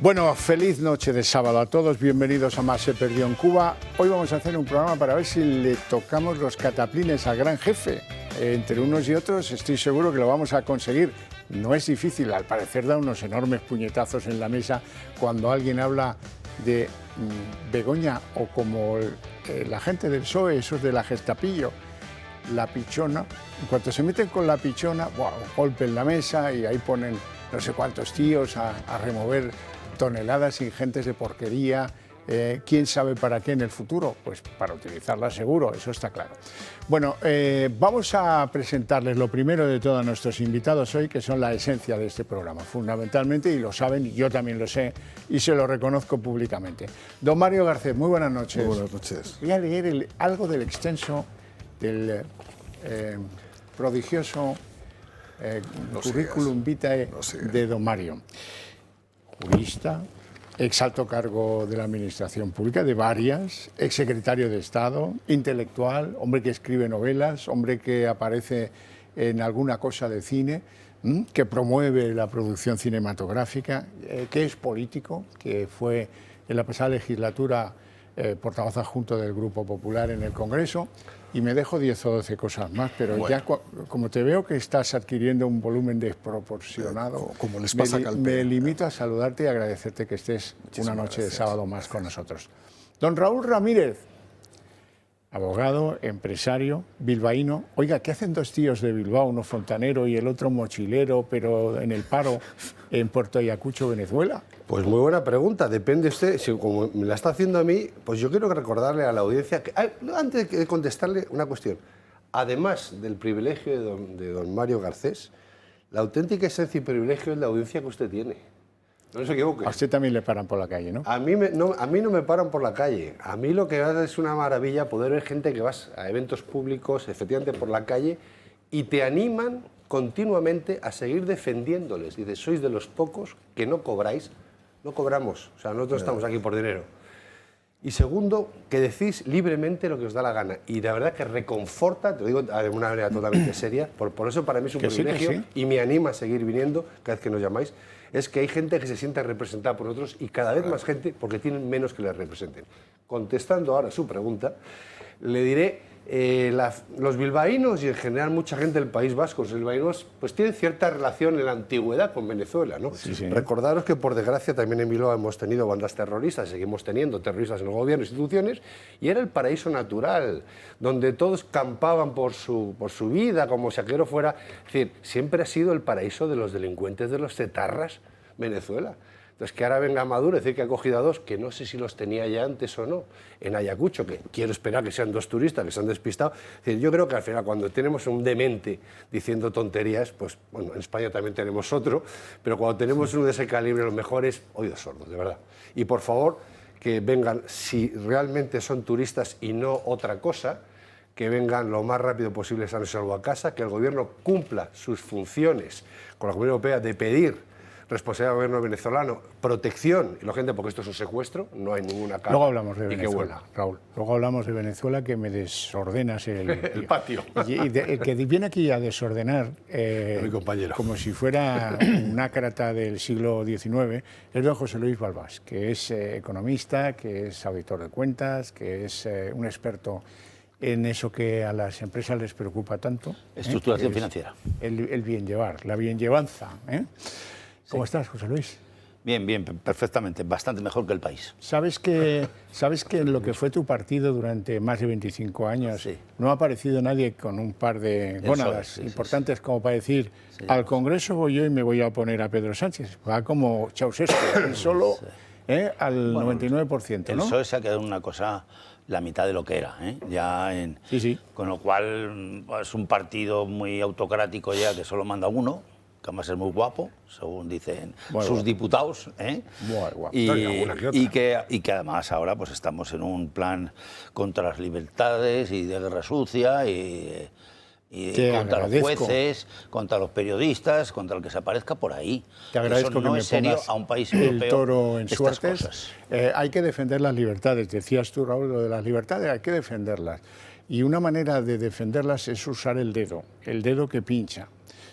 Bueno, feliz noche de sábado a todos, bienvenidos a Más se perdió en Cuba. Hoy vamos a hacer un programa para ver si le tocamos los cataplines al gran jefe. Entre unos y otros estoy seguro que lo vamos a conseguir. No es difícil, al parecer da unos enormes puñetazos en la mesa cuando alguien habla de Begoña o como la gente del PSOE, esos de la Gestapillo, la pichona. En cuanto se meten con la pichona, ¡buah!, golpe en la mesa y ahí ponen no sé cuántos tíos a remover toneladas ingentes de porquería. ¿Quién sabe para qué en el futuro? Pues para utilizarla seguro, eso está claro. Bueno, vamos a presentarles lo primero de todos nuestros invitados hoy, que son la esencia de este programa, fundamentalmente, y lo saben, y yo también lo sé, y se lo reconozco públicamente. Don Mario Garcés, muy buenas noches. Muy buenas noches. Voy a leer algo del extenso, del prodigioso currículum vitae de don Mario. Jurista, ex alto cargo de la administración pública, de varias, ex secretario de Estado, intelectual, hombre que escribe novelas, hombre que aparece en alguna cosa de cine, que promueve la producción cinematográfica, que es político, que fue en la pasada legislatura portavoz adjunto del Grupo Popular en el Congreso, y me dejo 10 o 12 cosas más, pero bueno, ya como te veo que estás adquiriendo un volumen desproporcionado, como les pasa me limito a saludarte y agradecerte que estés una noche de sábado más con nosotros. Don Raúl Ramírez, abogado, empresario, bilbaíno. Oiga, ¿qué hacen dos tíos de Bilbao, uno fontanero y el otro mochilero, pero en el paro en Puerto Ayacucho, Venezuela? Pues muy buena pregunta, depende usted, si como me la está haciendo a mí, pues yo quiero recordarle a la audiencia, que, antes de contestarle una cuestión, además del privilegio de don Mario Garcés, la auténtica esencia y privilegio es la audiencia que usted tiene. No se equivoque. A usted también le paran por la calle, ¿no? A mí no me paran por la calle. A mí lo que es una maravilla poder ver gente que vas a eventos públicos, efectivamente por la calle, y te animan continuamente a seguir defendiéndoles. Dices, sois de los pocos que no cobráis. No cobramos, o sea, nosotros estamos aquí por dinero. Y segundo, que decís libremente lo que os da la gana. Y la verdad que reconforta, te lo digo de una manera totalmente seria, por eso para mí es un privilegio y me anima a seguir viniendo cada vez que nos llamáis, es que hay gente que se siente representada por nosotros y cada vez más gente porque tienen menos que les representen. Contestando ahora su pregunta, le diré, los bilbaínos y en general mucha gente del País Vasco, los bilbaínos pues tienen cierta relación en la antigüedad con Venezuela, ¿no? Sí, sí. Recordaros que por desgracia también en Bilbao hemos tenido bandas terroristas, seguimos teniendo terroristas en el gobierno e instituciones, y era el paraíso natural, donde todos campaban por su vida, como si aquello fuera... Es decir, siempre ha sido el paraíso de los delincuentes, de los cetarras, Venezuela. Entonces, que ahora venga Maduro y decir que ha cogido a dos, que no sé si los tenía ya antes o no, en Ayacucho, que quiero esperar que sean dos turistas que se han despistado. Es decir, yo creo que al final, cuando tenemos un demente diciendo tonterías, pues, bueno, en España también tenemos otro, pero cuando tenemos uno de ese calibre, lo mejor es oídos sordos, de verdad. Y por favor, que vengan, si realmente son turistas y no otra cosa, que vengan lo más rápido posible sanos y salvo a casa, que el gobierno cumpla sus funciones con la Comunidad Europea de pedir responsabilidad del gobierno venezolano, protección, y la gente, porque esto es un secuestro, no hay ninguna cara. Luego hablamos de Venezuela, Raúl. Luego hablamos de Venezuela, que me desordenas el patio. Y el que viene aquí a desordenar, mi compañero, como si fuera un ácrata del siglo XIX, es don José Luis Balbás, que es economista, que es auditor de cuentas, que es un experto en eso que a las empresas les preocupa tanto. Estructuración financiera. El bien llevar, la bien llevanza. ¿Cómo estás, José Luis? Bien, bien, perfectamente, bastante mejor que el país. ¿Sabes que en lo que fue tu partido durante más de 25 años no ha aparecido nadie con un par de gónadas importantes como para decir, al Congreso voy yo y me voy a oponer a Pedro Sánchez? Va como Ceausescu, él solo al 99%, ¿no? El PSOE se ha quedado en una cosa, la mitad de lo que era, con lo cual es un partido muy autocrático ya, que solo manda uno, que además es muy guapo, según dicen sus diputados, y que además ahora pues estamos en un plan contra las libertades y de guerra sucia y contra los jueces, contra los periodistas, contra el que se aparezca por ahí. Te agradezco que no es serio a un país europeo. El toro en suertes. Cosas. Hay que defender las libertades. Decías tú, Raúl, lo de las libertades, hay que defenderlas. Y una manera de defenderlas es usar el dedo que pincha.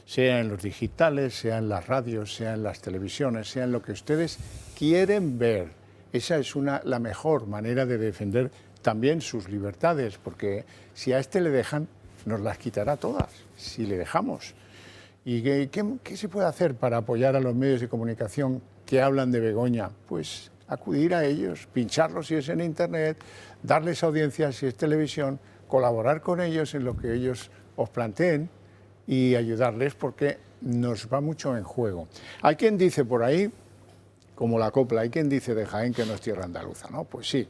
sea en los digitales, sea en las radios, sea en las televisiones, sea en lo que ustedes quieren ver. Esa es la mejor manera de defender también sus libertades, porque si a este le dejan, nos las quitará todas, si le dejamos. ¿Y qué se puede hacer para apoyar a los medios de comunicación que hablan de Begoña? Pues acudir a ellos, pincharlos si es en Internet, darles audiencia si es televisión, colaborar con ellos en lo que ellos os planteen y ayudarles, porque nos va mucho en juego. Hay quien dice por ahí, como la copla, hay quien dice de Jaén que no es tierra andaluza, ¿no? Pues sí.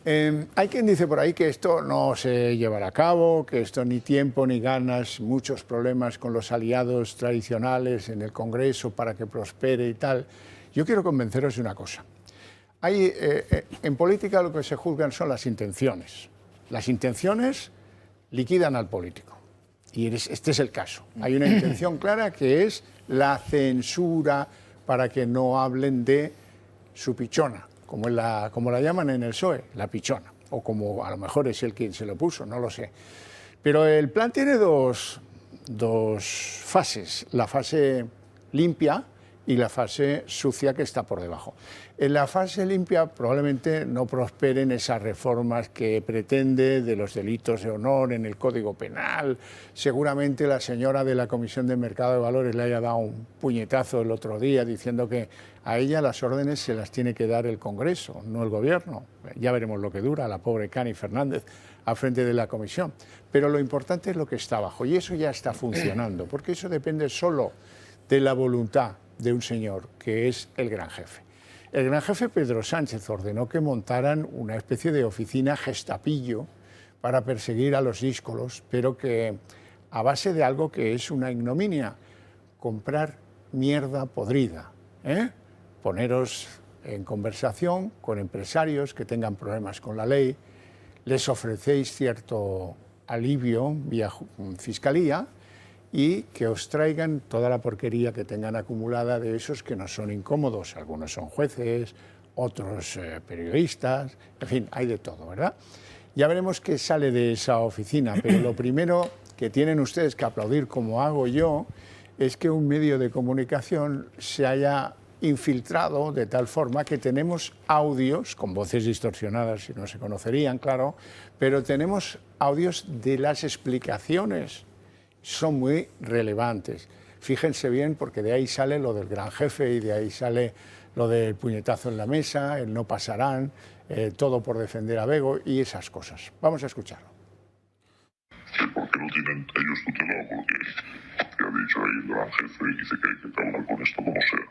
Hay quien dice por ahí que esto no se llevará a cabo, que esto ni tiempo ni ganas, muchos problemas con los aliados tradicionales en el Congreso para que prospere y tal. Yo quiero convenceros de una cosa. En política lo que se juzgan son las intenciones. Las intenciones liquidan al político. Y este es el caso. Hay una intención clara que es la censura para que no hablen de su pichona, como la llaman en el PSOE, la pichona, o como a lo mejor es él quien se lo puso, no lo sé. Pero el plan tiene dos fases, la fase limpia y la fase sucia que está por debajo. En la fase limpia probablemente no prosperen esas reformas que pretende de los delitos de honor en el Código Penal. Seguramente la señora de la Comisión de Mercado de Valores le haya dado un puñetazo el otro día diciendo que a ella las órdenes se las tiene que dar el Congreso, no el Gobierno. Ya veremos lo que dura la pobre Cani Fernández al frente de la Comisión. Pero lo importante es lo que está abajo, y eso ya está funcionando, porque eso depende solo de la voluntad de un señor que es el gran jefe. El gran jefe Pedro Sánchez ordenó que montaran una especie de oficina gestapillo para perseguir a los díscolos, pero que a base de algo que es una ignominia, comprar mierda podrida, Poneros en conversación con empresarios que tengan problemas con la ley, les ofrecéis cierto alivio vía fiscalía y que os traigan toda la porquería que tengan acumulada de esos que no son incómodos. Algunos son jueces, otros periodistas, en fin, hay de todo, ¿verdad? Ya veremos qué sale de esa oficina, pero lo primero que tienen ustedes que aplaudir, como hago yo, es que un medio de comunicación se haya infiltrado de tal forma que tenemos audios, con voces distorsionadas y no se conocerían, claro, pero tenemos audios de las explicaciones. Son muy relevantes. Fíjense bien, porque de ahí sale lo del gran jefe y de ahí sale lo del puñetazo en la mesa, el no pasarán, todo por defender a Bego y esas cosas. Vamos a escucharlo. ¿Por qué no tienen ellos tutelado? Porque ha dicho ahí el gran jefe y dice que hay que acabar con esto como sea.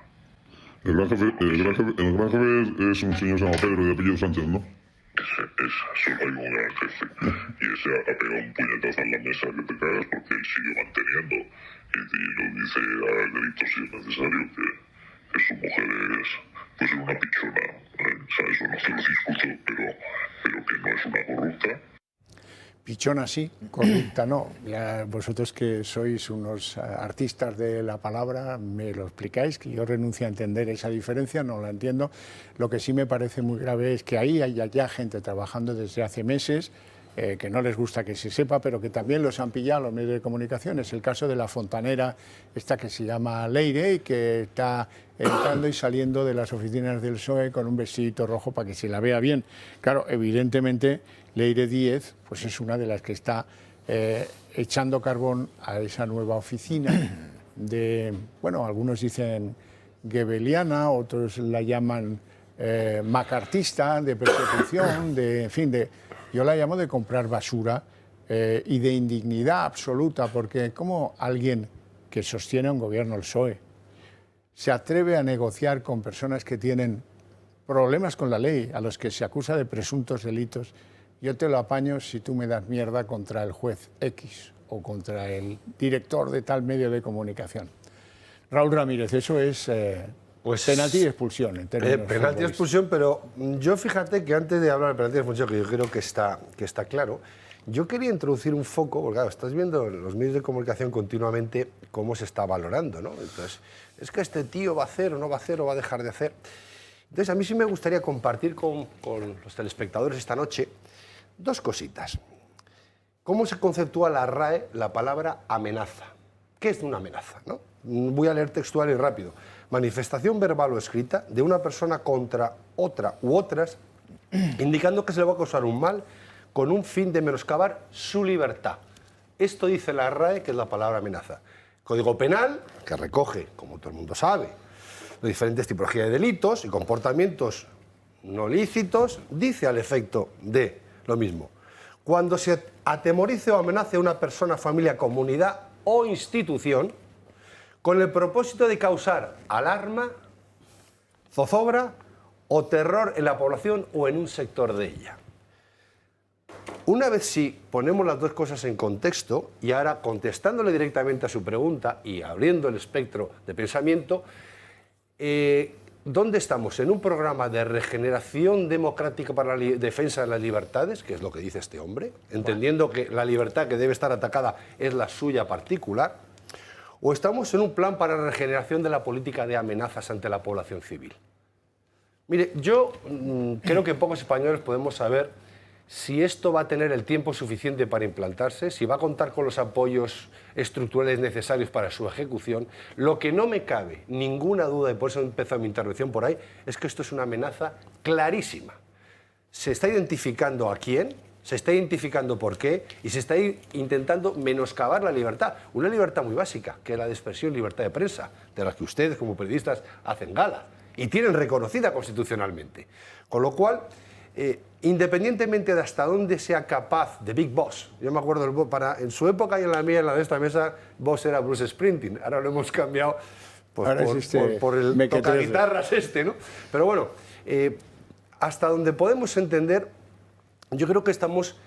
El gran jefe es un señor llamado Pedro de apellido Sánchez, ¿no? Solo hay un gran jefe y ese ha pegado un puñetazo en la mesa que te cagas porque él sigue manteniendo y lo dice a grito si es necesario que su mujer es pues una pichona, o sea, eso no hace los discursos, pero que no es una corrupta. Pichona sí, corrupta no. Ya vosotros que sois unos artistas de la palabra me lo explicáis, que yo renuncio a entender esa diferencia, no la entiendo. Lo que sí me parece muy grave es que ahí haya ya gente trabajando desde hace meses, que no les gusta que se sepa, pero que también los han pillado los medios de comunicación. Es el caso de la fontanera, esta que se llama Leire, y que está entrando y saliendo de las oficinas del PSOE con un vestidito rojo para que se la vea bien. Claro, evidentemente Leire Díez pues es una de las que está echando carbón a esa nueva oficina de, bueno, algunos dicen gebeliana, otros la llaman macartista, de persecución, en fin, yo la llamo de comprar basura y de indignidad absoluta, porque como alguien que sostiene un gobierno, el PSOE, se atreve a negociar con personas que tienen problemas con la ley, a los que se acusa de presuntos delitos. Yo te lo apaño si tú me das mierda contra el juez X o contra el director de tal medio de comunicación. Raúl Ramírez, eso es pues penalti y expulsión. En penalti y expulsión, pero yo fíjate que antes de hablar de penalti y expulsión, que yo creo que está claro, yo quería introducir un foco, porque claro, estás viendo en los medios de comunicación continuamente cómo se está valorando, ¿no? Entonces, es que este tío va a hacer o no va a hacer o va a dejar de hacer. Entonces, a mí sí me gustaría compartir con los telespectadores esta noche dos cositas. ¿Cómo se conceptúa la RAE la palabra amenaza? ¿Qué es una amenaza, ¿no? Voy a leer textual y rápido. Manifestación verbal o escrita de una persona contra otra u otras, indicando que se le va a causar un mal con un fin de menoscabar su libertad. Esto dice la RAE, que es la palabra amenaza. Código Penal, que recoge, como todo el mundo sabe, las diferentes tipologías de delitos y comportamientos no lícitos, dice al efecto de lo mismo. Cuando se atemorice o amenace a una persona, familia, comunidad o institución con el propósito de causar alarma, zozobra o terror en la población o en un sector de ella. Una vez si ponemos las dos cosas en contexto y ahora contestándole directamente a su pregunta y abriendo el espectro de pensamiento, ¿dónde estamos? ¿En un programa de regeneración democrática para la defensa de las libertades, que es lo que dice este hombre, entendiendo que la libertad que debe estar atacada es la suya particular? ¿O estamos en un plan para la regeneración de la política de amenazas ante la población civil? Mire, yo creo que pocos españoles podemos saber si esto va a tener el tiempo suficiente para implantarse, si va a contar con los apoyos estructurales necesarios para su ejecución. Lo que no me cabe ninguna duda, y por eso he empezado mi intervención por ahí, es que esto es una amenaza clarísima. Se está identificando a quién, se está identificando por qué, y se está intentando menoscabar la libertad. Una libertad muy básica, que es la de expresión, libertad de prensa, de la que ustedes como periodistas hacen gala, y tienen reconocida constitucionalmente. Con lo cual, independientemente de hasta dónde sea capaz de Big Boss, yo me acuerdo, en su época y en la mía, en la de esta mesa, Boss era Bruce Springsteen, ahora lo hemos cambiado pues, por el tocaguitarras ¿no? Pero bueno, hasta donde podemos entender, yo creo que estamos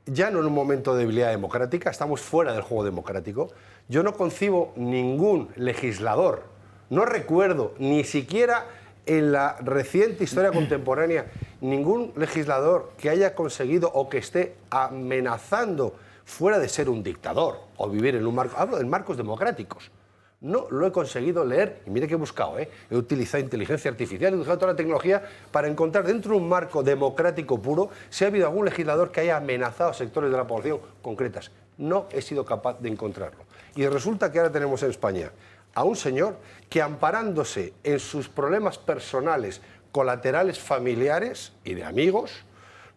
ya no en un momento de debilidad democrática, estamos fuera del juego democrático. Yo no concibo ningún legislador, no recuerdo ni siquiera en la reciente historia contemporánea ningún legislador que haya conseguido o que esté amenazando fuera de ser un dictador o vivir en un marco, hablo de marcos democráticos. No lo he conseguido leer, y mire que he buscado, he utilizado inteligencia artificial, he utilizado toda la tecnología para encontrar dentro de un marco democrático puro si ha habido algún legislador que haya amenazado a sectores de la población concretas. No he sido capaz de encontrarlo. Y resulta que ahora tenemos en España a un señor que, amparándose en sus problemas personales, colaterales familiares y de amigos,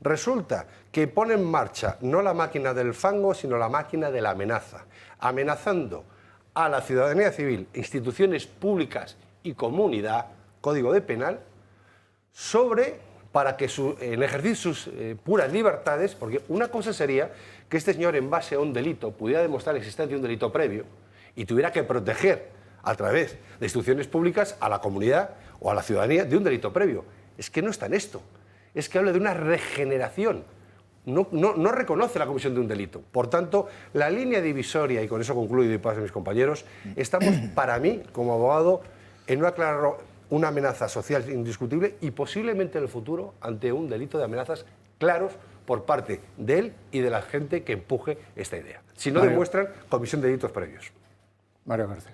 resulta que pone en marcha no la máquina del fango, sino la máquina de la amenaza, amenazando a la ciudadanía civil, instituciones públicas y comunidad, Código de Penal, para que en ejercer sus puras libertades, porque una cosa sería que este señor, en base a un delito, pudiera demostrar la existencia de un delito previo y tuviera que proteger a través de instituciones públicas a la comunidad o a la ciudadanía de un delito previo. Es que no está en esto. Es que habla de una regeneración. No reconoce la comisión de un delito. Por tanto, la línea divisoria, y con eso concluyo y paso a mis compañeros, estamos, para mí, como abogado, en una amenaza social indiscutible y posiblemente en el futuro ante un delito de amenazas claros por parte de él y de la gente que empuje esta idea. Si no demuestran comisión de delitos previos. Mario Garcés.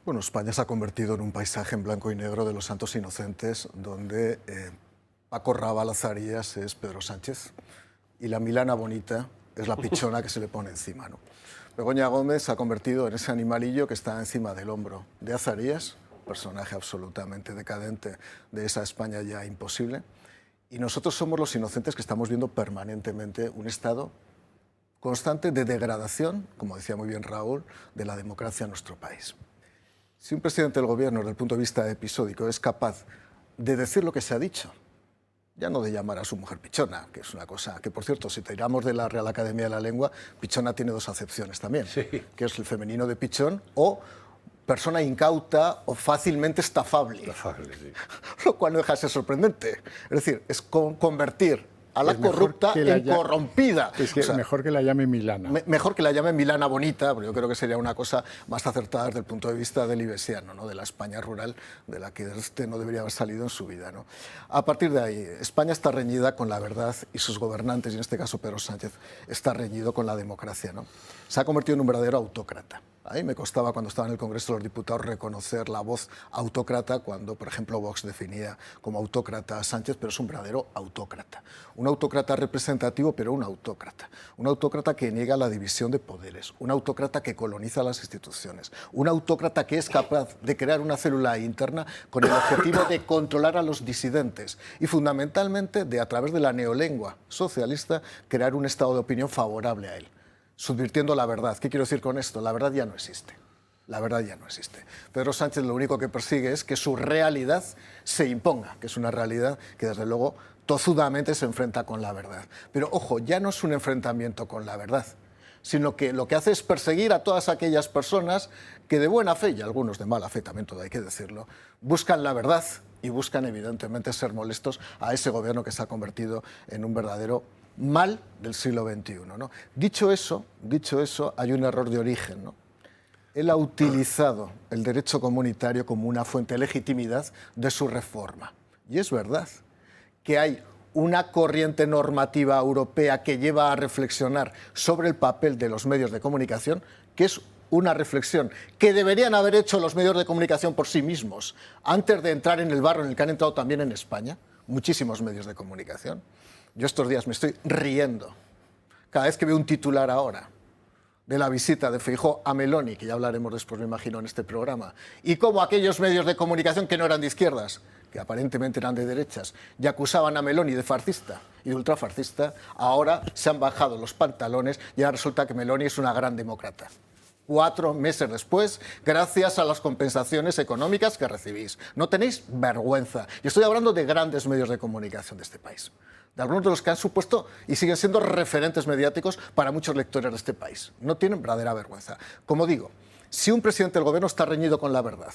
Bueno, España se ha convertido en un paisaje en blanco y negro de los santos inocentes, donde Paco Rabanne Azarías es Pedro Sánchez y la Milana bonita es la pichona que se le pone encima, ¿no? Begoña Gómez se ha convertido en ese animalillo que está encima del hombro de Azarías, personaje absolutamente decadente de esa España ya imposible, y nosotros somos los inocentes que estamos viendo permanentemente un estado constante de degradación, como decía muy bien Raúl, de la democracia en nuestro país. Si un presidente del gobierno, desde el punto de vista episódico, es capaz de decir lo que se ha dicho, ya no de llamar a su mujer pichona, que es una cosa que, por cierto, si tiramos de la Real Academia de la Lengua, pichona tiene dos acepciones también, sí, que es el femenino de pichón o persona incauta o fácilmente estafable, sí. Lo cual no deja de ser sorprendente. Es decir, es convertir a la corrupta en corrompida. Es que mejor que la llame Milana. Mejor que la llame Milana bonita, porque yo creo que sería una cosa más acertada desde el punto de vista del ibesiano, ¿no? De la España rural, de la que este no debería haber salido en su vida, ¿no? A partir de ahí, España está reñida con la verdad y sus gobernantes, y en este caso Pedro Sánchez, está reñido con la democracia, ¿no? Se ha convertido en un verdadero autócrata. A mí me costaba cuando estaba en el Congreso de los Diputados reconocer la voz autócrata cuando, por ejemplo, Vox definía como autócrata a Sánchez, pero es un verdadero autócrata. Un autócrata representativo, pero un autócrata. Un autócrata que niega la división de poderes. Un autócrata que coloniza las instituciones. Un autócrata que es capaz de crear una célula interna con el objetivo de controlar a los disidentes y, fundamentalmente, de, a través de la neolengua socialista, crear un estado de opinión favorable a él, subvirtiendo la verdad. ¿Qué quiero decir con esto? La verdad ya no existe. La verdad ya no existe. Pedro Sánchez lo único que persigue es que su realidad se imponga, que es una realidad que desde luego tozudamente se enfrenta con la verdad. Pero ojo, ya no es un enfrentamiento con la verdad, sino que lo que hace es perseguir a todas aquellas personas que de buena fe, y algunos de mala fe también, todo hay que decirlo, buscan la verdad y buscan evidentemente ser molestos a ese gobierno que se ha convertido en un verdadero mal del siglo XXI, ¿no? Dicho eso, hay un error de origen, ¿no? Él ha utilizado el derecho comunitario como una fuente de legitimidad de su reforma. Y es verdad que hay una corriente normativa europea que lleva a reflexionar sobre el papel de los medios de comunicación, que es una reflexión que deberían haber hecho los medios de comunicación por sí mismos antes de entrar en el barro en el que han entrado también en España, muchísimos medios de comunicación. Yo estos días me estoy riendo cada vez que veo un titular ahora de la visita de Feijóo a Meloni, que ya hablaremos después, me imagino, en este programa, y cómo aquellos medios de comunicación que no eran de izquierdas, que aparentemente eran de derechas, y acusaban a Meloni de fascista y de ultrafascista, ahora se han bajado los pantalones y ahora resulta que Meloni es una gran demócrata. 4 meses después, gracias a las compensaciones económicas que recibís. No tenéis vergüenza. Y estoy hablando de grandes medios de comunicación de este país, de algunos de los que han supuesto y siguen siendo referentes mediáticos para muchos lectores de este país. No tienen verdadera vergüenza. Como digo, si un presidente del gobierno está reñido con la verdad,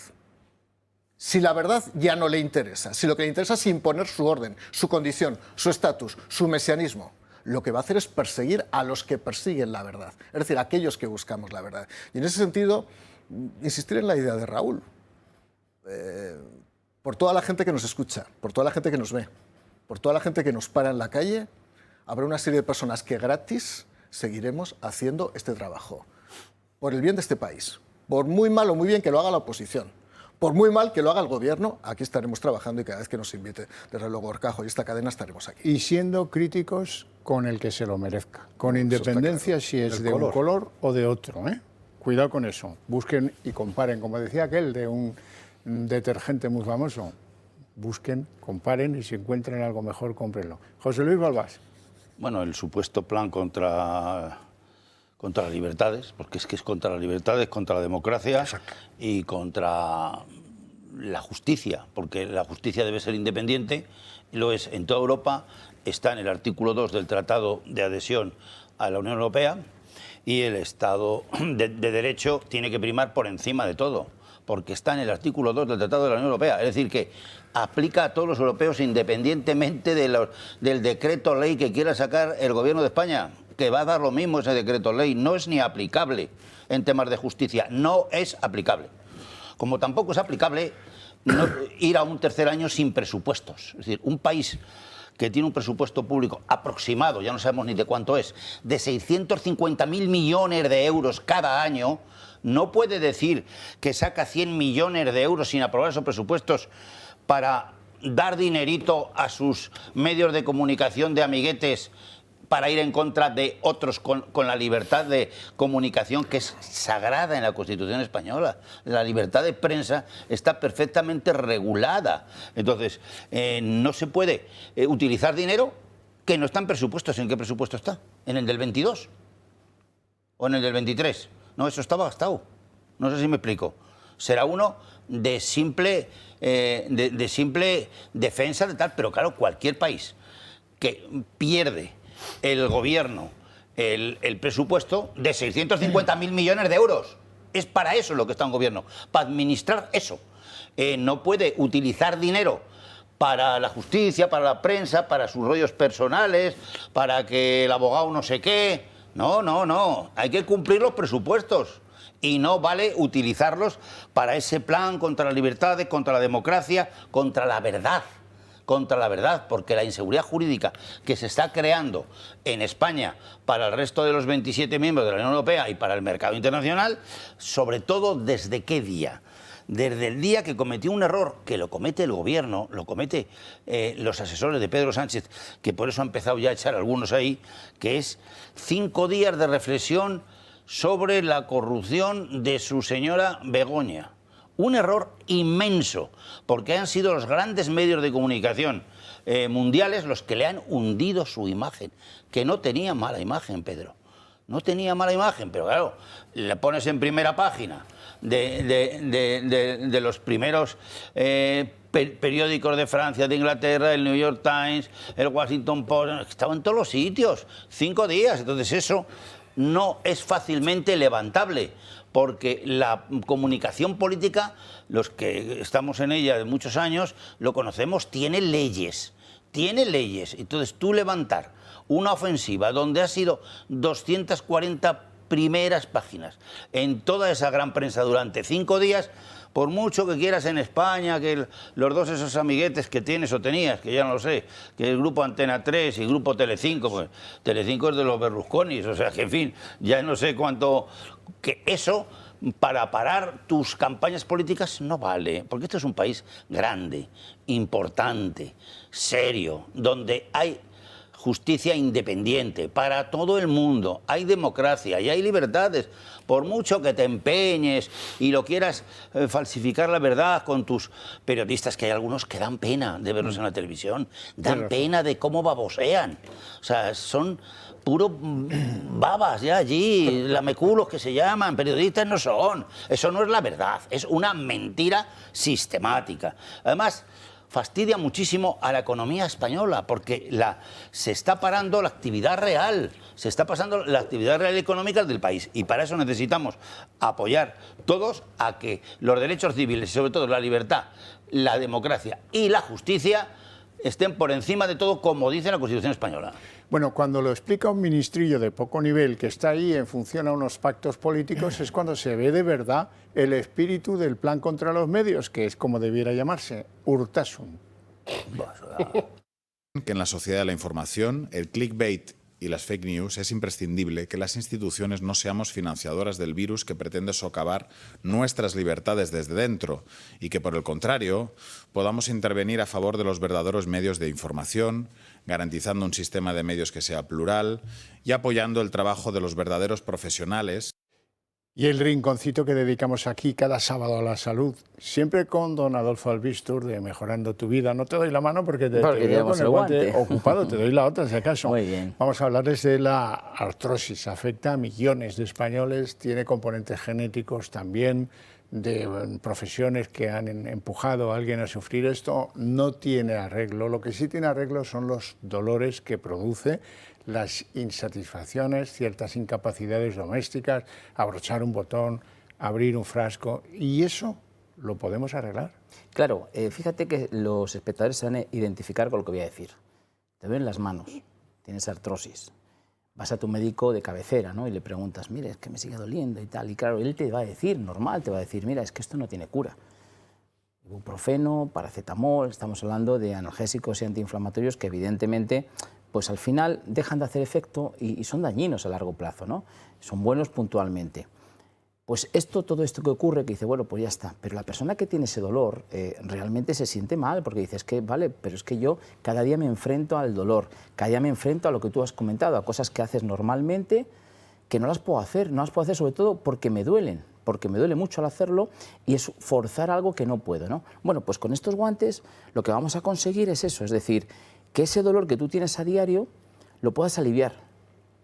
si la verdad ya no le interesa, si lo que le interesa es imponer su orden, su condición, su estatus, su mesianismo, lo que va a hacer es perseguir a los que persiguen la verdad, es decir, a aquellos que buscamos la verdad. Y en ese sentido, insistir en la idea de Raúl, por toda la gente que nos escucha, por toda la gente que nos ve, por toda la gente que nos para en la calle, habrá una serie de personas que gratis seguiremos haciendo este trabajo. Por el bien de este país. Por muy mal o muy bien que lo haga la oposición. Por muy mal que lo haga el gobierno, aquí estaremos trabajando y cada vez que nos invite, desde luego Orcajo y esta cadena, estaremos aquí. Y siendo críticos con el que se lo merezca. Con independencia claro, si es de un color o de otro, ¿eh? Cuidado con eso. Busquen y comparen. Como decía aquel de un detergente muy famoso. Busquen, comparen y si encuentran algo mejor, cómprenlo. José Luis Balbás. Bueno, el supuesto plan contra las libertades, porque es que es contra las libertades, contra la democracia. Exacto. Y contra la justicia, porque la justicia debe ser independiente, y lo es en toda Europa, está en el artículo 2 del Tratado de Adhesión a la Unión Europea, y el Estado de Derecho tiene que primar por encima de todo, porque está en el artículo 2 del Tratado de la Unión Europea. Es decir, que aplica a todos los europeos independientemente del decreto ley que quiera sacar el Gobierno de España, que va a dar lo mismo ese decreto ley. No es ni aplicable en temas de justicia, no es aplicable. Como tampoco es aplicable ir a un tercer año sin presupuestos. Es decir, un país que tiene un presupuesto público aproximado, ya no sabemos ni de cuánto es, de 650.000 millones de euros cada año, no puede decir que saca 100 millones de euros sin aprobar esos presupuestos para dar dinerito a sus medios de comunicación de amiguetes para ir en contra de otros con la libertad de comunicación que es sagrada en la Constitución española. La libertad de prensa está perfectamente regulada. Entonces, no se puede utilizar dinero que no está en presupuestos. ¿En qué presupuesto está? ¿En el del 22? ¿O en el del 23? No, eso estaba gastado. No sé si me explico. Será uno de simple defensa de tal, pero claro, cualquier país que pierde el gobierno el presupuesto de 650.000 millones de euros. Es para eso lo que está un gobierno, para administrar eso. No puede utilizar dinero para la justicia, para la prensa, para sus rollos personales, para que el abogado no sé qué. No, no, no. Hay que cumplir los presupuestos. Y no vale utilizarlos para ese plan contra las libertades, contra la democracia, contra la verdad. contra la verdad, porque la inseguridad jurídica que se está creando en España para el resto de los 27 miembros de la Unión Europea y para el mercado internacional, sobre todo, ¿desde qué día? Desde el día que cometió un error, que lo comete el gobierno, lo comete los asesores de Pedro Sánchez, que por eso ha empezado ya a echar algunos ahí, que es 5 días de reflexión sobre la corrupción de su señora Begoña. Un error inmenso, porque han sido los grandes medios de comunicación mundiales los que le han hundido su imagen, que no tenía mala imagen, Pedro. No tenía mala imagen, pero claro, la pones en primera página de los primeros periódicos de Francia, de Inglaterra, el New York Times, el Washington Post, estaba en todos los sitios, 5 días. Entonces eso no es fácilmente levantable, porque la comunicación política, los que estamos en ella de muchos años, lo conocemos, tiene leyes. Tiene leyes. Entonces tú levantar una ofensiva donde ha sido 240 primeras páginas en toda esa gran prensa durante 5 días, por mucho que quieras en España, que los dos esos amiguetes que tienes o tenías, que ya no lo sé, que el Grupo Antena 3 y el Grupo Telecinco, pues Telecinco es de los Berlusconis, o sea que en fin, ya no sé cuánto, que eso para parar tus campañas políticas no vale, porque esto es un país grande, importante, serio, donde hay justicia independiente para todo el mundo, hay democracia y hay libertades. Por mucho que te empeñes y lo quieras falsificar la verdad con tus periodistas, que hay algunos que dan pena de verlos en la televisión, dan pena de cómo babosean. O sea, son puro babas ya allí, lameculos que se llaman, periodistas no son. Eso no es la verdad, es una mentira sistemática. Además, fastidia muchísimo a la economía española, porque se está parando la actividad real, se está pasando la actividad real económica del país, y para eso necesitamos apoyar todos a que los derechos civiles y sobre todo la libertad, la democracia y la justicia estén por encima de todo, como dice la Constitución española. Bueno, cuando lo explica un ministrillo de poco nivel que está ahí en función a unos pactos políticos, es cuando se ve de verdad el espíritu del plan contra los medios, que es como debiera llamarse, Urtasun. Que en la sociedad de la información, el clickbait y las fake news, es imprescindible que las instituciones no seamos financiadoras del virus que pretende socavar nuestras libertades desde dentro y que, por el contrario, podamos intervenir a favor de los verdaderos medios de información, garantizando un sistema de medios que sea plural y apoyando el trabajo de los verdaderos profesionales. Y el rinconcito que dedicamos aquí cada sábado a la salud, siempre con don Adolfo Albistur de Mejorando tu Vida. No te doy la mano porque te veo con el guante ocupado, te doy la otra si acaso. Muy bien. Vamos a hablarles de la artrosis, afecta a millones de españoles, tiene componentes genéticos también, de profesiones que han empujado a alguien a sufrir esto, no tiene arreglo. Lo que sí tiene arreglo son los dolores que produce, las insatisfacciones, ciertas incapacidades domésticas, abrochar un botón, abrir un frasco, y eso lo podemos arreglar. Claro, fíjate que los espectadores se van a identificar con lo que voy a decir. Te duelen las manos, tienes artrosis, vas a tu médico de cabecera, ¿no? Y le preguntas, mira, es que me sigue doliendo y tal, y claro, él te va a decir, normal, te va a decir, mira, es que esto no tiene cura. Ibuprofeno, paracetamol, estamos hablando de analgésicos y antiinflamatorios que evidentemente, pues al final dejan de hacer efecto y son dañinos a largo plazo, ¿no? Son buenos puntualmente. Pues todo esto que ocurre, que dice, bueno, pues ya está, pero la persona que tiene ese dolor realmente se siente mal, porque dices que, vale, pero es que yo cada día me enfrento al dolor, cada día me enfrento a lo que tú has comentado, a cosas que haces normalmente que no las puedo hacer sobre todo porque me duelen, porque me duele mucho al hacerlo y es forzar algo que no puedo, ¿no? Bueno, pues con estos guantes lo que vamos a conseguir es eso, es decir, que ese dolor que tú tienes a diario lo puedas aliviar,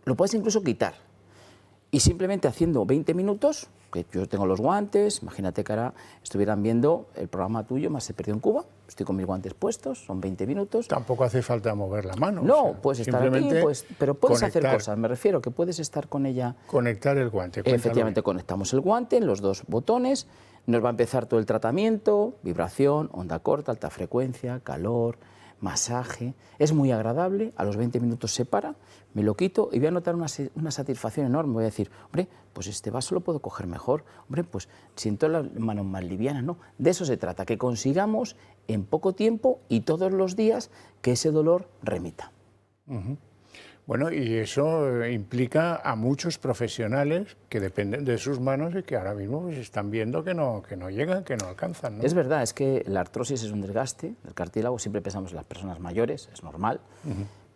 lo puedas incluso quitar. Y simplemente haciendo 20 minutos, que yo tengo los guantes, imagínate que ahora estuvieran viendo el programa tuyo, Más se perdió en Cuba, estoy con mis guantes puestos, son 20 minutos. Tampoco hace falta mover la mano. No, o sea, puedes estar aquí, pero puedes hacer cosas, me refiero que puedes estar con ella. Conectar el guante. Cuéntalo. Efectivamente, conectamos el guante en los dos botones, nos va a empezar todo el tratamiento, vibración, onda corta, alta frecuencia, calor, masaje, es muy agradable, a los 20 minutos se para, me lo quito y voy a notar una satisfacción enorme, voy a decir, hombre, pues este vaso lo puedo coger mejor, hombre, pues siento las manos más livianas, ¿no? De eso se trata, que consigamos en poco tiempo y todos los días que ese dolor remita. Bueno, y eso implica a muchos profesionales que dependen de sus manos y que ahora mismo pues, están viendo que no llegan, que no alcanzan, ¿no? Es verdad, es que la artrosis es un desgaste del cartílago, siempre pensamos en las personas mayores, es normal,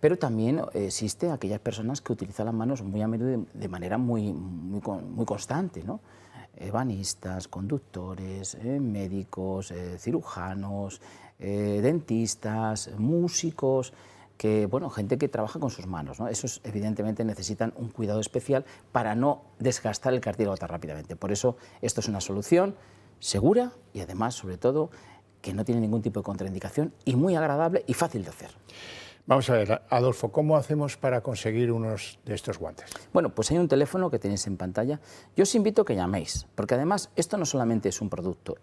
pero también existe aquellas personas que utilizan las manos muy a menudo de manera muy constante, ¿no? Banistas, conductores, médicos, cirujanos, dentistas, músicos, que, bueno, gente que trabaja con sus manos, ¿no? Esos evidentemente necesitan un cuidado especial para no desgastar el cartílago tan rápidamente. Por eso esto es una solución segura y además, sobre todo, que no tiene ningún tipo de contraindicación y muy agradable y fácil de hacer. Vamos a ver, Adolfo, ¿cómo hacemos para conseguir unos de estos guantes? Bueno, pues hay un teléfono que tenéis en pantalla. Yo os invito a que llaméis, porque además esto no solamente es un producto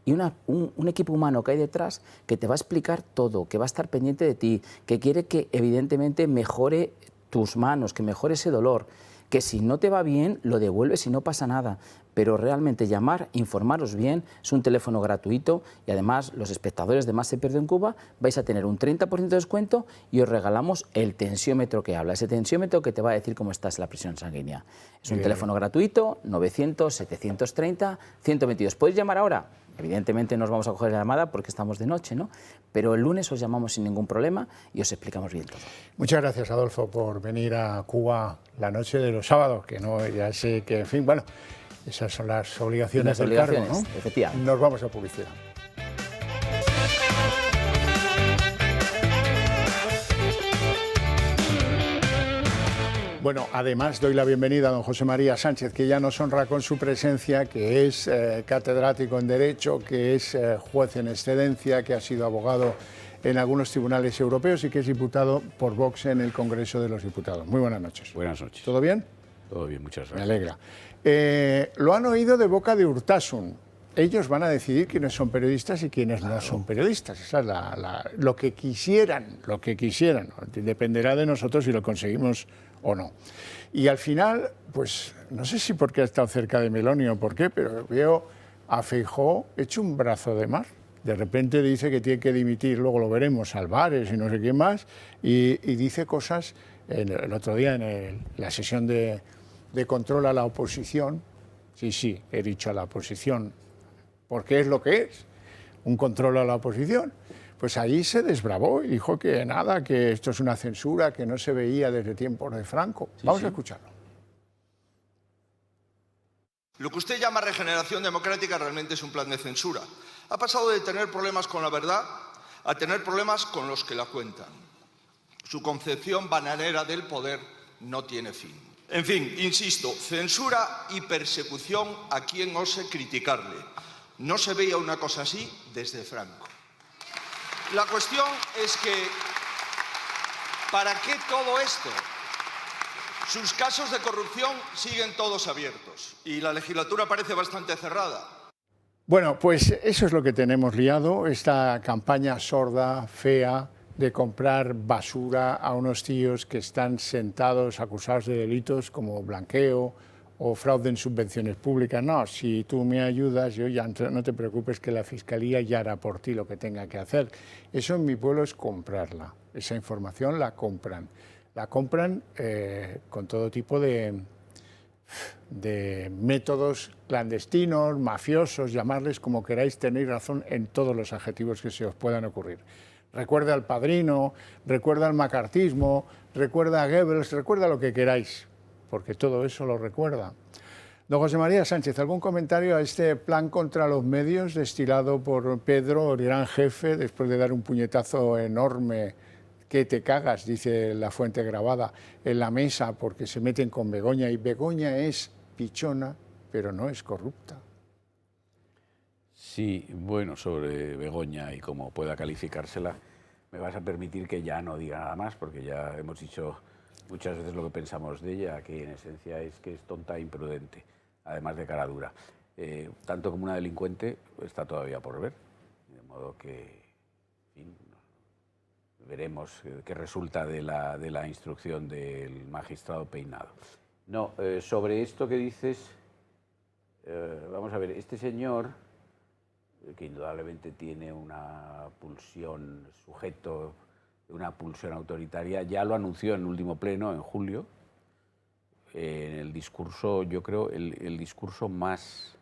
y un equipo humano que hay detrás que te va a explicar todo, que va a estar pendiente de ti, que quiere que evidentemente mejore tus manos, que mejore ese dolor, que si no te va bien lo devuelves y no pasa nada. Pero realmente llamar, informaros bien, es un teléfono gratuito y además los espectadores de Más se perdió en Cuba vais a tener un 30% de descuento y os regalamos el tensiómetro que habla, ese tensiómetro que te va a decir cómo está la presión sanguínea. Es un teléfono gratuito, 900-730-122. ¿Podéis llamar ahora? Evidentemente no os vamos a coger la llamada porque estamos de noche, ¿no? Pero el lunes os llamamos sin ningún problema y os explicamos bien todo. Muchas gracias, Adolfo, por venir a Cuba la noche de los sábados, que no, ya sé que, en fin, bueno, esas son las obligaciones del cargo, ¿no? Efectivamente. Nos vamos a publicidad. Bueno, además doy la bienvenida a don José María Sánchez, que ya nos honra con su presencia, que es catedrático en Derecho, que es juez en excedencia, que ha sido abogado en algunos tribunales europeos y que es diputado por Vox en el Congreso de los Diputados. Muy buenas noches. Buenas noches. ¿Todo bien? Todo bien, muchas gracias. Me alegra. Lo han oído de boca de Urtasun. Ellos van a decidir quiénes son periodistas y quiénes no son periodistas. Esa es lo que quisieran. Dependerá de nosotros si lo conseguimos o no. Y al final, pues no sé si porque ha estado cerca de Meloni o por qué, pero veo a Feijóo hecho un brazo de mar. De repente dice que tiene que dimitir, luego lo veremos, Álvarez y no sé qué más, y dice cosas, el otro día en la sesión de control a la oposición, sí, he dicho a la oposición, porque es lo que es, un control a la oposición. Pues allí se desbravó y dijo que nada, que esto es una censura, que no se veía desde tiempos de Franco. Vamos a escucharlo. Lo que usted llama regeneración democrática realmente es un plan de censura. Ha pasado de tener problemas con la verdad a tener problemas con los que la cuentan. Su concepción bananera del poder no tiene fin. En fin, insisto, censura y persecución a quien ose criticarle. No se veía una cosa así desde Franco. La cuestión es que, ¿para qué todo esto? Sus casos de corrupción siguen todos abiertos y la legislatura parece bastante cerrada. Bueno, pues eso es lo que tenemos liado, esta campaña sorda, fea, de comprar basura a unos tíos que están sentados acusados de delitos como blanqueo o fraude en subvenciones públicas. No, si tú me ayudas, yo ya no te preocupes que la Fiscalía ya hará por ti lo que tenga que hacer. Eso en mi pueblo es comprarla, esa información la compran. La compran con todo tipo de métodos clandestinos, mafiosos, llamarles como queráis, tenéis razón en todos los adjetivos que se os puedan ocurrir. Recuerda al Padrino, recuerda al macartismo, recuerda a Goebbels, recuerda lo que queráis, porque todo eso lo recuerda. Don José María Sánchez, ¿algún comentario a este plan contra los medios destilado por Pedro, el gran jefe, después de dar un puñetazo enorme que te cagas, dice la fuente grabada, en la mesa porque se meten con Begoña, y Begoña es pichona, pero no es corrupta? Sí, bueno, sobre Begoña y cómo pueda calificársela, me vas a permitir que ya no diga nada más, porque ya hemos dicho muchas veces lo que pensamos de ella, que en esencia es que es tonta e imprudente, además de cara dura. Tanto como una delincuente está todavía por ver, de modo que, en fin, veremos qué resulta de la instrucción del magistrado Peinado. No, sobre esto que dices, vamos a ver, este señor, que indudablemente tiene una pulsión, sujeto de una pulsión autoritaria, ya lo anunció en el último pleno, en julio, en el discurso, yo creo, el discurso más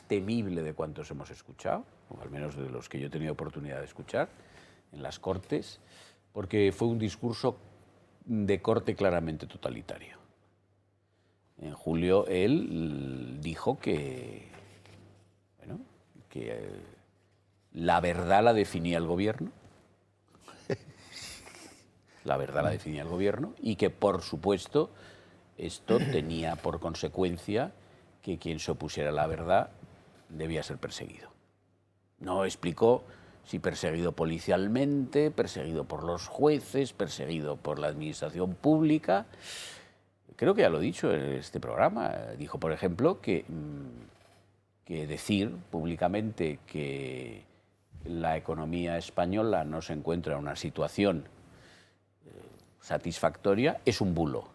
temible de cuantos hemos escuchado, o al menos de los que yo he tenido oportunidad de escuchar en las Cortes, porque fue un discurso de corte claramente totalitario. En julio él dijo que, bueno, que la verdad la definía el gobierno, la verdad la definía el gobierno, y que, por supuesto, esto tenía por consecuencia que quien se opusiera a la verdad debía ser perseguido. No explicó si perseguido policialmente, perseguido por los jueces, perseguido por la administración pública. Creo que ya lo he dicho en este programa. Dijo, por ejemplo, que decir públicamente que la economía española no se encuentra en una situación satisfactoria es un bulo,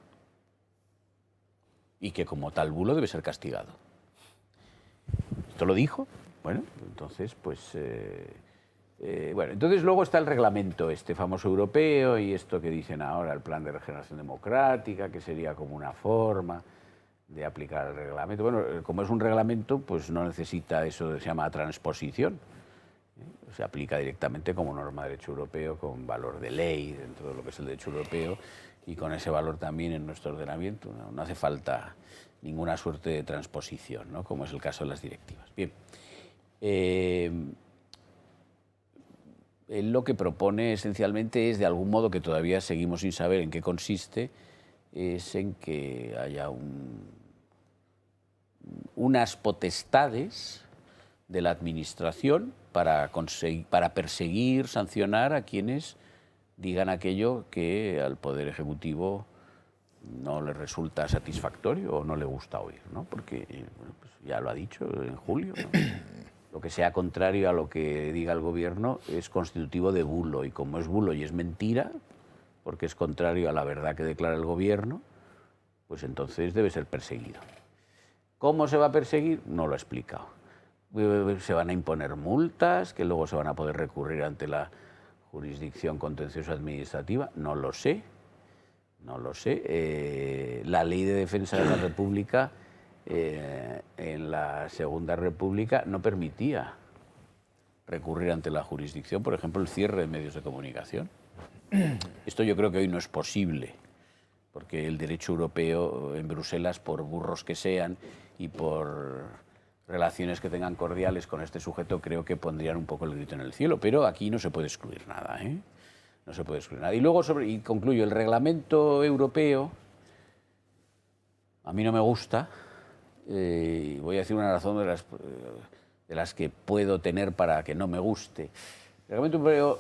y que como tal bulo debe ser castigado. Esto lo dijo. Bueno, entonces, pues... bueno, entonces luego está el reglamento este famoso europeo y esto que dicen ahora, el plan de regeneración democrática, que sería como una forma de aplicar el reglamento. Bueno, como es un reglamento, pues no necesita eso que se llama transposición. Se aplica directamente como norma de derecho europeo, con valor de ley dentro de lo que es el derecho europeo y con ese valor también en nuestro ordenamiento. No hace falta ninguna suerte de transposición, ¿no? Como es el caso de las directivas. Bien. Él lo que propone esencialmente es, de algún modo que todavía seguimos sin saber en qué consiste, es en que haya unas potestades de la Administración para perseguir, sancionar a quienes digan aquello que al Poder Ejecutivo no le resulta satisfactorio o no le gusta oír, ¿no? Porque, bueno, pues ya lo ha dicho en julio, ¿no? Lo que sea contrario a lo que diga el Gobierno es constitutivo de bulo, y como es bulo y es mentira, porque es contrario a la verdad que declara el Gobierno, pues entonces debe ser perseguido. ¿Cómo se va a perseguir? No lo ha explicado. Se van a imponer multas, que luego se van a poder recurrir ante la jurisdicción contenciosa administrativa. No lo sé, no lo sé. La Ley de Defensa de la República, en la Segunda República, no permitía recurrir ante la jurisdicción, por ejemplo, el cierre de medios de comunicación. Esto yo creo que hoy no es posible, porque el derecho europeo en Bruselas, por burros que sean y por relaciones que tengan cordiales con este sujeto, creo que pondrían un poco el grito en el cielo, pero aquí no se puede excluir nada, ¿eh? No se puede excluir nada. Y luego, y concluyo, el reglamento europeo a mí no me gusta, y voy a decir una razón de las que puedo tener para que no me guste. El reglamento europeo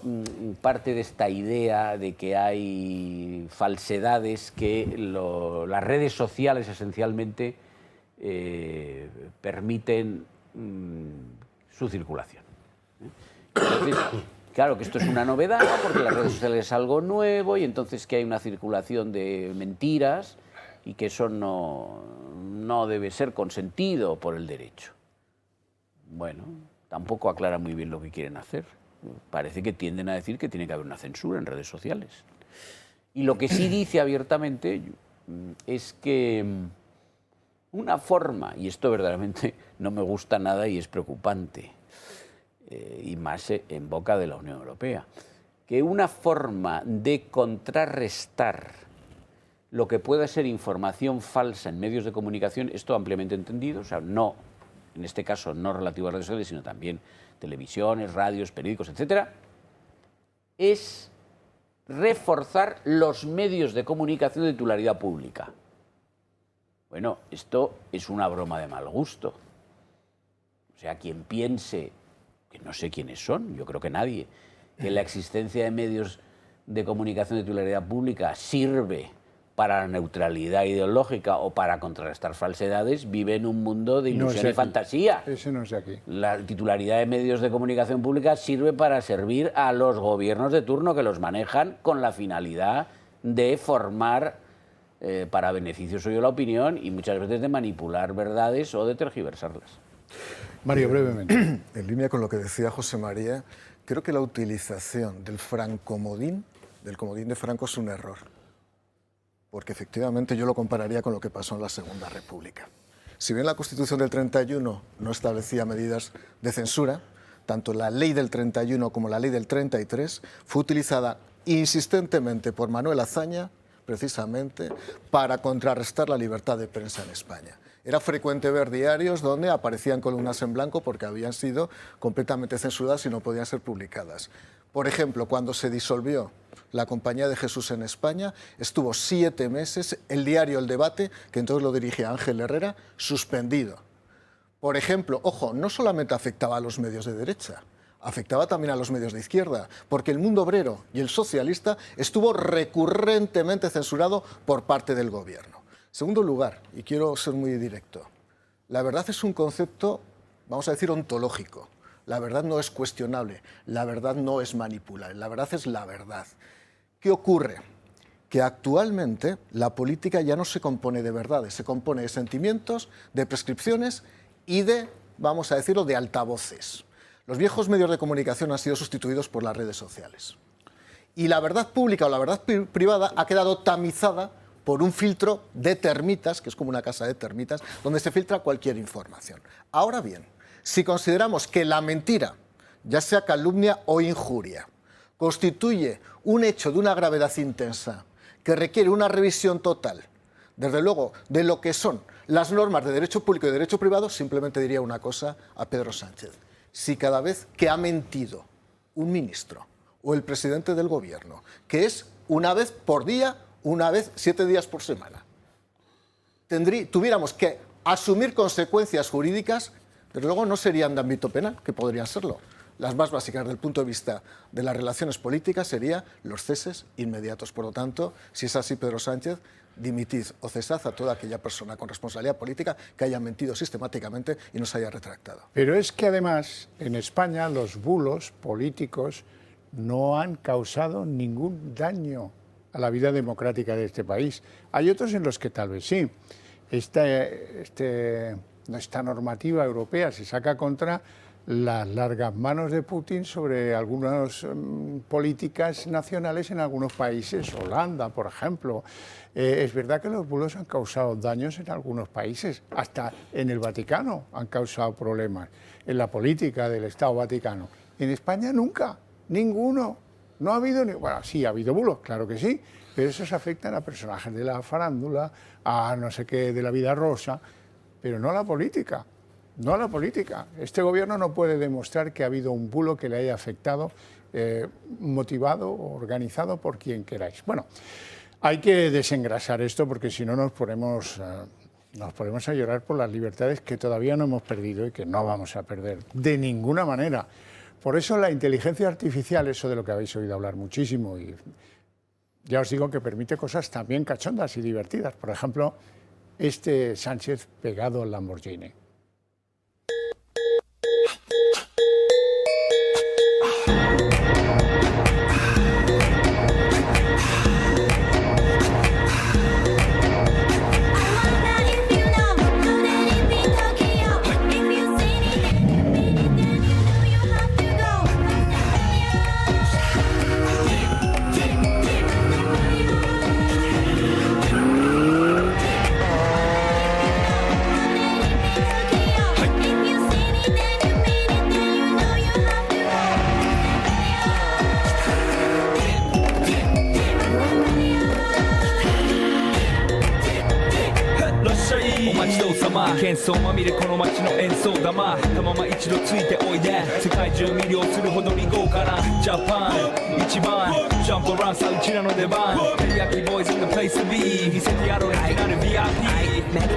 parte de esta idea de que hay falsedades que las redes sociales esencialmente permiten su circulación. Entonces, claro que esto es una novedad, porque las redes sociales es algo nuevo, y entonces que hay una circulación de mentiras y que eso no debe ser consentido por el derecho. Bueno, tampoco aclara muy bien lo que quieren hacer. Parece que tienden a decir que tiene que haber una censura en redes sociales. Y lo que sí dice abiertamente es que una forma, y esto verdaderamente no me gusta nada y es preocupante, y más en boca de la Unión Europea, que una forma de contrarrestar lo que pueda ser información falsa en medios de comunicación, esto ampliamente entendido, o sea, no, en este caso no relativo a redes sociales, sino también televisiones, radios, periódicos, etcétera, es reforzar los medios de comunicación de titularidad pública. Bueno, esto es una broma de mal gusto. O sea, quien piense, que no sé quiénes son, yo creo que nadie, que la existencia de medios de comunicación de titularidad pública sirve para la neutralidad ideológica o para contrarrestar falsedades, vive en un mundo de ilusión y fantasía. Ese no es de aquí. La titularidad de medios de comunicación pública sirve para servir a los gobiernos de turno que los manejan con la finalidad de formar para beneficio suyo la opinión y muchas veces de manipular verdades o de tergiversarlas. Mario, brevemente. En línea con lo que decía José María, creo que la utilización del francomodín, del comodín de Franco, es un error. Porque efectivamente yo lo compararía con lo que pasó en la Segunda República. Si bien la Constitución del 31 no establecía medidas de censura, tanto la ley del 31 como la ley del 33 fue utilizada insistentemente por Manuel Azaña, precisamente, para contrarrestar la libertad de prensa en España. Era frecuente ver diarios donde aparecían columnas en blanco porque habían sido completamente censuradas y no podían ser publicadas. Por ejemplo, cuando se disolvió la Compañía de Jesús en España, estuvo 7 meses el diario El Debate, que entonces lo dirigía Ángel Herrera, suspendido. Por ejemplo, ojo, no solamente afectaba a los medios de derecha, afectaba también a los medios de izquierda, porque El Mundo Obrero y El Socialista estuvo recurrentemente censurado por parte del gobierno. Segundo lugar, y quiero ser muy directo, la verdad es un concepto, vamos a decir, ontológico. La verdad no es cuestionable, la verdad no es manipulable, la verdad es la verdad. ¿Qué ocurre? Que actualmente la política ya no se compone de verdades, se compone de sentimientos, de prescripciones y de, vamos a decirlo, de altavoces. Los viejos medios de comunicación han sido sustituidos por las redes sociales. Y la verdad pública o la verdad privada ha quedado tamizada por un filtro de termitas, que es como una casa de termitas, donde se filtra cualquier información. Ahora bien, si consideramos que la mentira, ya sea calumnia o injuria, constituye un hecho de una gravedad intensa que requiere una revisión total, desde luego, de lo que son las normas de derecho público y de derecho privado, simplemente diría una cosa a Pedro Sánchez. Si cada vez que ha mentido un ministro o el presidente del gobierno, que es una vez por día, una vez 7 días por semana, tuviéramos que asumir consecuencias jurídicas, desde luego no serían de ámbito penal, que podrían serlo. Las más básicas desde el punto de vista de las relaciones políticas serían los ceses inmediatos. Por lo tanto, si es así, Pedro Sánchez, dimitid o cesad a toda aquella persona con responsabilidad política que haya mentido sistemáticamente y no se haya retractado. Pero es que además en España los bulos políticos no han causado ningún daño a la vida democrática de este país. Hay otros en los que tal vez sí. Esta normativa europea se saca contra las largas manos de Putin sobre algunas políticas nacionales en algunos países, Holanda, por ejemplo. Es verdad que los bulos han causado daños en algunos países, hasta en el Vaticano han causado problemas, en la política del Estado Vaticano. En España nunca, ninguno. No ha habido, bueno, sí ha habido bulos, claro que sí, pero esos afectan a personajes de la farándula, a no sé qué, de la vida rosa, pero no a la política. No a la política. Este gobierno no puede demostrar que ha habido un bulo que le haya afectado, motivado o organizado por quien queráis. Bueno, hay que desengrasar esto porque si no nos ponemos a llorar por las libertades que todavía no hemos perdido y que no vamos a perder de ninguna manera. Por eso la inteligencia artificial, eso de lo que habéis oído hablar muchísimo, y ya os digo que permite cosas también cachondas y divertidas. Por ejemplo, este Sánchez pegado al Lamborghini.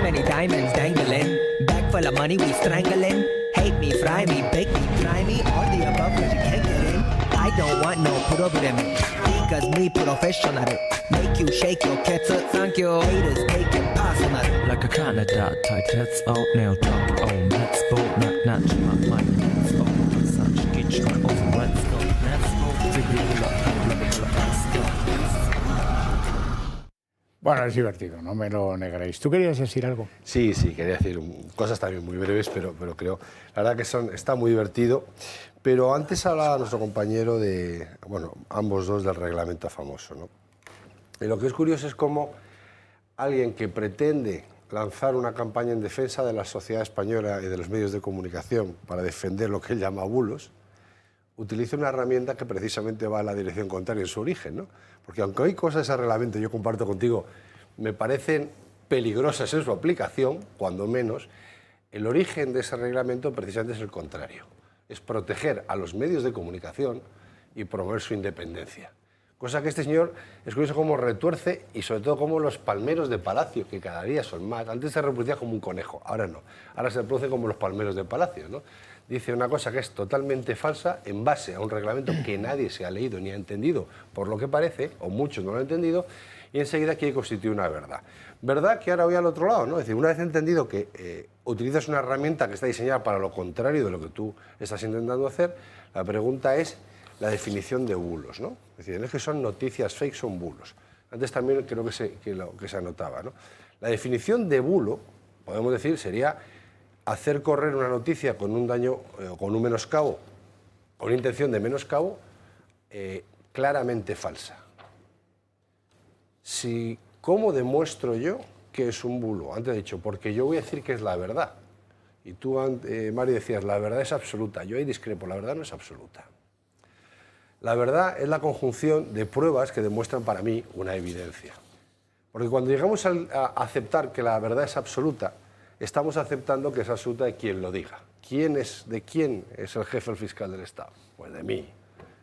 Many diamonds dangling, bag full of money we strangling. Hate me, fry me, bake me, try me, all the above cause you can't get in. I don't want no problem, because me professional. Make Thank you, shake your cats up, thank you. Haters take it personal. Like a Canada, tight heads out, nail talk, oh, let's go, not natural, my let's go, such kitchen, over, let's go, Bueno, es divertido, no me lo negaréis. ¿Tú querías decir algo? Sí, quería decir cosas también muy breves, pero creo, la verdad que está muy divertido. Pero antes hablaba nuestro compañero de, bueno, ambos dos del reglamento famoso, ¿no? Y lo que es curioso es cómo alguien que pretende lanzar una campaña en defensa de la sociedad española y de los medios de comunicación para defender lo que él llama bulos, utiliza una herramienta que precisamente va a la dirección contraria en su origen, ¿no? Porque aunque hay cosas de ese reglamento, yo comparto contigo, me parecen peligrosas en su aplicación, cuando menos, el origen de ese reglamento precisamente es el contrario. Es proteger a los medios de comunicación y promover su independencia. Cosa que este señor es curioso cómo retuerce y sobre todo cómo los palmeros de Palacio, que cada día son más, antes se reproducía como un conejo, ahora no, ahora se reproduce como los palmeros de Palacio, ¿no? Dice una cosa que es totalmente falsa en base a un reglamento que nadie se ha leído ni ha entendido, por lo que parece, o muchos no lo han entendido, y enseguida quiere constituir una verdad. Verdad que ahora voy al otro lado, ¿no? Es decir, una vez entendido que utilizas una herramienta que está diseñada para lo contrario de lo que tú estás intentando hacer, la pregunta es la definición de bulos, ¿no? Es decir, no es que son noticias fake, son bulos. Antes también creo que se anotaba, ¿no? La definición de bulo, podemos decir, sería hacer correr una noticia con un daño, con un menoscabo, con una intención de menoscabo, claramente falsa. ¿Cómo demuestro yo que es un bulo? Antes he dicho, porque yo voy a decir que es la verdad. Y tú, Mario, decías, la verdad es absoluta. Yo ahí discrepo, la verdad no es absoluta. La verdad es la conjunción de pruebas que demuestran para mí una evidencia. Porque cuando llegamos a aceptar que la verdad es absoluta, estamos aceptando que es absoluta de quien lo diga. ¿De quién es el jefe, el fiscal del Estado? Pues de mí.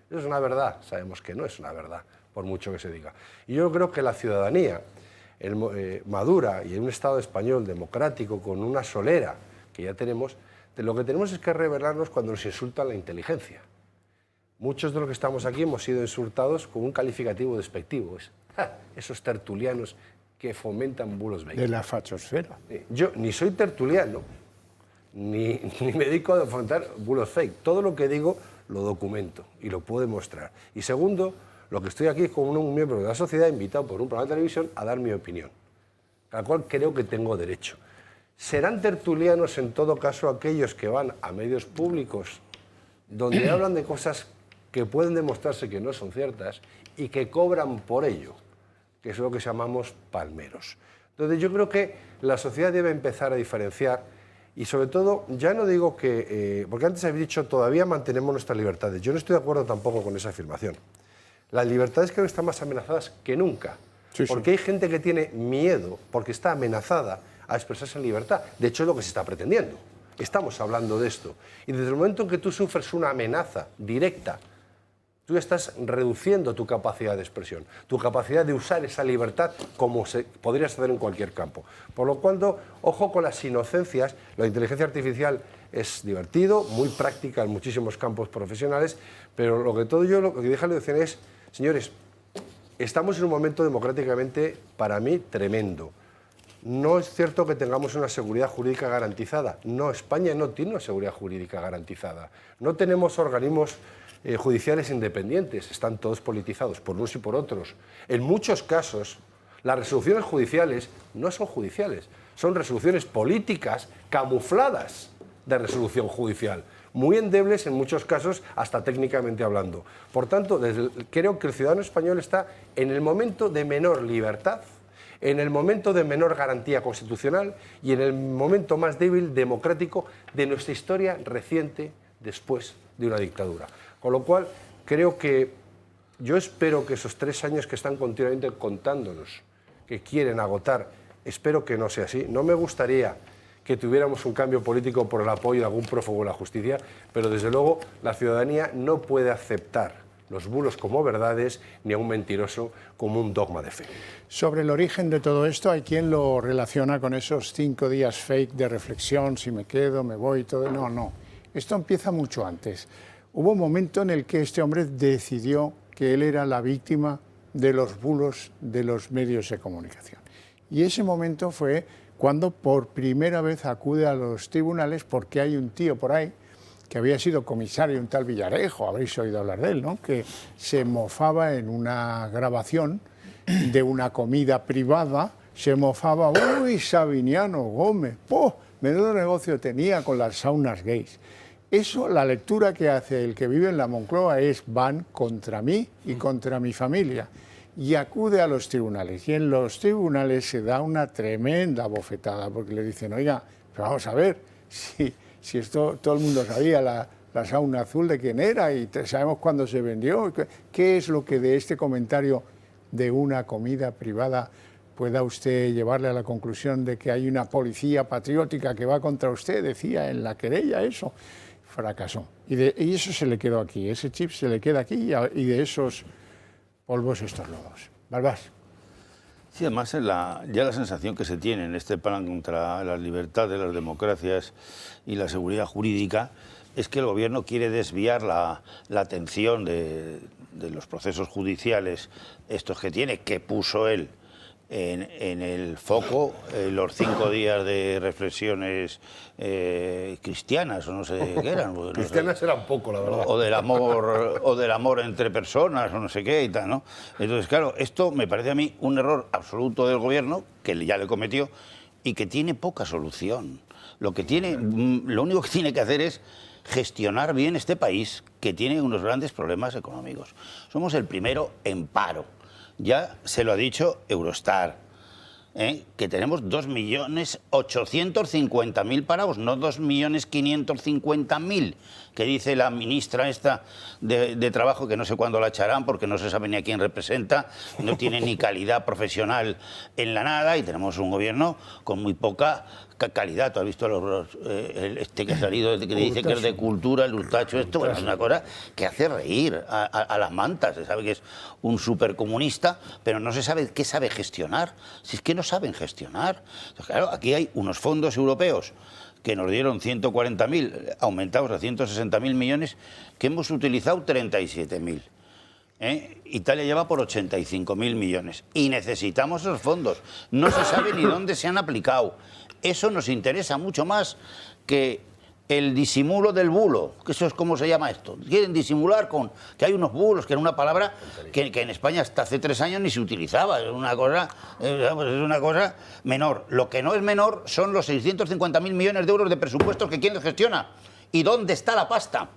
Eso es una verdad. Sabemos que no es una verdad, por mucho que se diga. Y yo creo que la ciudadanía madura y en un Estado español democrático, con una solera que ya tenemos, lo que tenemos es que rebelarnos cuando nos insultan la inteligencia. Muchos de los que estamos aquí hemos sido insultados con un calificativo despectivo. Esos tertulianos que fomentan bulos fake. De la fachosfera. Yo ni soy tertuliano, ni me dedico a fomentar bulos fake. Todo lo que digo lo documento y lo puedo demostrar. Y segundo, lo que estoy aquí es como un miembro de la sociedad invitado por un programa de televisión a dar mi opinión, a la cual creo que tengo derecho. Serán tertulianos en todo caso aquellos que van a medios públicos donde hablan de cosas que pueden demostrarse que no son ciertas y que cobran por ello, que es lo que llamamos palmeros. Entonces yo creo que la sociedad debe empezar a diferenciar y sobre todo, ya no digo que, porque antes habéis dicho todavía mantenemos nuestras libertades, yo no estoy de acuerdo tampoco con esa afirmación. Las libertades creo que están más amenazadas que nunca, porque hay gente que tiene miedo, porque está amenazada a expresarse en libertad. De hecho es lo que se está pretendiendo, estamos hablando de esto. Y desde el momento en que tú sufres una amenaza directa, tú estás reduciendo tu capacidad de expresión, tu capacidad de usar esa libertad como podrías hacer en cualquier campo. Por lo cual, ojo con las inocencias. La inteligencia artificial es divertido, muy práctica en muchísimos campos profesionales, pero lo que deja la lección es, señores, estamos en un momento democráticamente, para mí, tremendo. No es cierto que tengamos una seguridad jurídica garantizada. No, España no tiene una seguridad jurídica garantizada. No tenemos organismos judiciales independientes, están todos politizados por unos y por otros. En muchos casos, las resoluciones judiciales no son judiciales, son resoluciones políticas camufladas de resolución judicial, muy endebles en muchos casos, hasta técnicamente hablando. Por tanto, creo que el ciudadano español está en el momento de menor libertad, en el momento de menor garantía constitucional y en el momento más débil democrático de nuestra historia reciente después de una dictadura. Con lo cual, creo que yo espero que esos 3 años que están continuamente contándonos, que quieren agotar, espero que no sea así. No me gustaría que tuviéramos un cambio político por el apoyo de algún prófugo de la justicia, pero desde luego la ciudadanía no puede aceptar los bulos como verdades ni a un mentiroso como un dogma de fe. Sobre el origen de todo esto, hay quien lo relaciona con esos 5 días fake de reflexión, si me quedo, me voy, todo. No. Esto empieza mucho antes. Hubo un momento en el que este hombre decidió que él era la víctima de los bulos de los medios de comunicación. Y ese momento fue cuando por primera vez acude a los tribunales porque hay un tío por ahí que había sido comisario, un tal Villarejo, habréis oído hablar de él, ¿no?, que se mofaba en una grabación de una comida privada, se mofaba, uy, Sabiniano Gómez, ¡oh!, menudo negocio tenía con las saunas gays. Eso, la lectura que hace el que vive en la Moncloa es: van contra mí y contra mi familia. Y acude a los tribunales. Y en los tribunales se da una tremenda bofetada, porque le dicen: oiga, pero vamos a ver, si esto todo el mundo sabía, la sauna azul de quién era y sabemos cuándo se vendió. ¿Qué es lo que de este comentario de una comida privada pueda usted llevarle a la conclusión de que hay una policía patriótica que va contra usted? Decía en la querella eso. Fracasó. Y eso se le quedó aquí, ese chip se le queda aquí y de esos polvos estos lodos. Balbás. Sí, además ya la sensación que se tiene en este plan contra las libertades, las democracias y la seguridad jurídica es que el gobierno quiere desviar la atención de los procesos judiciales, estos que tiene, que puso él en el foco los 5 días de reflexiones cristianas, o no sé qué eran. Cristianas eran poco, la verdad. O del amor entre personas, o no sé qué y tal, ¿no? Entonces, claro, esto me parece a mí un error absoluto del gobierno, que ya le cometió, y que tiene poca solución. Lo único que tiene que hacer es gestionar bien este país, que tiene unos grandes problemas económicos. Somos el primero en paro. Ya se lo ha dicho Eurostar, que tenemos 2.850.000 parados, no 2.550.000, que dice la ministra esta de Trabajo, que no sé cuándo la echarán porque no se sabe ni a quién representa, no tiene ni calidad profesional en la nada, y tenemos un gobierno con muy poca calidad. ¿Tú has visto este que ha salido, que dice que es de cultura, el Urtacho? Esto, bueno, es una cosa que hace reír a las mantas. Se sabe que es un supercomunista, pero no se sabe qué sabe gestionar. Si es que no saben gestionar. Entonces, claro, aquí hay unos fondos europeos que nos dieron 140.000, aumentados a 160.000 millones, que hemos utilizado 37.000. Italia lleva por 85.000 millones y necesitamos esos fondos. No se sabe ni dónde se han aplicado. Eso nos interesa mucho más que el disimulo del bulo, que eso es como se llama esto. Quieren disimular con que hay unos bulos, que era una palabra que en España hasta hace 3 años ni se utilizaba. Es una cosa menor. Lo que no es menor son los 650.000 millones de euros de presupuestos que quién gestiona. ¿Y dónde está la pasta?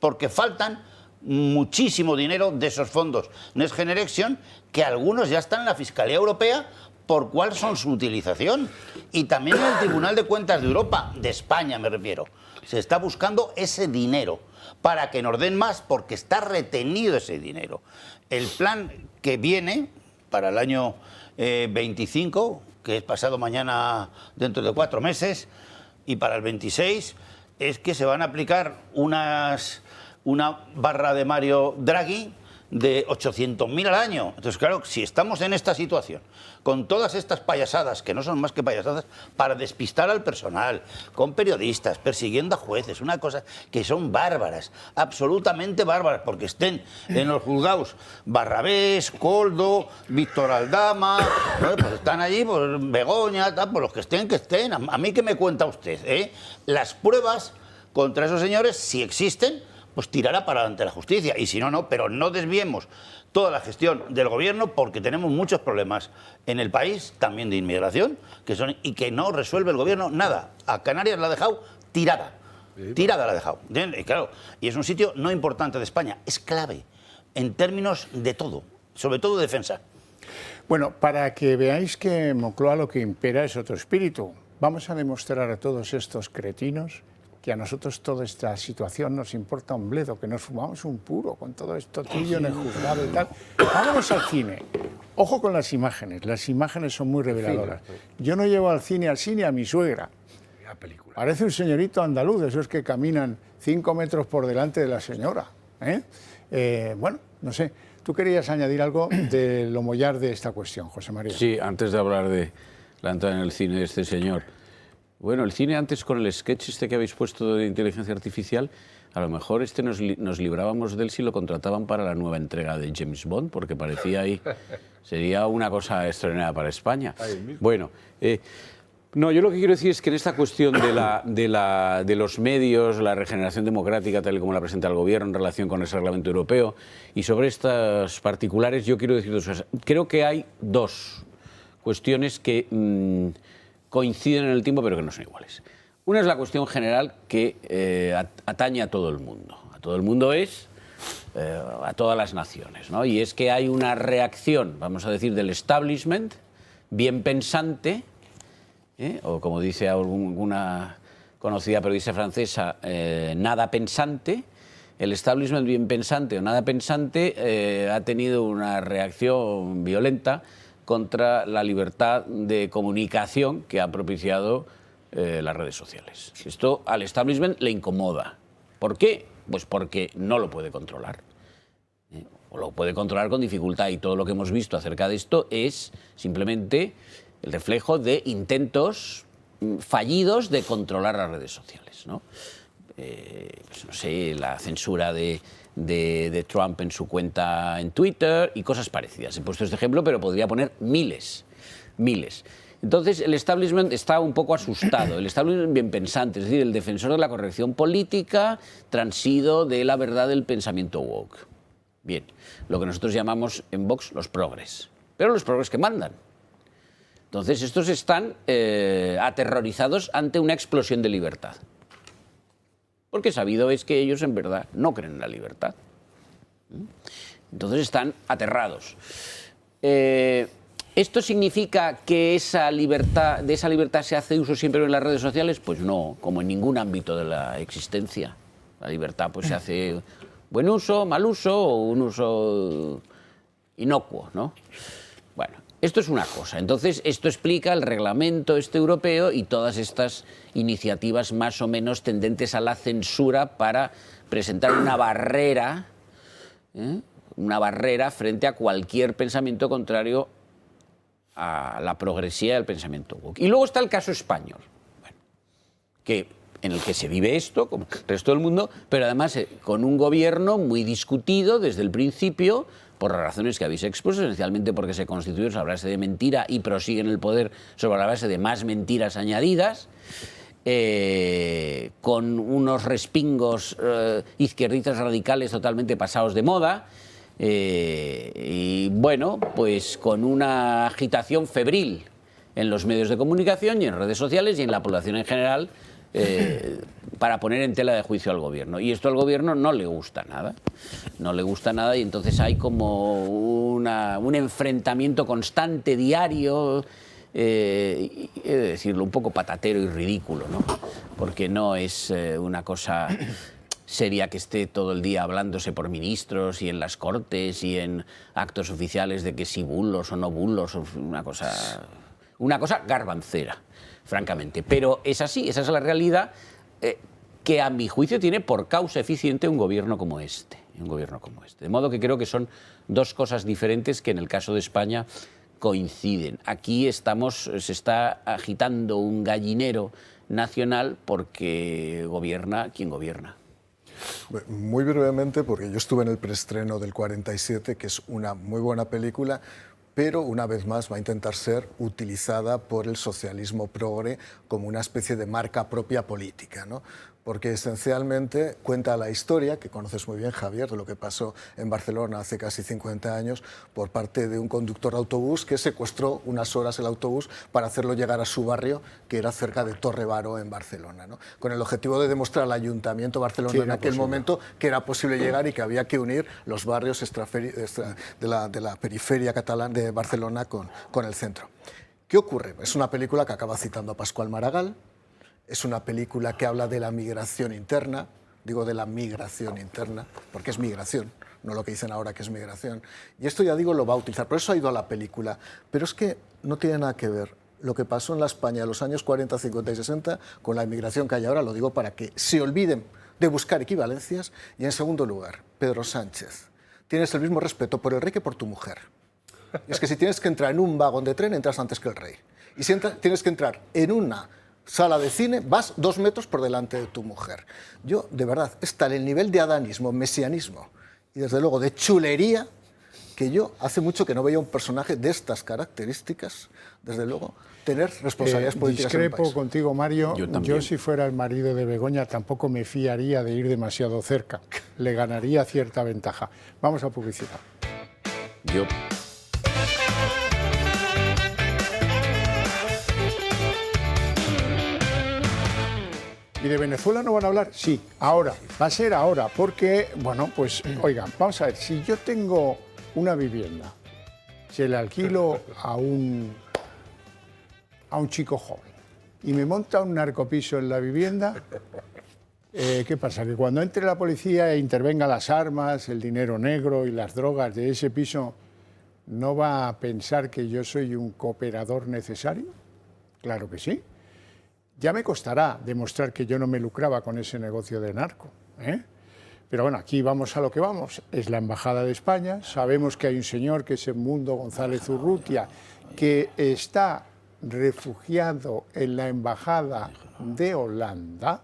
Porque faltan muchísimo dinero de esos fondos Next Generation, que algunos ya están en la Fiscalía Europea por cuál son su utilización. Y también en el Tribunal de Cuentas de Europa, de España me refiero, se está buscando ese dinero para que nos den más, porque está retenido ese dinero. El plan que viene para el año 25, que es pasado mañana dentro de 4 meses, y para el 26, es que se van a aplicar una barra de Mario Draghi de 800.000 al año. Entonces, claro, si estamos en esta situación, con todas estas payasadas, que no son más que payasadas, para despistar al personal, con periodistas, persiguiendo a jueces, una cosa que son bárbaras, absolutamente bárbaras, porque estén en los juzgados Barrabés, Coldo, Víctor Aldama, pues están allí, pues Begoña, tal, pues los que estén. A mí, ¿qué me cuenta usted? Las pruebas contra esos señores, si existen, pues tirará para adelante la justicia, y si no, no, pero no desviemos toda la gestión del gobierno, porque tenemos muchos problemas en el país, también de inmigración, y que no resuelve el gobierno nada. A Canarias la ha dejado tirada la ha dejado. Y claro, y es un sitio no importante de España, es clave en términos de todo, sobre todo de defensa. Bueno, para que veáis que en Moncloa lo que impera es otro espíritu, vamos a demostrar a todos estos cretinos que a nosotros toda esta situación nos importa un bledo, que nos fumamos un puro con todo esto tuyo en el juzgado y tal. Vámonos al cine. Ojo con las imágenes son muy reveladoras. Yo no llevo al cine a mi suegra. Parece un señorito andaluz, esos que caminan 5 metros por delante de la señora. Bueno, no sé. ¿Tú querías añadir algo de lo mollar de esta cuestión, José María? Sí, antes de hablar de la entrada en el cine de este señor. Bueno, el cine antes, con el sketch este que habéis puesto de inteligencia artificial, A lo mejor nos librábamos de él si lo contrataban para la nueva entrega de James Bond, porque parecía ahí... Sería una cosa extraordinaria para España. Bueno, no, yo lo que quiero decir es que en esta cuestión de los medios, la regeneración democrática, tal y como la presenta el Gobierno en relación con ese reglamento europeo, y sobre estas particulares, yo quiero decir dos cosas. Creo que hay dos cuestiones que coinciden en el tiempo, pero que no son iguales. Una es la cuestión general que atañe a todo el mundo. A todo el mundo es... a todas las naciones, ¿no? Y es que hay una reacción, vamos a decir, del establishment bien pensante, o como dice alguna conocida periodista francesa, nada pensante. El establishment bien pensante o nada pensante ha tenido una reacción violenta contra la libertad de comunicación que ha propiciado las redes sociales. Esto al establishment le incomoda. ¿Por qué? Pues porque no lo puede controlar. O lo puede controlar con dificultad, y todo lo que hemos visto acerca de esto es simplemente el reflejo de intentos fallidos de controlar las redes sociales, ¿no? Pues no sé, la censura de Trump en su cuenta en Twitter y cosas parecidas. He puesto este ejemplo, pero podría poner miles. Entonces, el establishment está un poco asustado, el establishment bien pensante, es decir, el defensor de la corrección política, transido de la verdad del pensamiento woke. Bien, lo que nosotros llamamos en Vox los progres, pero los progres que mandan. Entonces, estos están aterrorizados ante una explosión de libertad. Porque sabido es que ellos en verdad no creen en la libertad. Entonces están aterrados. ¿Esto significa que de esa libertad se hace uso siempre en las redes sociales? Pues no, como en ningún ámbito de la existencia. La libertad pues se hace buen uso, mal uso o un uso inocuo, ¿no? Bueno, esto es una cosa. Entonces, esto explica el reglamento europeo y todas estas iniciativas más o menos tendentes a la censura para presentar una barrera frente a cualquier pensamiento contrario a la progresía del pensamiento woke. Y luego está el caso español, bueno, en el que se vive esto, como el resto del mundo, pero además con un gobierno muy discutido desde el principio, por las razones que habéis expuesto, esencialmente porque se constituyó sobre la base de mentira y prosigue en el poder sobre la base de más mentiras añadidas, con unos respingos izquierdistas radicales totalmente pasados de moda, y bueno, pues con una agitación febril en los medios de comunicación y en redes sociales y en la población en general, para poner en tela de juicio al gobierno. Y esto al gobierno no le gusta nada. No le gusta nada, y entonces hay como un enfrentamiento constante, diario, he de decirlo, un poco patatero y ridículo, ¿no? Porque no es una cosa seria que esté todo el día hablándose por ministros y en las cortes y en actos oficiales de que si bulos o no bulos, una cosa garbancera, francamente. Pero es así, esa es la realidad que a mi juicio tiene por causa eficiente un gobierno como este. De modo que creo que son dos cosas diferentes que en el caso de España coinciden. Aquí se está agitando un gallinero nacional porque gobierna quien gobierna. Muy brevemente, porque yo estuve en el preestreno del 47, que es una muy buena película, pero una vez más va a intentar ser utilizada por el socialismo progre como una especie de marca propia política, ¿no? Porque esencialmente cuenta la historia, que conoces muy bien, Javier, de lo que pasó en Barcelona hace casi 50 años por parte de un conductor de autobús que secuestró unas horas el autobús para hacerlo llegar a su barrio, que era cerca de Torre Baró, en Barcelona, ¿no? Con el objetivo de demostrar al Ayuntamiento de Barcelona en aquel momento que era posible llegar y que había que unir los barrios de la periferia catalana de Barcelona con el centro. ¿Qué ocurre? Es una película que acaba citando a Pascual Maragall. Es una película que habla de la migración interna, digo de la migración interna, porque es migración, no lo que dicen ahora que es migración. Y esto, ya digo, lo va a utilizar, por eso ha ido a la película. Pero es que no tiene nada que ver lo que pasó en la España de los años 40, 50 y 60 con la inmigración que hay ahora, lo digo para que se olviden de buscar equivalencias. Y en segundo lugar, Pedro Sánchez, tienes el mismo respeto por el rey que por tu mujer. Y es que si tienes que entrar en un vagón de tren, entras antes que el rey. Y si tienes que entrar en una sala de cine, vas 2 metros por delante de tu mujer. Yo, de verdad, es tal el nivel de adanismo, mesianismo y desde luego de chulería que yo hace mucho que no veía un personaje de estas características, desde luego, tener responsabilidades políticas en el Discrepo país. contigo, Mario. Yo, si fuera el marido de Begoña, tampoco me fiaría de ir demasiado cerca. Le ganaría cierta ventaja. Vamos a publicidad. Yo... ¿Y de Venezuela no van a hablar? Sí, ahora. Va a ser ahora, porque, bueno, pues, oigan, vamos a ver, si yo tengo una vivienda, se la alquilo a un chico joven y me monta un narcopiso en la vivienda, ¿qué pasa? Que cuando entre la policía e intervenga las armas, el dinero negro y las drogas de ese piso, ¿no va a pensar que yo soy un cooperador necesario? Claro que sí. Ya me costará demostrar que yo no me lucraba con ese negocio de narco, ¿eh? Pero bueno, aquí vamos a lo que vamos. Es la Embajada de España. Sabemos que hay un señor que es Edmundo González Urrutia, que está refugiado en la Embajada de Holanda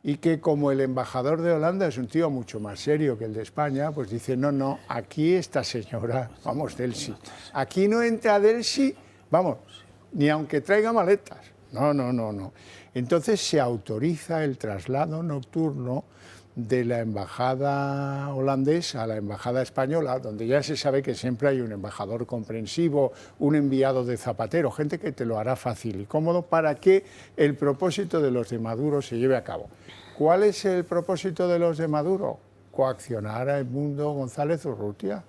y que, como el embajador de Holanda es un tío mucho más serio que el de España, pues dice, no, aquí esta señora, vamos, Delcy, aquí no entra Delcy, vamos, ni aunque traiga maletas. No. Entonces se autoriza el traslado nocturno de la embajada holandesa a la embajada española, donde ya se sabe que siempre hay un embajador comprensivo, un enviado de Zapatero, gente que te lo hará fácil y cómodo para que el propósito de los de Maduro se lleve a cabo. ¿Cuál es el propósito de los de Maduro? Coaccionar a Edmundo González Urrutia.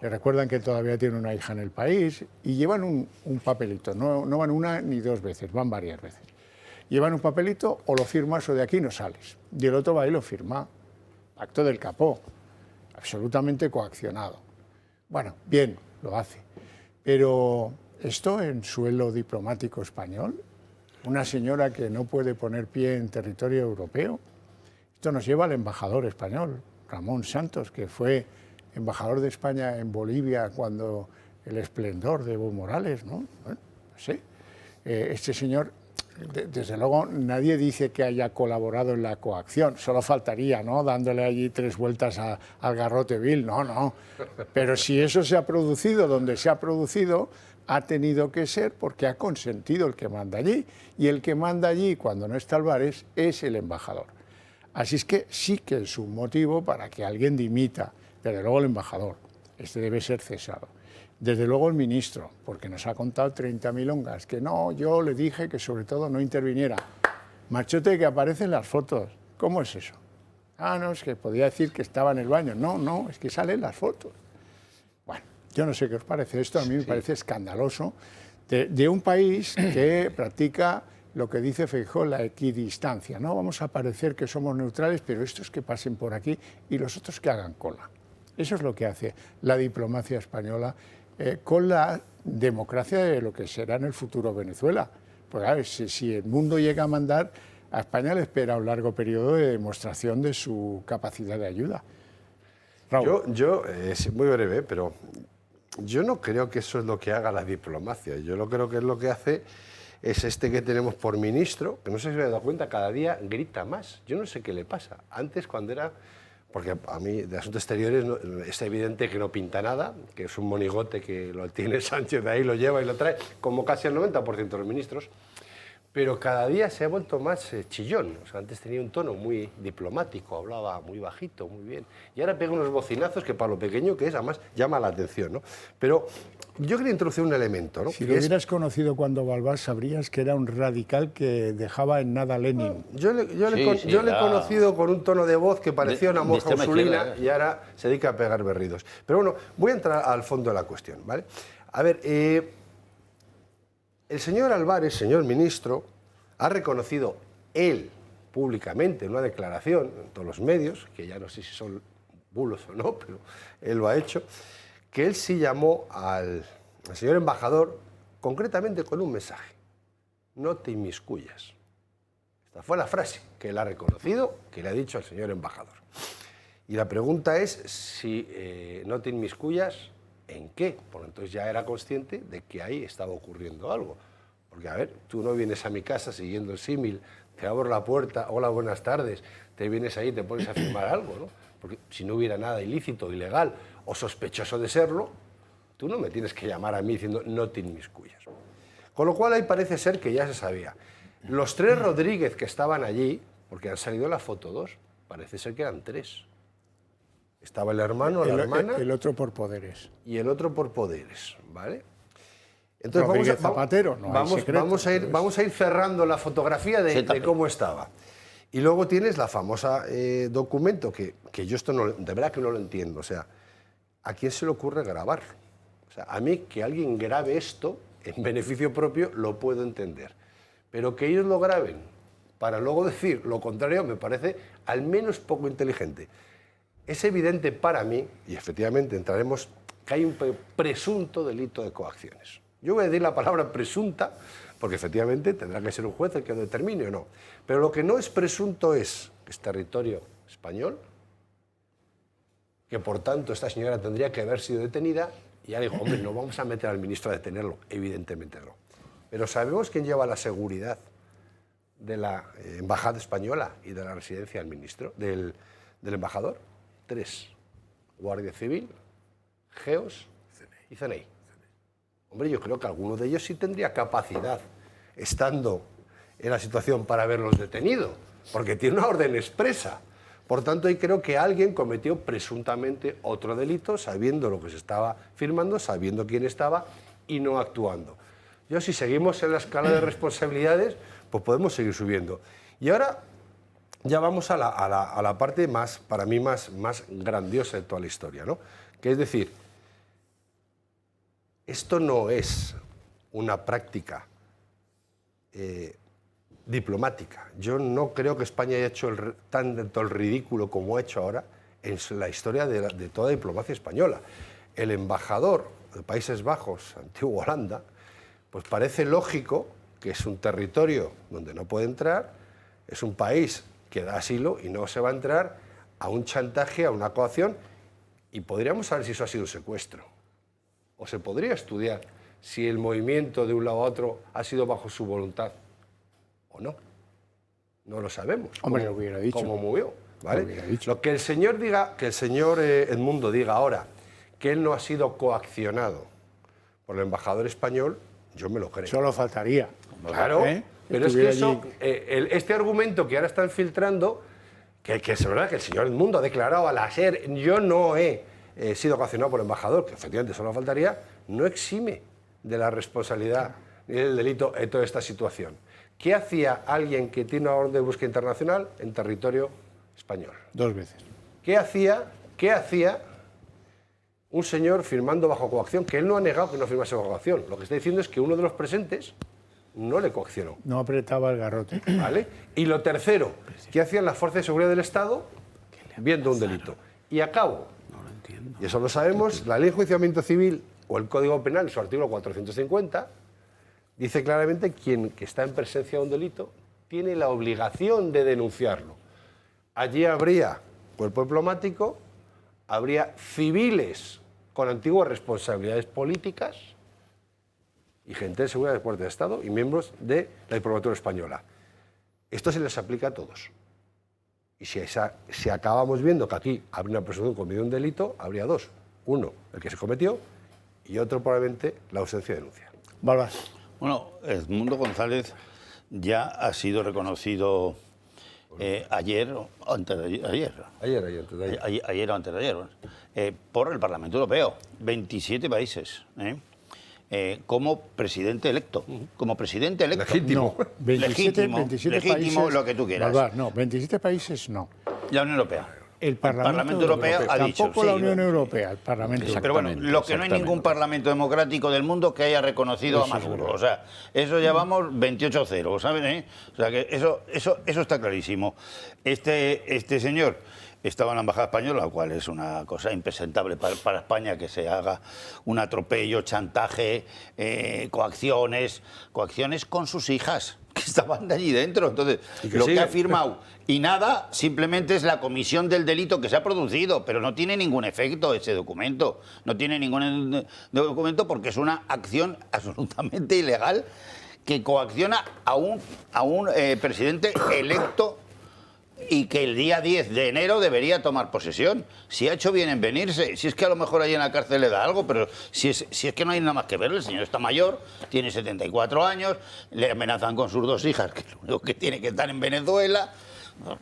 Le recuerdan que todavía tiene una hija en el país y llevan un papelito, no van una ni 2 veces, van varias veces. Llevan un papelito, o lo firmas o de aquí no sales. Y el otro va y lo firma. Acto del capó, absolutamente coaccionado. Bueno, bien, lo hace. Pero esto en suelo diplomático español, una señora que no puede poner pie en territorio europeo, esto nos lleva al embajador español, Ramón Santos, que fue embajador de España en Bolivia cuando el esplendor de Evo Morales, ¿no? Bueno, no sé. Este señor, desde luego, nadie dice que haya colaborado en la coacción, solo faltaría, ¿no? Dándole allí 3 vueltas al garrote vil, no. Pero si eso se ha producido donde se ha producido, ha tenido que ser porque ha consentido el que manda allí, y el que manda allí cuando no está Álvarez es el embajador. Así es que sí que es un motivo para que alguien dimita. Desde luego el embajador, este debe ser cesado. Desde luego el ministro, porque nos ha contado 30 milongas, que no, yo le dije que sobre todo no interviniera. Machote, que aparece en las fotos. ¿Cómo es eso? No, es que podía decir que estaba en el baño. No, es que salen las fotos. Bueno, yo no sé qué os parece esto, a mí me parece escandaloso de un país que practica lo que dice Feijóo, la equidistancia, ¿no? Vamos a parecer que somos neutrales, pero estos que pasen por aquí y los otros que hagan cola. Eso es lo que hace la diplomacia española con la democracia de lo que será en el futuro Venezuela. Pues a ver, si el mundo llega a mandar, a España le espera un largo periodo de demostración de su capacidad de ayuda. Raúl. Yo es muy breve, pero yo no creo que eso es lo que haga la diplomacia. Yo lo creo que es lo que hace es este que tenemos por ministro, que no sé si me he dado cuenta, cada día grita más. Yo no sé qué le pasa. Antes, cuando era... Porque a mí, de Asuntos Exteriores, es evidente que no pinta nada, que es un monigote que lo tiene Sánchez, de ahí lo lleva y lo trae, como casi el 90% de los ministros. Pero cada día se ha vuelto más chillón. O sea, antes tenía un tono muy diplomático, hablaba muy bajito, muy bien. Y ahora pega unos bocinazos que para lo pequeño que es, además, llama la atención, ¿no? Pero yo quería introducir un elemento, ¿no? Si lo hubieras conocido cuando Balbás, sabrías que era un radical que dejaba en nada a Lenin. Yo le he conocido con un tono de voz que parecía una monja ursulina y ahora se dedica a pegar berridos. Pero bueno, voy a entrar al fondo de la cuestión, ¿vale? A ver, el señor Álvarez, señor ministro, ha reconocido él públicamente en una declaración en todos los medios, que ya no sé si son bulos o no, pero él lo ha hecho, que él sí llamó al señor embajador concretamente con un mensaje: no te inmiscuyas. Esta fue la frase que él ha reconocido, que le ha dicho al señor embajador. Y la pregunta es si no te inmiscuyas, ¿en qué? Porque entonces ya era consciente de que ahí estaba ocurriendo algo. Porque, a ver, tú no vienes a mi casa siguiendo el símil, te abro la puerta, hola, buenas tardes, te vienes ahí y te pones a firmar algo, ¿no? Porque si no hubiera nada ilícito, ilegal o sospechoso de serlo, tú no me tienes que llamar a mí diciendo no te inmiscuyas. Con lo cual ahí parece ser que ya se sabía. Los 3 Rodríguez que estaban allí, porque han salido en la foto 2, parece ser que eran 3. Estaba el hermano, la hermana... El otro por poderes. Y el otro por poderes, ¿vale? Entonces Rodríguez Zapatero, no hay secreto, vamos a ir cerrando la fotografía de cómo estaba. Y luego tienes la famosa documento, que yo esto no, de verdad que no lo entiendo. O sea, ¿a quién se le ocurre grabar? O sea, a mí que alguien grabe esto en beneficio propio lo puedo entender. Pero que ellos lo graben para luego decir lo contrario me parece al menos poco inteligente. Es evidente para mí, y efectivamente entraremos, que hay un presunto delito de coacciones. Yo voy a decir la palabra presunta, porque efectivamente tendrá que ser un juez el que lo determine o no. Pero lo que no es presunto es que es territorio español, que por tanto esta señora tendría que haber sido detenida, y ya digo, hombre, no vamos a meter al ministro a detenerlo, evidentemente no. Pero ¿sabemos quién lleva la seguridad de la embajada española y de la residencia del ministro, del embajador? 3. Guardia Civil, GEOS y CNI. Hombre, yo creo que alguno de ellos sí tendría capacidad, estando en la situación, para haberlos detenido, porque tiene una orden expresa. Por tanto, ahí creo que alguien cometió presuntamente otro delito, sabiendo lo que se estaba firmando, sabiendo quién estaba y no actuando. Yo, si seguimos en la escala de responsabilidades, pues podemos seguir subiendo. Y ahora ya vamos a la parte más, para mí, más grandiosa de toda la historia, ¿no? Que es decir, esto no es una práctica diplomática. Yo no creo que España haya hecho tanto el ridículo como ha hecho ahora en la historia de toda diplomacia española. El embajador de Países Bajos, antiguo Holanda, pues parece lógico que es un territorio donde no puede entrar, es un país que da asilo y no se va a entrar a un chantaje, a una coacción, y podríamos saber si eso ha sido un secuestro. O se podría estudiar si el movimiento de un lado a otro ha sido bajo su voluntad o no. No lo sabemos. Hombre, lo hubiera dicho. ¿Cómo movió? ¿Vale? Lo que el señor diga, que el señor Edmundo diga ahora, que él no ha sido coaccionado por el embajador español, yo me lo creo. Solo faltaría. Claro, pero es que eso, este argumento que ahora están filtrando, que es verdad que el señor Edmundo ha declarado a la SER, yo no he sido coaccionado por el embajador, que efectivamente solo faltaría, no exime de la responsabilidad ni del delito en toda esta situación. ¿Qué hacía alguien que tiene una orden de búsqueda internacional en territorio español? 2 veces. ¿Qué hacía un señor firmando bajo coacción? Que él no ha negado que no firmase bajo coacción. Lo que está diciendo es que uno de los presentes no le coaccionó. No apretaba el garrote. ¿Vale? Y lo tercero, ¿qué hacían las fuerzas de seguridad del Estado viendo un delito? Y acabo. No lo entiendo. Y eso lo sabemos, la Ley de Enjuiciamiento Civil o el Código Penal, en su artículo 450, dice claramente que quien que está en presencia de un delito tiene la obligación de denunciarlo. Allí habría cuerpo diplomático, habría civiles con antiguas responsabilidades políticas y gente de seguridad del Cuerpo de Estado y miembros de la diplomatura española. Esto se les aplica a todos. Y si acabamos viendo que aquí habría una presunción cometido un delito, habría 2. Uno, el que se cometió, y otro probablemente la ausencia de denuncia. Balbás. Bueno, Edmundo González ya ha sido reconocido ayer o antes de ayer. Ayer o antes de ayer. Por el Parlamento Europeo. 27 países. Como presidente electo. Como presidente electo. Legítimo. No, 27 legítimo, países, lo que tú quieras. Balbás, no, 27 países no. La Unión Europea. El Parlamento Europeo ha dicho. Tampoco la Unión Europea, el Parlamento Europeo. Pero bueno, lo que no hay ningún parlamento democrático del mundo que haya reconocido a Maduro. O sea, eso ya vamos 28-0, ¿saben? O sea, que eso está clarísimo. Este señor estaba en la Embajada Española, lo cual es una cosa impresentable para España, que se haga un atropello, chantaje, coacciones con sus hijas, que estaban de allí dentro. Entonces, lo que ha firmado y nada, simplemente es la comisión del delito que se ha producido, pero no tiene ningún efecto ese documento. No tiene ningún documento porque es una acción absolutamente ilegal que coacciona a un presidente electo y que el día 10 de enero debería tomar posesión. Si ha hecho bien en venirse, si es que a lo mejor ahí en la cárcel le da algo, pero si es que no hay nada más que verle, el señor está mayor, tiene 74 años, le amenazan con sus 2 hijas, que es lo único que tiene que estar en Venezuela.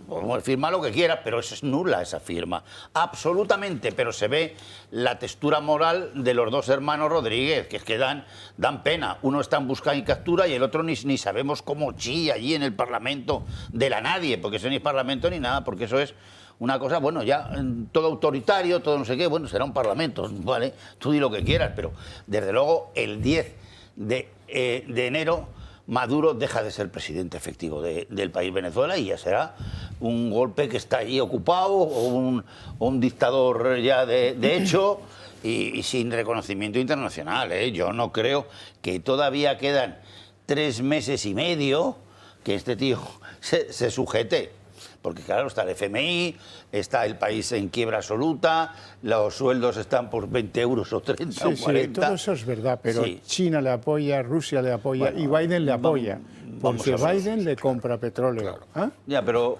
Podemos firmar lo que quiera, pero es nula esa firma, absolutamente. Pero se ve la textura moral de los 2 hermanos Rodríguez, que es que dan pena. Uno está en busca y captura y el otro ni sabemos cómo chilla allí en el Parlamento de la nadie, porque eso ni es Parlamento ni nada, porque eso es una cosa, bueno, ya todo autoritario, todo no sé qué, bueno, será un Parlamento, vale, tú di lo que quieras, pero desde luego el 10 de enero Maduro deja de ser presidente efectivo del país Venezuela y ya será un golpe que está allí ocupado o un dictador ya de hecho y sin reconocimiento internacional. Yo no creo que todavía quedan 3 meses y medio que este tío se sujete. Porque claro, está el FMI, está el país en quiebra absoluta, los sueldos están por 20 euros o 30 o 40. Sí, todo eso es verdad, pero sí. China le apoya, Rusia le apoya y Biden le apoya, porque Biden le compra petróleo. Claro. Ya, pero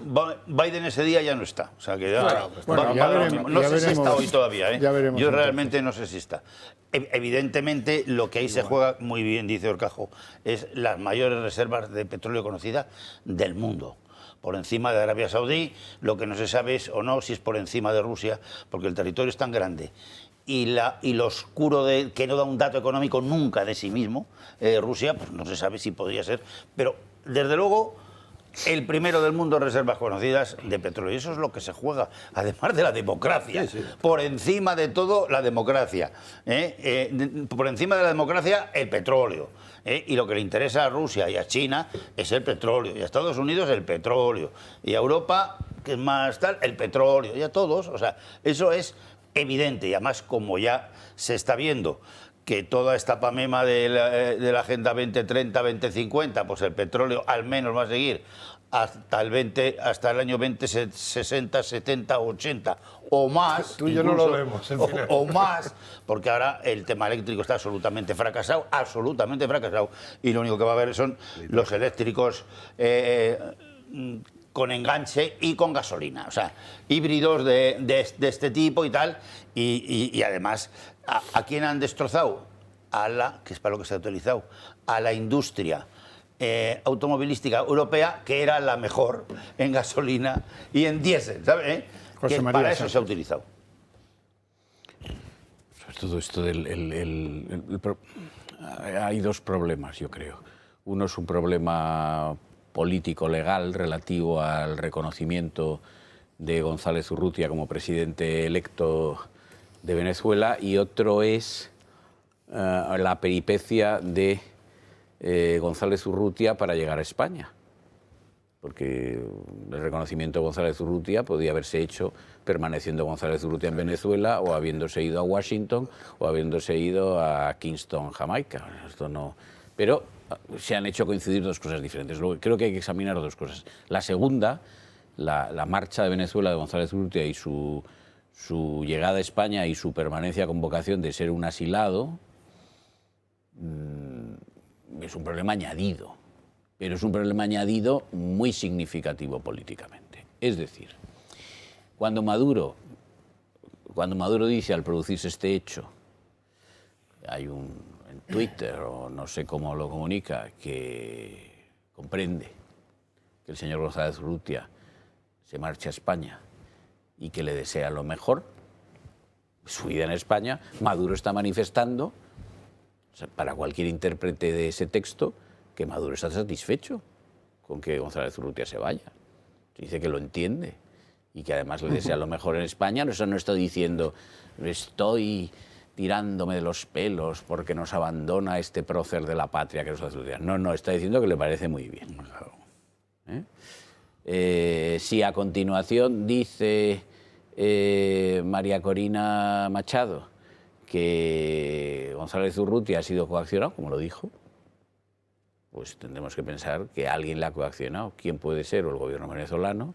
Biden ese día ya no está. O sea que ya, claro, bueno, ya veremos, no sé si está hoy todavía. Ya veremos yo realmente no sé si está. Evidentemente, lo que ahí se juega, muy bien dice Orcajo, es las mayores reservas de petróleo conocidas del mundo. Por encima de Arabia Saudí, lo que no se sabe es o no si es por encima de Rusia, porque el territorio es tan grande y lo oscuro que no da un dato económico nunca de sí mismo, Rusia, pues no se sabe si podría ser, pero desde luego el primero del mundo en reservas conocidas de petróleo. Y eso es lo que se juega, además de la democracia. Sí, sí. Por encima de todo, la democracia. Por encima de la democracia, el petróleo. Y lo que le interesa a Rusia y a China es el petróleo. Y a Estados Unidos, el petróleo. Y a Europa, que es más tal, el petróleo. Y a todos. O sea, eso es evidente. Y además, como ya se está viendo que toda esta pamema de la Agenda 2030, 2050, pues el petróleo al menos va a seguir hasta el año 2060, 70, 80 o más. Tú y yo no lo vemos. O más, porque ahora el tema eléctrico está absolutamente fracasado, y lo único que va a haber son los eléctricos con enganche y con gasolina, o sea, híbridos de este tipo y tal, y además, ¿a quién han destrozado? Que es para lo que se ha utilizado, a la industria automovilística europea, que era la mejor en gasolina y en diésel, ¿sabes? Que para eso se ha utilizado. Todo esto hay 2 problemas, yo creo. Uno es un problema político-legal relativo al reconocimiento de González Urrutia como presidente electo de Venezuela, y otro es la peripecia de González Urrutia para llegar a España. Porque el reconocimiento de González Urrutia podía haberse hecho permaneciendo González Urrutia en Venezuela, o habiéndose ido a Washington, o habiéndose ido a Kingston, Jamaica. Esto no. Pero se han hecho coincidir 2 cosas diferentes. Luego, creo que hay que examinar 2 cosas. La segunda, la marcha de Venezuela de González Urrutia y su llegada a España y su permanencia con vocación de ser un asilado, es un problema añadido, pero es un problema añadido muy significativo políticamente. Es decir, cuando Maduro dice, al producirse este hecho, hay en Twitter, o no sé cómo lo comunica, que comprende que el señor González Urrutia se marcha a España y que le desea lo mejor, su vida en España, Maduro está manifestando, o sea, para cualquier intérprete de ese texto, que Maduro está satisfecho con que González Urrutia se vaya. Dice que lo entiende y que además le desea lo mejor en España. Eso no está diciendo, estoy tirándome de los pelos porque nos abandona este prócer de la patria que nos hace Urrutia. No, está diciendo que le parece muy bien. Si a continuación dice María Corina Machado que González Urrutia ha sido coaccionado, como lo dijo, pues tendremos que pensar que alguien le ha coaccionado. ¿Quién puede ser? O el gobierno venezolano,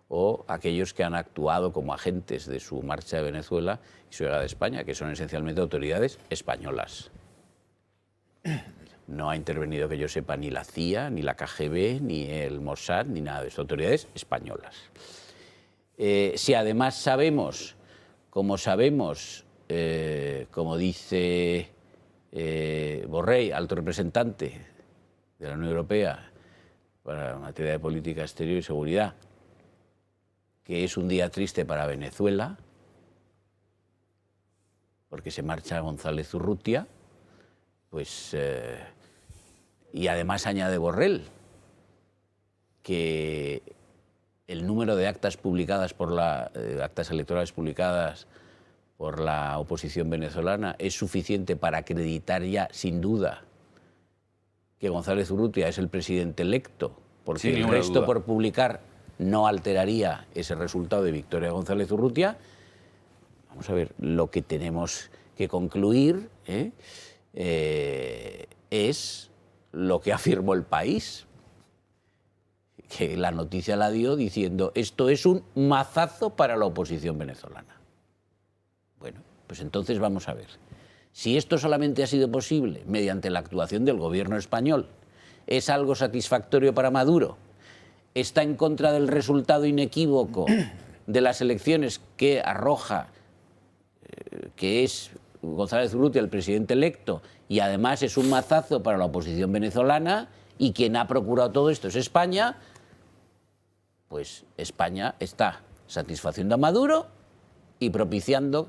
o aquellos que han actuado como agentes de su marcha de Venezuela y su llegada a España, que son esencialmente autoridades españolas. No ha intervenido, que yo sepa, ni la CIA, ni la KGB, ni el Mossad, ni nada de eso, autoridades españolas. Si además sabemos, como dice Borrell, alto representante de la Unión Europea para la materia de política exterior y seguridad, que es un día triste para Venezuela, porque se marcha González Urrutia, pues, y además añade Borrell que el número de actas publicadas actas electorales publicadas por la oposición venezolana es suficiente para acreditar ya, sin duda, que González Urrutia es el presidente electo, porque el resto por publicar no alteraría ese resultado de victoria de González Urrutia. Vamos a ver, lo que tenemos que concluir es lo que afirmó El País, que la noticia la dio diciendo esto es un mazazo para la oposición venezolana. Bueno, pues entonces vamos a ver. Si esto solamente ha sido posible mediante la actuación del gobierno español, ¿es algo satisfactorio para Maduro? ¿Está en contra del resultado inequívoco de las elecciones que arroja, que es González Urrutia el presidente electo, y además es un mazazo para la oposición venezolana, y quien ha procurado todo esto es España? Pues España está satisfaciendo a Maduro y propiciando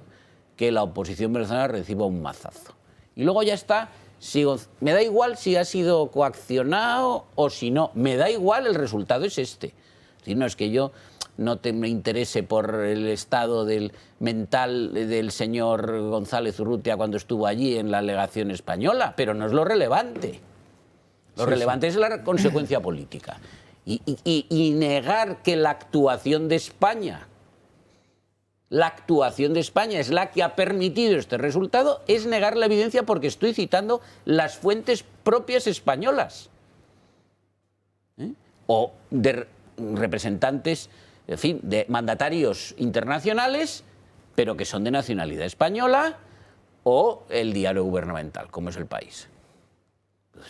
que la oposición venezolana reciba un mazazo. Y luego ya está, me da igual si ha sido coaccionado o si no, me da igual, el resultado es este. Si no es que yo no me interese por el estado mental del señor González Urrutia cuando estuvo allí en la legación española, pero no es lo relevante. Lo relevante es la consecuencia política. Y negar que la actuación de España es la que ha permitido este resultado es negar la evidencia, porque estoy citando las fuentes propias españolas o de representantes, en fin, de mandatarios internacionales, pero que son de nacionalidad española, o el diario gubernamental, como es El País.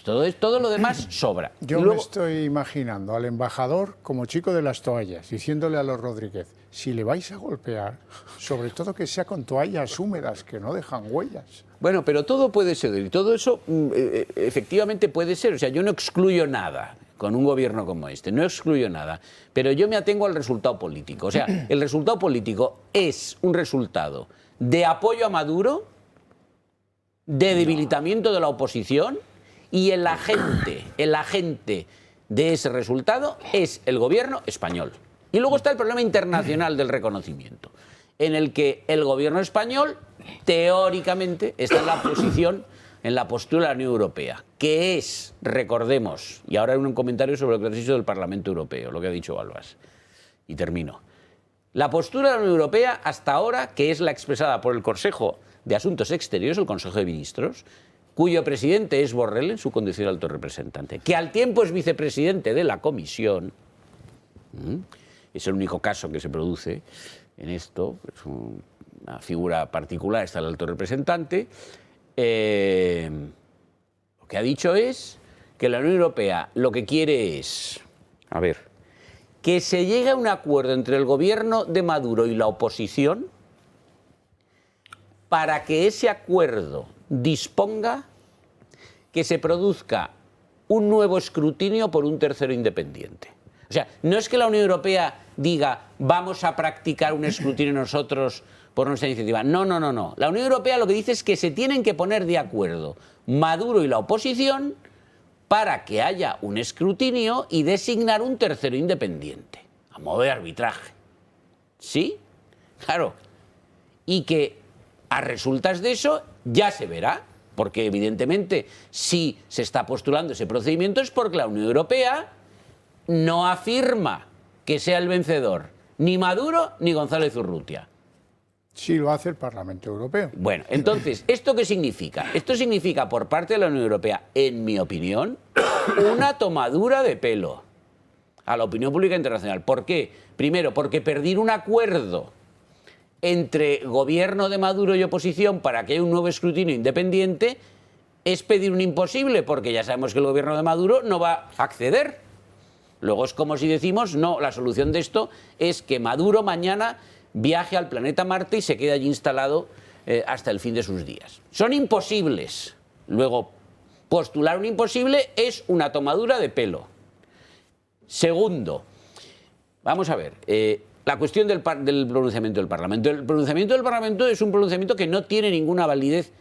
Todo lo demás sobra. Yo me estoy imaginando al embajador como chico de las toallas, diciéndole a los Rodríguez, si le vais a golpear, sobre todo que sea con toallas húmedas, que no dejan huellas. Bueno, pero todo puede ser, y todo eso efectivamente puede ser. O sea, yo no excluyo nada con un gobierno como este, no excluyo nada, pero yo me atengo al resultado político. O sea, el resultado político es un resultado de apoyo a Maduro, de debilitamiento de la oposición, y el agente de ese resultado es el gobierno español. Y luego está el problema internacional del reconocimiento, en el que el gobierno español, teóricamente, está en la postura de la Unión Europea, que es, recordemos, y ahora un comentario sobre lo que has dicho del Parlamento Europeo, lo que ha dicho Albas, y termino. La postura de la Unión Europea, hasta ahora, que es la expresada por el Consejo de Asuntos Exteriores, el Consejo de Ministros, cuyo presidente es Borrell en su condición de alto representante, que al tiempo es vicepresidente de la Comisión. Es el único caso que se produce en esto, es una figura particular, está el alto representante. Lo que ha dicho es que la Unión Europea lo que quiere es, que se llegue a un acuerdo entre el gobierno de Maduro y la oposición, para que ese acuerdo disponga que se produzca un nuevo escrutinio por un tercero independiente. O sea, no es que la Unión Europea diga vamos a practicar un escrutinio nosotros por nuestra iniciativa. No. La Unión Europea lo que dice es que se tienen que poner de acuerdo Maduro y la oposición para que haya un escrutinio y designar un tercero independiente, a modo de arbitraje. ¿Sí? Claro. Y que a resultas de eso ya se verá, porque evidentemente si se está postulando ese procedimiento es porque la Unión Europea no afirma que sea el vencedor ni Maduro ni González Urrutia. Sí lo hace el Parlamento Europeo. Bueno, entonces, ¿esto qué significa? Esto significa, por parte de la Unión Europea, en mi opinión, una tomadura de pelo a la opinión pública internacional. ¿Por qué? Primero, porque pedir un acuerdo entre gobierno de Maduro y oposición para que haya un nuevo escrutinio independiente es pedir un imposible, porque ya sabemos que el gobierno de Maduro no va a acceder. Luego es como si decimos, no, la solución de esto es que Maduro mañana viaje al planeta Marte y se quede allí instalado hasta el fin de sus días. Son imposibles. Luego, postular un imposible es una tomadura de pelo. Segundo, vamos a ver, la cuestión del pronunciamiento del Parlamento. El pronunciamiento del Parlamento es un pronunciamiento que no tiene ninguna validez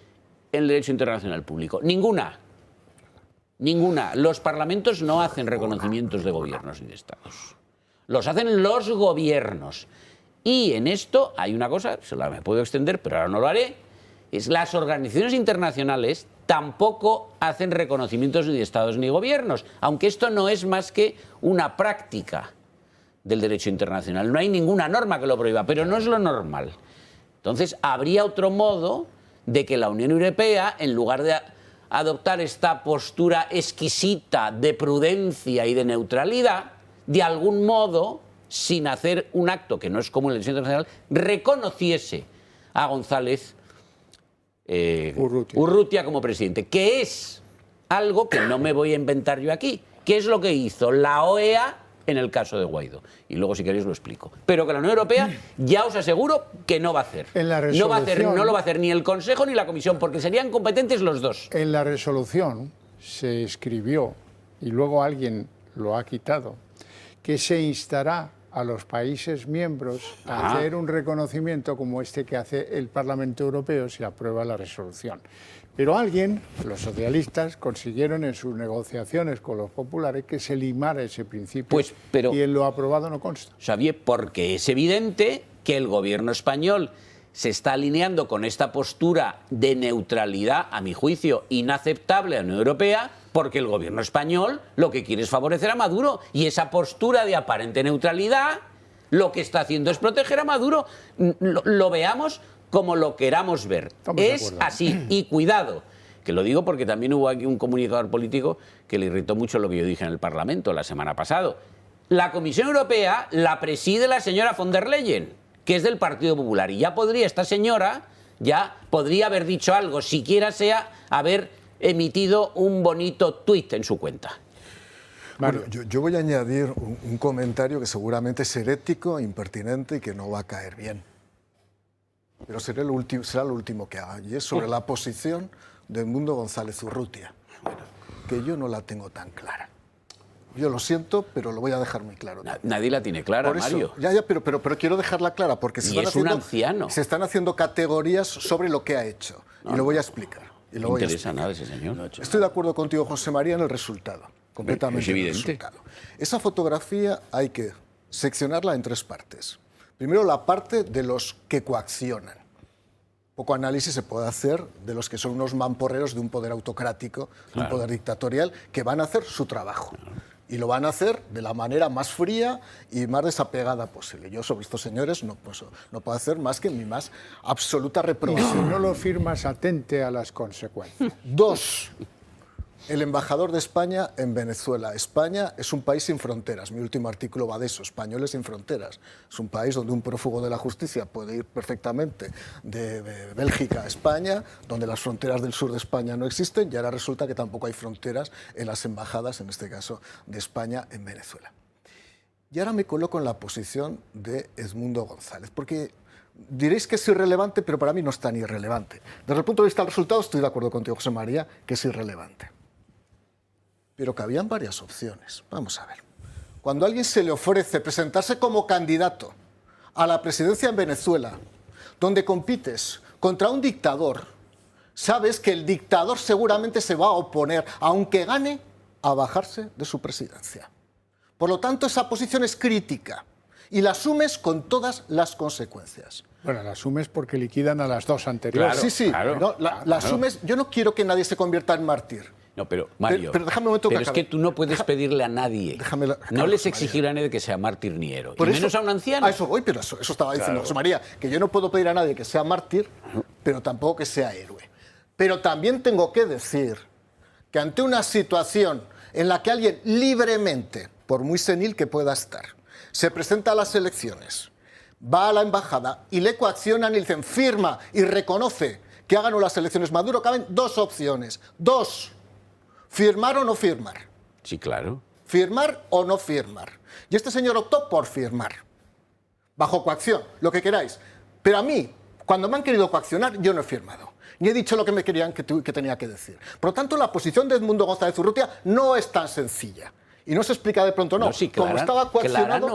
en el derecho internacional público. Ninguna. Ninguna. Los parlamentos no hacen reconocimientos de gobiernos y de estados. Los hacen los gobiernos. Y en esto hay una cosa, se la me puedo extender, pero ahora no lo haré, es las organizaciones internacionales tampoco hacen reconocimientos ni de estados ni de gobiernos, aunque esto no es más que una práctica del derecho internacional. No hay ninguna norma que lo prohíba, pero no es lo normal. Entonces, habría otro modo de que la Unión Europea, en lugar de adoptar esta postura exquisita de prudencia y de neutralidad, de algún modo, sin hacer un acto que no es común en el derecho internacional, reconociese a González Urrutia como presidente, que es algo que no me voy a inventar yo aquí, que es lo que hizo la OEA en el caso de Guaidó. Y luego, si queréis, lo explico. Pero que la Unión Europea, ya os aseguro que no va a hacer. En la resolución, no lo va a hacer ni el Consejo ni la Comisión, porque serían competentes los dos. En la resolución se escribió, y luego alguien lo ha quitado, que se instará a los países miembros a hacer un reconocimiento como este que hace el Parlamento Europeo si aprueba la resolución. Pero alguien, los socialistas, consiguieron en sus negociaciones con los populares que se limara ese principio, y en lo aprobado no consta. Xavier, porque es evidente que el gobierno español se está alineando con esta postura de neutralidad, a mi juicio, inaceptable a la Unión Europea, porque el gobierno español lo que quiere es favorecer a Maduro, y esa postura de aparente neutralidad lo que está haciendo es proteger a Maduro. Lo veamos como lo queramos ver. Es así. Y cuidado, que lo digo porque también hubo aquí un comunicador político que le irritó mucho lo que yo dije en el Parlamento la semana pasada. La Comisión Europea la preside la señora von der Leyen, que es del Partido Popular, y ya podría esta señora, ya podría haber dicho algo, siquiera sea haber emitido un bonito tuit en su cuenta. Bueno, yo voy a añadir un comentario que seguramente es herético, impertinente y que no va a caer bien. Pero será lo último que haga, y es sobre la posición de Edmundo González Urrutia, que yo no la tengo tan clara. Yo lo siento, pero lo voy a dejar muy claro. Nadie la tiene clara, por eso, Mario. Pero quiero dejarla clara, porque se están haciendo categorías sobre lo que ha hecho. Y lo voy a explicar. No me interesa nada ese señor. Estoy de acuerdo contigo, José María, en el resultado. Completamente. Es evidente. El resultado. Esa fotografía hay que seccionarla en tres partes. Primero, la parte de los que coaccionan. Poco análisis se puede hacer de los que son unos mamporreros de un poder autocrático, de un poder dictatorial, que van a hacer su trabajo. Y lo van a hacer de la manera más fría y más desapegada posible. Yo sobre estos señores no puedo hacer más que mi más absoluta reprobación. Si no lo firmas, atente a las consecuencias. Dos, el embajador de España en Venezuela. España es un país sin fronteras. Mi último artículo va de eso, Españoles sin fronteras. Es un país donde un prófugo de la justicia puede ir perfectamente de Bélgica a España, donde las fronteras del sur de España no existen, y ahora resulta que tampoco hay fronteras en las embajadas, en este caso de España en Venezuela. Y ahora me coloco en la posición de Edmundo González, porque diréis que es irrelevante, pero para mí no es tan irrelevante. Desde el punto de vista del resultado, estoy de acuerdo contigo, José María, que es irrelevante. Pero que habían varias opciones. Vamos a ver. Cuando a alguien se le ofrece presentarse como candidato a la presidencia en Venezuela, donde compites contra un dictador, sabes que el dictador seguramente se va a oponer, aunque gane, a bajarse de su presidencia. Por lo tanto, esa posición es crítica y la asumes con todas las consecuencias. Bueno, la asumes porque liquidan a las dos anteriores. Claro, sí. Claro, no, la asumes. Yo no quiero que nadie se convierta en mártir. No, pero Mario, pero déjame un momento es que tú no puedes pedirle a nadie, no les exigir a nadie que sea mártir ni héroe, y menos a un anciano. A eso voy, pero eso estaba diciendo José María, que yo no puedo pedir a nadie que sea mártir, pero tampoco que sea héroe. Pero también tengo que decir que ante una situación en la que alguien libremente, por muy senil que pueda estar, se presenta a las elecciones, va a la embajada y le coaccionan y le dicen firma y reconoce que ha ganado las elecciones Maduro, caben dos opciones. Dos. Firmar o no firmar. Sí, claro. Firmar o no firmar. Y este señor optó por firmar. Bajo coacción, lo que queráis. Pero a mí, cuando me han querido coaccionar, yo no he firmado. Ni he dicho lo que me querían que tenía que decir. Por lo tanto, la posición de Edmundo González Urrutia no es tan sencilla. Y no se explica de pronto, no. No, sí, clara, como estaba coaccionado...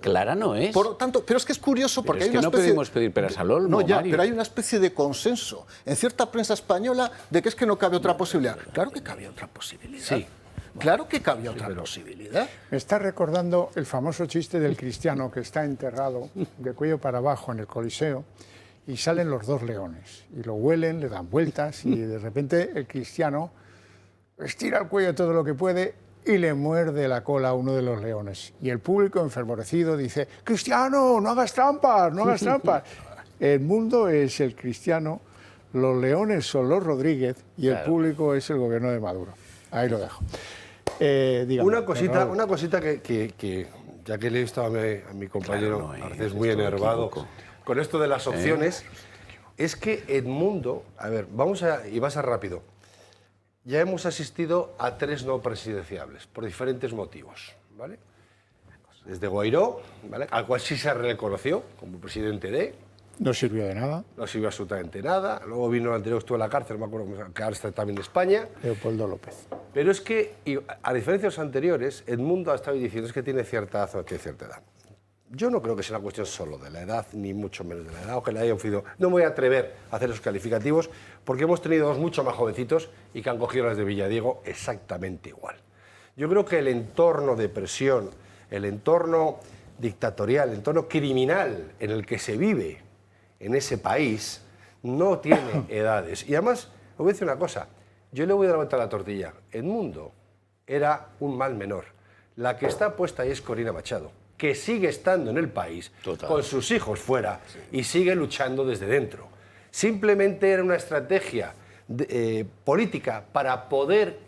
Clara no es. Por lo tanto, pero es que es curioso porque hay una no especie... podemos pedir peras al olmo, No, ya, Mario. pero hay una especie de consenso en cierta prensa española de que es que no cabe otra posibilidad. Claro que cabe otra posibilidad. Sí. Claro que cabía otra posibilidad. Me está recordando el famoso chiste del cristiano que está enterrado de cuello para abajo en el Coliseo y salen los dos leones y lo huelen, le dan vueltas y de repente el cristiano estira el cuello todo lo que puede y le muerde la cola a uno de los leones. Y el público enfervorecido dice: «Cristiano, no hagas trampas, no hagas trampas». El mundo es el cristiano, los leones son los Rodríguez y el público es el gobierno de Maduro. Ahí lo dejo. Dígame, una cosita que ya que le he visto a mi compañero a veces muy enervado con esto de las opciones, es que Edmundo, a ver, y va a ser rápido, ya hemos asistido a 3 no presidenciables por diferentes motivos, ¿vale? Desde Guaidó, ¿vale?, al cual sí se reconoció como presidente de... No sirvió de nada. No sirvió absolutamente nada. Luego vino el anterior, estuvo en la cárcel, me acuerdo que ahora está también en España. Leopoldo López. Pero es que, a diferencia de los anteriores, Edmundo ha estado diciendo que tiene cierta edad. Yo no creo que sea una cuestión solo de la edad, ni mucho menos de la edad, o que le hayan ofrecido. No me voy a atrever a hacer esos calificativos, porque hemos tenido 2 mucho más jovencitos y que han cogido las de Villadiego exactamente igual. Yo creo que el entorno de presión, el entorno dictatorial, el entorno criminal en el que se vive en ese país, no tiene edades. Y además, os voy a decir una cosa, yo le voy a dar la vuelta a la tortilla. Edmundo era un mal menor. La que está puesta ahí es Corina Machado, que sigue estando en el país, con sus hijos fuera, y sigue luchando desde dentro. Simplemente era una estrategia política para poder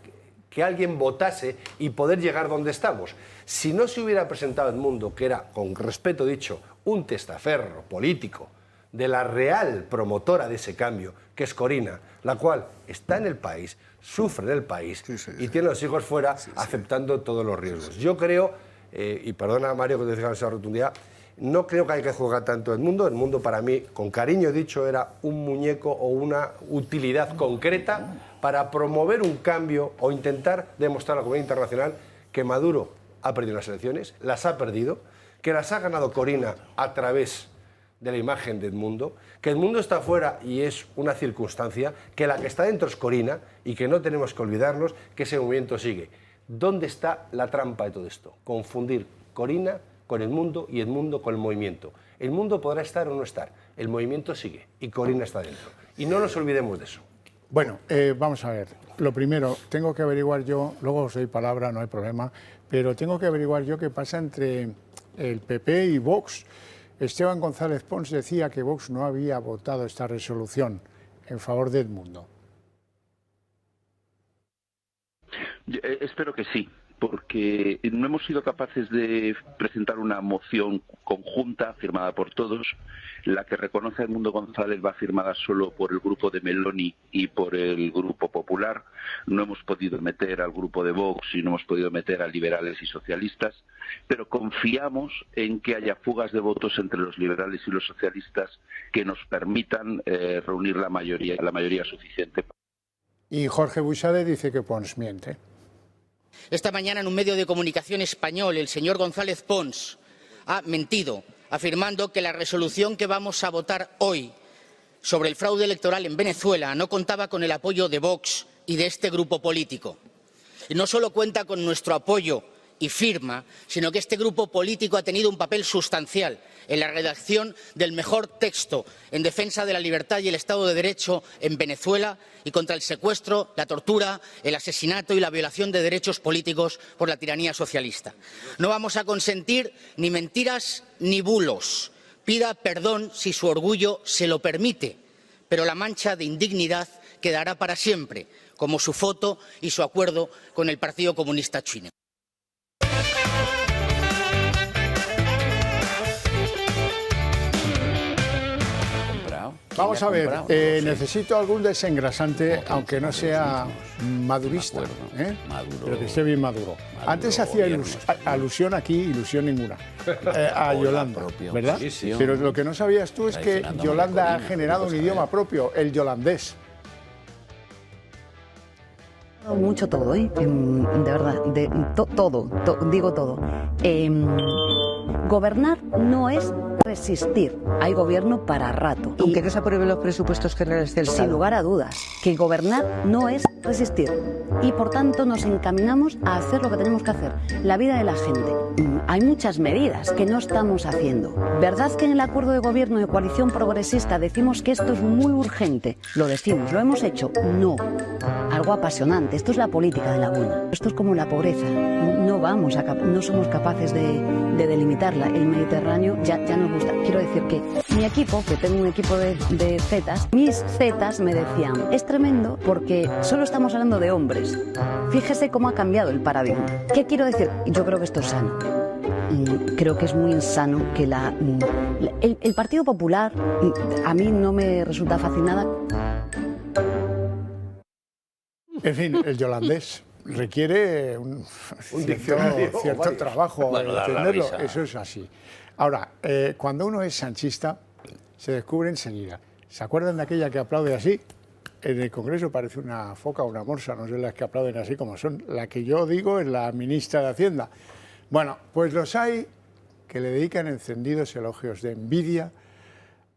que alguien votase y poder llegar donde estamos. Si no se hubiera presentado Edmundo, que era, con respeto dicho, un testaferro político, de la real promotora de ese cambio, que es Corina, la cual está en el país, sufre en el país y tiene a los hijos fuera aceptando todos los riesgos. Yo creo, y perdona Mario que te diga esa rotundidad, no creo que hay que jugar tanto Edmundo. Edmundo para mí, con cariño dicho, era un muñeco o una utilidad concreta para promover un cambio o intentar demostrar a la comunidad internacional que Maduro ha perdido las elecciones, las ha perdido, que las ha ganado Corina a través de la imagen de Edmundo, que Edmundo está fuera y es una circunstancia, que la que está dentro es Corina y que no tenemos que olvidarnos que ese movimiento sigue. ¿Dónde está la trampa de todo esto? Confundir Corina con Edmundo y Edmundo con el movimiento. El mundo podrá estar o no estar, el movimiento sigue y Corina está dentro. Y no nos olvidemos de eso. Bueno, vamos a ver. Lo primero, tengo que averiguar yo, luego os doy palabra, no hay problema, pero tengo que averiguar yo qué pasa entre el PP y Vox. Esteban González Pons decía que Vox no había votado esta resolución en favor de Edmundo. Espero que sí, porque no hemos sido capaces de presentar una moción conjunta firmada por todos. La que reconoce a Edmundo González va firmada solo por el grupo de Meloni y por el Grupo Popular. No hemos podido meter al grupo de Vox y no hemos podido meter a liberales y socialistas, pero confiamos en que haya fugas de votos entre los liberales y los socialistas que nos permitan reunir la mayoría suficiente. Y Jorge Buixade dice que Pons miente. Esta mañana en un medio de comunicación español el señor González Pons ha mentido, afirmando que la resolución que vamos a votar hoy sobre el fraude electoral en Venezuela no contaba con el apoyo de Vox y de este grupo político. Y no solo cuenta con nuestro apoyo y firma, sino que este grupo político ha tenido un papel sustancial en la redacción del mejor texto en defensa de la libertad y el Estado de Derecho en Venezuela y contra el secuestro, la tortura, el asesinato y la violación de derechos políticos por la tiranía socialista. No vamos a consentir ni mentiras ni bulos. Pida perdón si su orgullo se lo permite, pero la mancha de indignidad quedará para siempre, como su foto y su acuerdo con el Partido Comunista Chino. Vamos a ver, necesito algún desengrasante, aunque no sea madurista, pero que esté bien maduro. Antes hacía alusión aquí, ilusión ninguna, a Yolanda, ¿verdad? Sí. Pero lo que no sabías tú es que Yolanda ha generado un idioma propio, el yolandés. Mucho todo, de verdad, digo todo. Gobernar no es resistir, hay gobierno para rato. Aunque no se aprueben los presupuestos generales del Estado. Sin lugar a dudas, que gobernar no es resistir y por tanto nos encaminamos a hacer lo que tenemos que hacer, la vida de la gente. Hay muchas medidas que no estamos haciendo. ¿Verdad que en el acuerdo de gobierno de coalición progresista decimos que esto es muy urgente? Lo decimos, ¿lo hemos hecho? No. Algo apasionante, esto es la política de la buena. Esto es como la pobreza, no somos capaces de delimitarla. El Mediterráneo ya nos gusta. Quiero decir que mi equipo, que tengo un equipo de zetas, mis zetas me decían, es tremendo porque solo estamos hablando de hombres. Fíjese cómo ha cambiado el paradigma. ¿Qué quiero decir? Yo creo que esto es sano. Creo que es muy insano que el Partido Popular a mí no me resulta fácil nada. En fin, el yolandés requiere un cierto trabajo entenderlo, eso es así. Ahora, cuando uno es sanchista, se descubre enseguida. ¿Se acuerdan de aquella que aplaude así? En el Congreso parece una foca o una morsa, no sé las que aplauden así como son. La que yo digo es la ministra de Hacienda. Bueno, pues los hay que le dedican encendidos elogios de envidia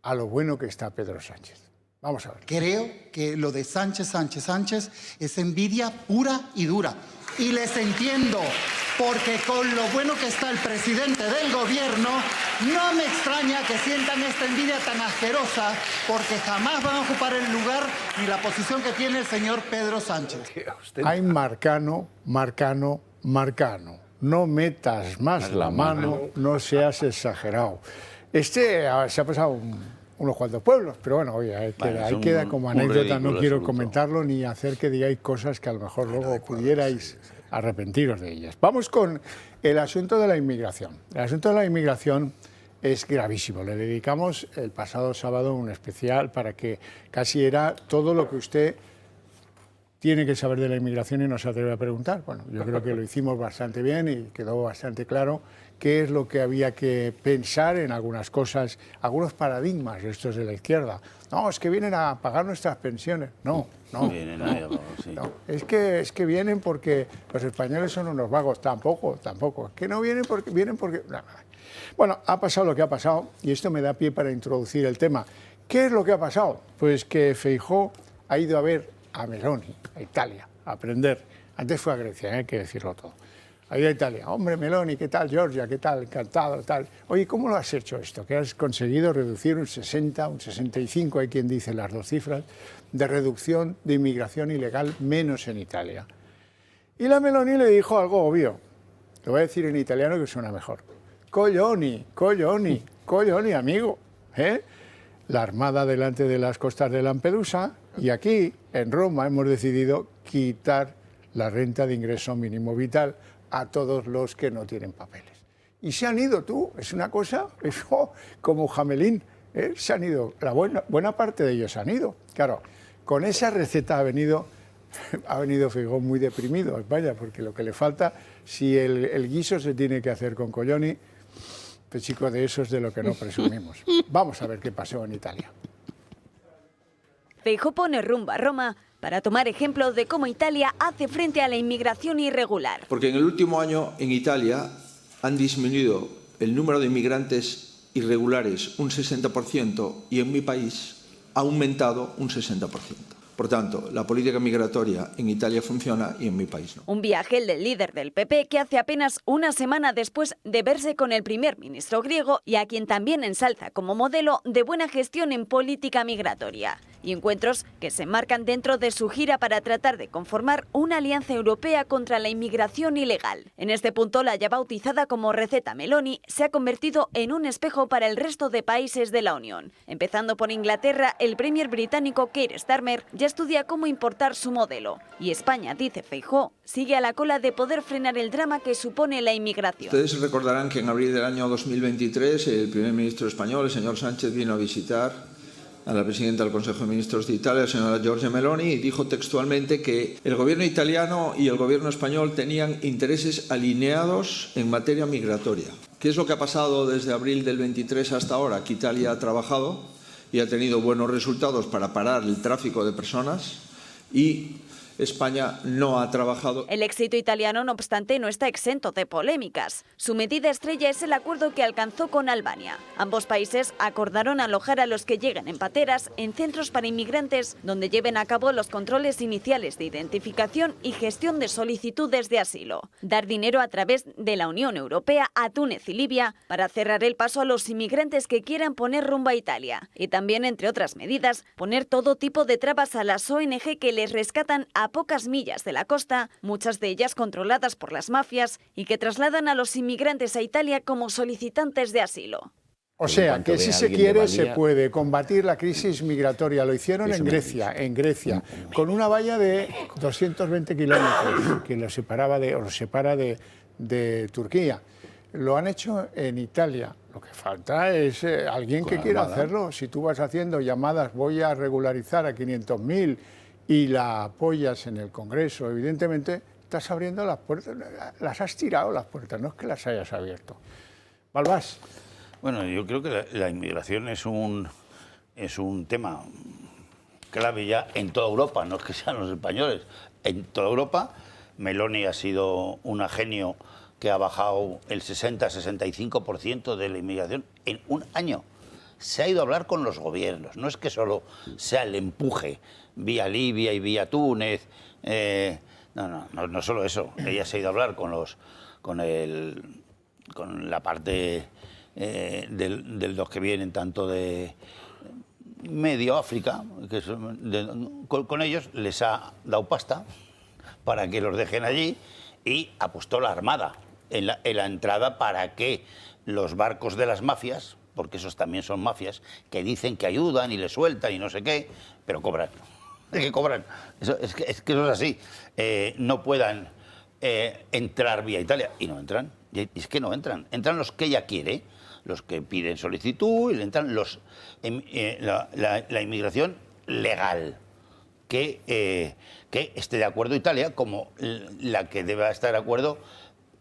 a lo bueno que está Pedro Sánchez. Vamos a ver. Creo que lo de Sánchez es envidia pura y dura. Y les entiendo, porque con lo bueno que está el presidente del gobierno, no me extraña que sientan esta envidia tan asquerosa, porque jamás van a ocupar el lugar ni la posición que tiene el señor Pedro Sánchez. Hay Marcano. No metas más la mano, no seas exagerado. Se ha pasado unos cuantos pueblos, pero bueno, oye, ahí queda como anécdota, no quiero comentarlo ni hacer que digáis cosas que a lo mejor luego pudierais arrepentiros de ellas. Vamos con el asunto de la inmigración. El asunto de la inmigración es gravísimo. Le dedicamos el pasado sábado un especial para que casi era todo lo que usted tiene que saber de la inmigración y no se atreve a preguntar. Bueno, yo creo que lo hicimos bastante bien y quedó bastante claro qué es lo que había que pensar en algunas cosas, algunos paradigmas estos de la izquierda. No, es que vienen a pagar nuestras pensiones. No. Es que vienen porque los españoles son unos vagos. Tampoco. Es que no vienen porque... Bueno, ha pasado lo que ha pasado y esto me da pie para introducir el tema. ¿Qué es lo que ha pasado? Pues que Feijóo ha ido a ver a Meloni, a Italia, a aprender. Antes fue a Grecia, hay que decirlo todo. Ha ido a Italia. Hombre, Meloni, ¿qué tal? Giorgia, ¿qué tal? Encantado, tal. Oye, ¿cómo lo has hecho esto? Que has conseguido reducir un 60, un 65, hay quien dice las dos cifras, de reducción de inmigración ilegal, menos en Italia. Y la Meloni le dijo algo obvio. Lo voy a decir en italiano que suena mejor. Coglioni, amigo. La Armada delante de las costas de Lampedusa y aquí, en Roma, hemos decidido quitar la renta de ingreso mínimo vital a todos los que no tienen papeles. Y se han ido es una cosa, como Jamelín, se han ido, buena parte de ellos se han ido. Claro, con esa receta ha venido Feijóo muy deprimido a España, porque lo que le falta, si el guiso se tiene que hacer con Coglioni, pues chico, de eso es de lo que no presumimos. Vamos a ver qué pasó en Italia. Feijóo pone rumbo a Roma para tomar ejemplo de cómo Italia hace frente a la inmigración irregular. Porque en el último año en Italia han disminuido el número de inmigrantes irregulares un 60% y en mi país ha aumentado un 60%. Por tanto, la política migratoria en Italia funciona y en mi país no. Un viaje el del líder del PP que hace apenas una semana después de verse con el primer ministro griego y a quien también ensalza como modelo de buena gestión en política migratoria. Y encuentros que se marcan dentro de su gira para tratar de conformar una alianza europea contra la inmigración ilegal. En este punto, la ya bautizada como receta Meloni se ha convertido en un espejo para el resto de países de la Unión. Empezando por Inglaterra, el premier británico Keir Starmer ya estudia cómo importar su modelo. Y España, dice Feijóo, sigue a la cola de poder frenar el drama que supone la inmigración. Ustedes recordarán que en abril del año 2023 el primer ministro español, el señor Sánchez, vino a visitar a la presidenta del Consejo de Ministros de Italia, la señora Giorgia Meloni, y dijo textualmente que el gobierno italiano y el gobierno español tenían intereses alineados en materia migratoria. ¿Qué es lo que ha pasado desde abril del 23 hasta ahora? Que Italia ha trabajado y ha tenido buenos resultados para parar el tráfico de personas y España no ha trabajado. El éxito italiano, no obstante, no está exento de polémicas. Su medida estrella es el acuerdo que alcanzó con Albania. Ambos países acordaron alojar a los que lleguen en pateras en centros para inmigrantes donde lleven a cabo los controles iniciales de identificación y gestión de solicitudes de asilo. Dar dinero a través de la Unión Europea a Túnez y Libia para cerrar el paso a los inmigrantes que quieran poner rumbo a Italia. Y también, entre otras medidas, poner todo tipo de trabas a las ONG que les rescatan a pocas millas de la costa, muchas de ellas controladas por las mafias y que trasladan a los inmigrantes a Italia como solicitantes de asilo. O sea, que si se quiere se puede combatir la crisis migratoria. Lo hicieron en Grecia, con una valla de 220 kilómetros que lo separa de Turquía. Lo han hecho en Italia. Lo que falta es alguien que quiera hacerlo. Si tú vas haciendo llamadas, voy a regularizar a 500.000 y la apoyas en el Congreso, evidentemente estás abriendo las puertas, las has tirado las puertas, no es que las hayas abierto. Balbás. Bueno, yo creo que la inmigración es un tema clave ya en toda Europa, no es que sean los españoles. En toda Europa, Meloni ha sido una genio que ha bajado el 60-65% de la inmigración en un año. Se ha ido a hablar con los gobiernos, no es que solo sea el empuje vía Libia y vía Túnez, no solo eso, ella se ha ido a hablar con la parte de los que vienen tanto de medio África, con ellos les ha dado pasta para que los dejen allí y ha puesto la armada en la entrada para que los barcos de las mafias, porque esos también son mafias, que dicen que ayudan y les sueltan y no sé qué, pero cobran. Es que cobran. Es que eso es así. No puedan entrar vía Italia. Y no entran. Y es que no entran. Entran los que ella quiere, los que piden solicitud, y entran la inmigración legal. Que esté de acuerdo Italia, como la que debe estar de acuerdo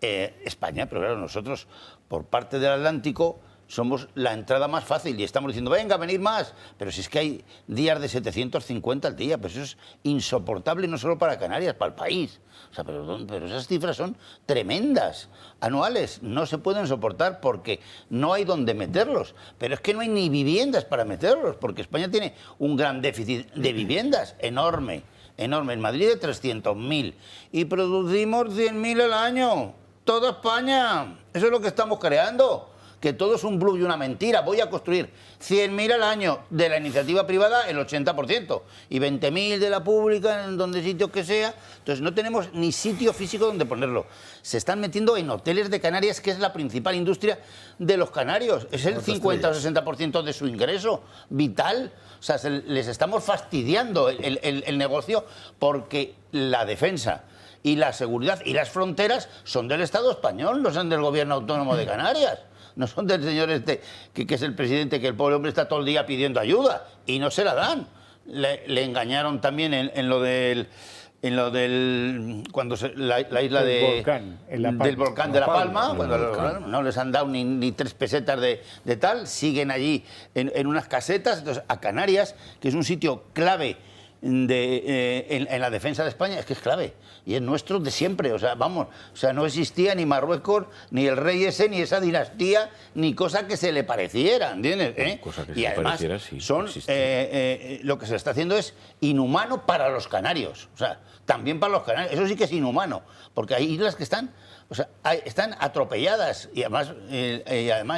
España. Pero claro, nosotros, por parte del Atlántico, somos la entrada más fácil y estamos diciendo, venga, venid más. Pero si es que hay días de 750 al día, pues eso es insoportable no solo para Canarias, para el país. O sea, pero esas cifras son tremendas, anuales. No se pueden soportar porque no hay donde meterlos. Pero es que no hay ni viviendas para meterlos, porque España tiene un gran déficit de viviendas enorme, enorme. En Madrid de 300.000 y producimos 100.000 al año. Toda España. Eso es lo que estamos creando. Que todo es un bluff y una mentira. Voy a construir 100.000 al año de la iniciativa privada, el 80%, y 20.000 de la pública, en donde sitio que sea. Entonces no tenemos ni sitio físico donde ponerlo. Se están metiendo en hoteles de Canarias, que es la principal industria de los canarios. Es el 50 o 60% de su ingreso vital. O sea, les estamos fastidiando el negocio porque la defensa y la seguridad y las fronteras son del Estado español, no son del Gobierno Autónomo de Canarias. No son del señor que es el presidente, que el pobre hombre está todo el día pidiendo ayuda y no se la dan. Le engañaron también en lo del cuando la isla del volcán de La Palma, cuando no les han dado ni 3 pesetas de tal, siguen allí en unas casetas. Entonces, a Canarias, que es un sitio clave en la defensa de España, es que es clave y es nuestro de siempre. O sea, vamos, no existía ni Marruecos, ni el rey ese, ni esa dinastía, ni cosa que se le pareciera, ¿entiendes? Cosa que y se además pareciera, sí, son lo que se está haciendo es inhumano para los canarios. O sea, también para los canarios. Eso sí que es inhumano, porque hay islas que están están atropelladas y además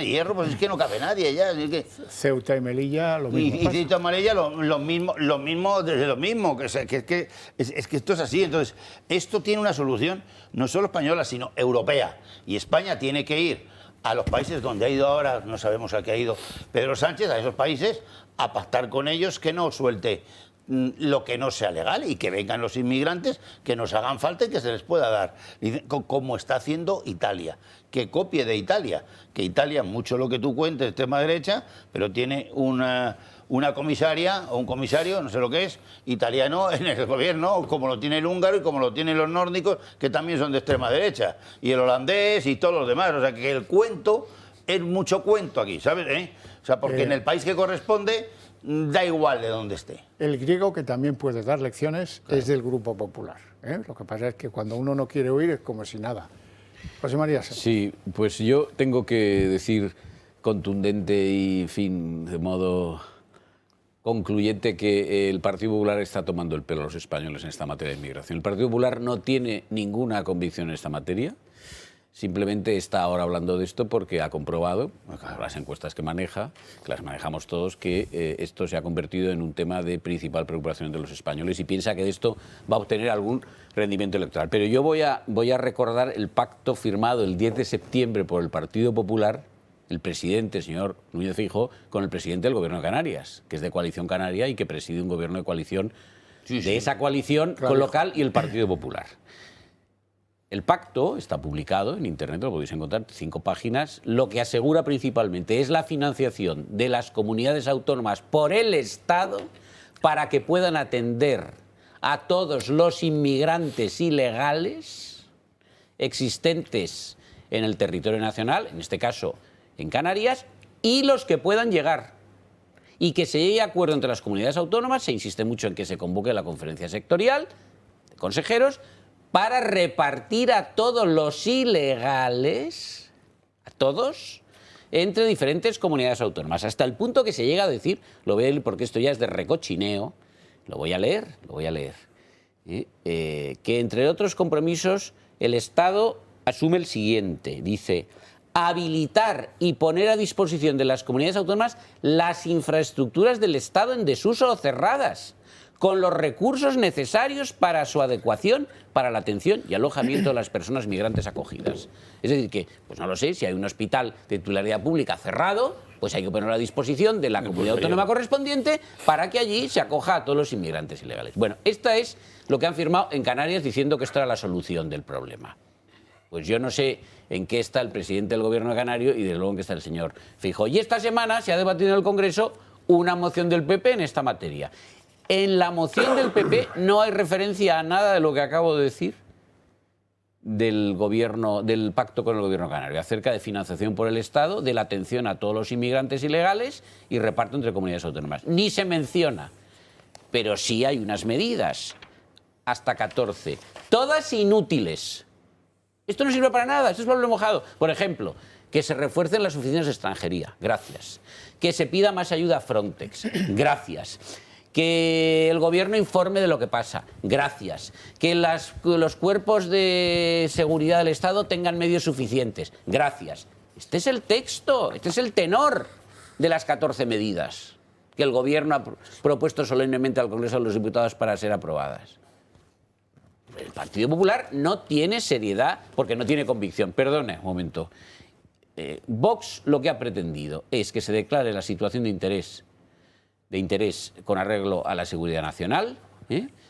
Hierro, pues es que no cabe nadie ya. Es que... Ceuta y Melilla, lo mismo. Y Ceuta y Melilla, lo mismo, que es que esto es así. Entonces, esto tiene una solución no solo española, sino europea. Y España tiene que ir a los países donde ha ido ahora, no sabemos a qué ha ido Pedro Sánchez, a esos países, a pactar con ellos que no suelte lo que no sea legal y que vengan los inmigrantes que nos hagan falta y que se les pueda dar, como está haciendo Italia, que copie de Italia, que Italia, mucho lo que tú cuentes, extrema derecha, pero tiene un una comisaria o un comisario, no sé lo que es, italiano en el gobierno, como lo tiene el húngaro y como lo tienen los nórdicos, que también son de extrema derecha, y el holandés y todos los demás. O sea, que el cuento es mucho cuento aquí, ¿sabes? O sea, porque en el país que corresponde da igual de dónde esté. El griego, que también puede dar lecciones, es del Grupo Popular. Lo que pasa es que cuando uno no quiere oír es como si nada. José María. Sí, pues yo tengo que decir contundente y, en fin, de modo concluyente que el Partido Popular está tomando el pelo a los españoles en esta materia de inmigración. El Partido Popular no tiene ninguna convicción en esta materia, simplemente está ahora hablando de esto porque ha comprobado, las encuestas que maneja, que las manejamos todos, que esto se ha convertido en un tema de principal preocupación de los españoles y piensa que de esto va a obtener algún rendimiento electoral. Pero yo voy a recordar el pacto firmado el 10 de septiembre por el Partido Popular, el presidente, el señor Núñez Feijóo, con el presidente del Gobierno de Canarias, que es de Coalición Canaria y que preside un gobierno de coalición de esa coalición con Local y el Partido Popular. El pacto está publicado en Internet, lo podéis encontrar, 5 páginas. Lo que asegura principalmente es la financiación de las comunidades autónomas por el Estado para que puedan atender a todos los inmigrantes ilegales existentes en el territorio nacional, en este caso en Canarias, y los que puedan llegar. Y que se llegue a acuerdo entre las comunidades autónomas, se insiste mucho en que se convoque la conferencia sectorial de consejeros, para repartir a todos los ilegales, a todos, entre diferentes comunidades autónomas. Hasta el punto que se llega a decir, lo voy a leer porque esto ya es de recochineo, lo voy a leer, que entre otros compromisos el Estado asume el siguiente, dice: habilitar y poner a disposición de las comunidades autónomas las infraestructuras del Estado en desuso o cerradas, con los recursos necesarios para su adecuación, para la atención y alojamiento de las personas migrantes acogidas. Es decir, que, pues no lo sé, si hay un hospital de titularidad pública cerrado, pues hay que ponerlo a disposición de la comunidad autónoma correspondiente para que allí se acoja a todos los inmigrantes ilegales. Bueno, esta es lo que han firmado en Canarias diciendo que esto era la solución del problema. Pues yo no sé en qué está el presidente del Gobierno canario y desde luego en qué está el señor Feijóo. Y esta semana se ha debatido en el Congreso una moción del PP en esta materia. En la moción del PP no hay referencia a nada de lo que acabo de decir del pacto con el Gobierno canario, acerca de financiación por el Estado, de la atención a todos los inmigrantes ilegales y reparto entre comunidades autónomas. Ni se menciona, pero sí hay unas medidas, hasta 14, todas inútiles. Esto no sirve para nada, esto es Pablo mojado. Por ejemplo, que se refuercen las oficinas de extranjería, gracias. Que se pida más ayuda a Frontex, gracias. Que el Gobierno informe de lo que pasa, gracias. Que los cuerpos de seguridad del Estado tengan medios suficientes, gracias. Este es el texto, este es el tenor de las 14 medidas que el Gobierno ha propuesto solemnemente al Congreso de los Diputados para ser aprobadas. El Partido Popular no tiene seriedad porque no tiene convicción. Perdone un momento. Vox lo que ha pretendido es que se declare la situación de interés con arreglo a la seguridad nacional,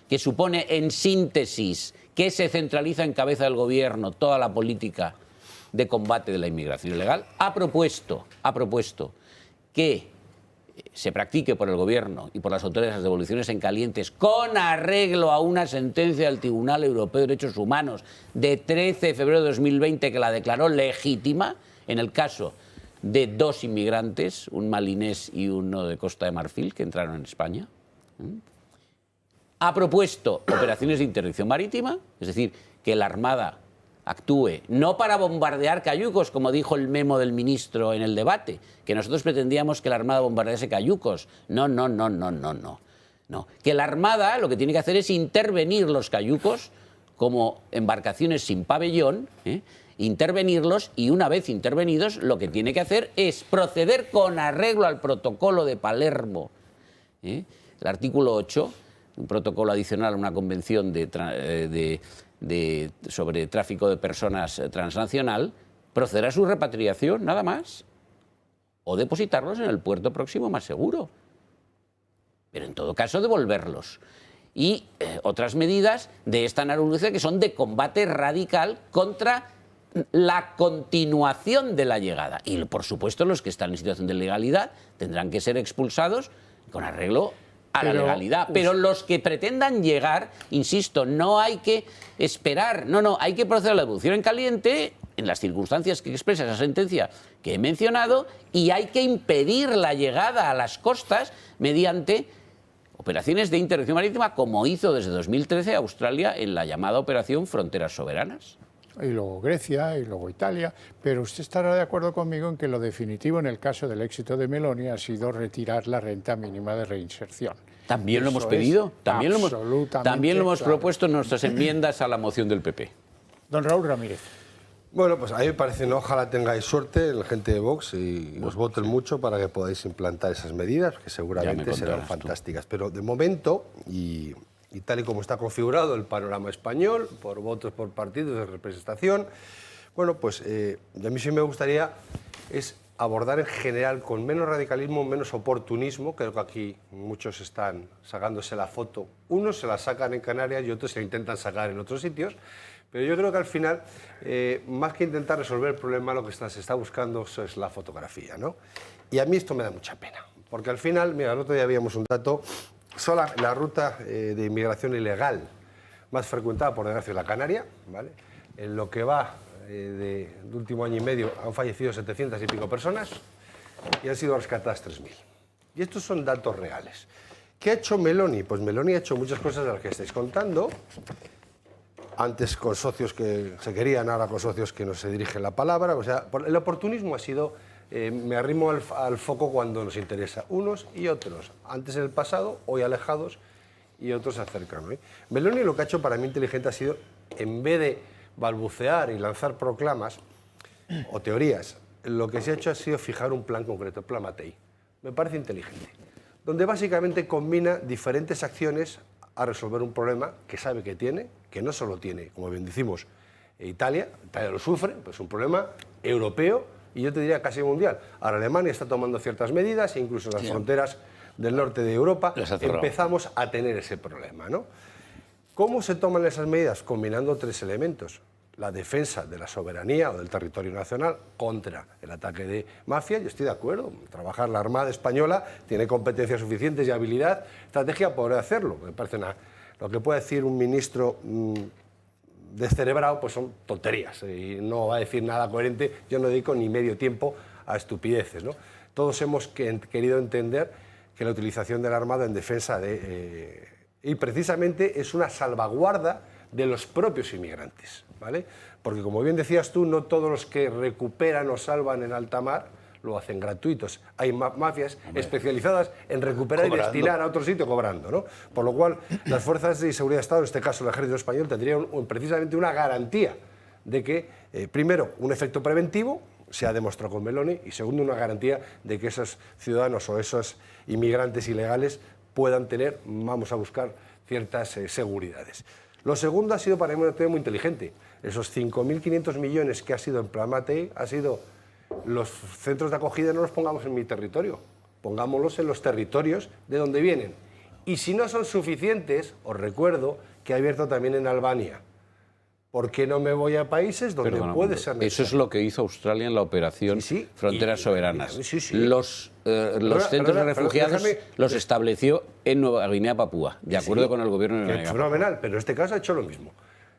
que supone en síntesis que se centraliza en cabeza del Gobierno toda la política de combate de la inmigración ilegal. Ha propuesto que se practique por el Gobierno y por las autoridades las devoluciones en calientes con arreglo a una sentencia del Tribunal Europeo de Derechos Humanos de 13 de febrero de 2020 que la declaró legítima en el caso de 2 inmigrantes, un malinés y uno de Costa de Marfil, que entraron en España. Ha propuesto operaciones de interdicción marítima, es decir, que la Armada actúe no para bombardear cayucos, como dijo el memo del ministro en el debate, que nosotros pretendíamos que la Armada bombardease cayucos. No. Que la Armada lo que tiene que hacer es intervenir los cayucos como embarcaciones sin pabellón, intervenirlos, y una vez intervenidos lo que tiene que hacer es proceder con arreglo al protocolo de Palermo, el artículo 8, un protocolo adicional a una convención sobre tráfico de personas transnacional, proceder a su repatriación, nada más, o depositarlos en el puerto próximo más seguro, pero en todo caso devolverlos. Y otras medidas de esta naturaleza que son de combate radical contra la continuación de la llegada. Y, por supuesto, los que están en situación de ilegalidad tendrán que ser expulsados con arreglo a la legalidad. Pero los que pretendan llegar, insisto, no hay que esperar, no, hay que proceder a la devolución en caliente en las circunstancias que expresa esa sentencia que he mencionado, y hay que impedir la llegada a las costas mediante operaciones de intervención marítima, como hizo desde 2013 Australia en la llamada Operación Fronteras Soberanas. Y luego Grecia, y luego Italia, pero usted estará de acuerdo conmigo en que lo definitivo en el caso del éxito de Meloni ha sido retirar la renta mínima de reinserción. También lo hemos pedido, también lo hemos propuesto en nuestras enmiendas a la moción del PP. Don Raúl Ramírez. Bueno, pues a mí me parece, ¿no? Ojalá tengáis suerte, la gente de Vox, y os voten mucho para que podáis implantar esas medidas, que seguramente serán fantásticas. Pero de momento, y tal y como está configurado el panorama español, por votos por partidos de representación, bueno, pues a mí sí me gustaría es abordar en general con menos radicalismo, menos oportunismo. Creo que aquí muchos están sacándose la foto. Unos se la sacan en Canarias y otros se la intentan sacar en otros sitios. Pero yo creo que al final, más que intentar resolver el problema, lo que se está buscando es la fotografía, ¿no? Y a mí esto me da mucha pena, porque al final, mira, el otro día habíamos un dato, la ruta de inmigración ilegal más frecuentada, por desgracia, es la Canaria, ¿vale? En lo que va del último año y medio han fallecido 700 y pico personas y han sido rescatadas 3.000. Y estos son datos reales. ¿Qué ha hecho Meloni? Pues Meloni ha hecho muchas cosas de las que estáis contando. Antes con socios que se querían, ahora con socios que no se dirigen la palabra. O sea, el oportunismo ha sido, me arrimo al foco cuando nos interesa, unos y otros. Antes en el pasado, hoy alejados, y otros cercanos, ¿eh? Meloni lo que ha hecho para mí inteligente ha sido, en vez de balbucear y lanzar proclamas o teorías, lo que se ha hecho ha sido fijar un plan concreto, el plan Matei. Me parece inteligente. Donde básicamente combina diferentes acciones a resolver un problema que sabe que tiene, que no solo tiene, como bien decimos, Italia lo sufre, pues es un problema europeo y yo te diría casi mundial. Ahora Alemania está tomando ciertas medidas e incluso en las fronteras del norte de Europa empezamos a tener ese problema, ¿no? ¿Cómo se toman esas medidas? Combinando tres elementos. La defensa de la soberanía o del territorio nacional contra el ataque de mafias. Yo estoy de acuerdo. Trabajar la Armada Española tiene competencias suficientes y habilidad, estrategia para poder hacerlo. Me parece lo que puede decir un ministro descerebrado, pues son tonterías. Y no va a decir nada coherente. Yo no dedico ni medio tiempo a estupideces, ¿no? Todos hemos querido entender que la utilización de la Armada en defensa y precisamente es una salvaguarda de los propios inmigrantes, ¿vale? Porque como bien decías tú, no todos los que recuperan o salvan en alta mar lo hacen gratuitos. Hay mafias especializadas en recuperar y destinar a otro sitio cobrando, ¿no? Por lo cual, las fuerzas de seguridad de Estado, en este caso el Ejército Español, tendrían precisamente una garantía de que, primero, un efecto preventivo, se ha demostrado con Meloni, y segundo, una garantía de que esos ciudadanos o esos inmigrantes ilegales puedan tener, vamos a buscar, ciertas seguridades. Lo segundo ha sido para mí un tema muy inteligente. Esos 5.500 millones que ha sido en Plan Matei, ha sido los centros de acogida no los pongamos en mi territorio, pongámoslos en los territorios de donde vienen. Y si no son suficientes, os recuerdo que ha abierto también en Albania. ¿Por qué no me voy a países donde puede ser necesario? Eso es lo que hizo Australia en la operación Fronteras Soberanas. Los centros de refugiados los estableció en Nueva Guinea, Papúa, de acuerdo con el gobierno de Nueva Guinea. Fenomenal, pero en este caso ha hecho lo mismo.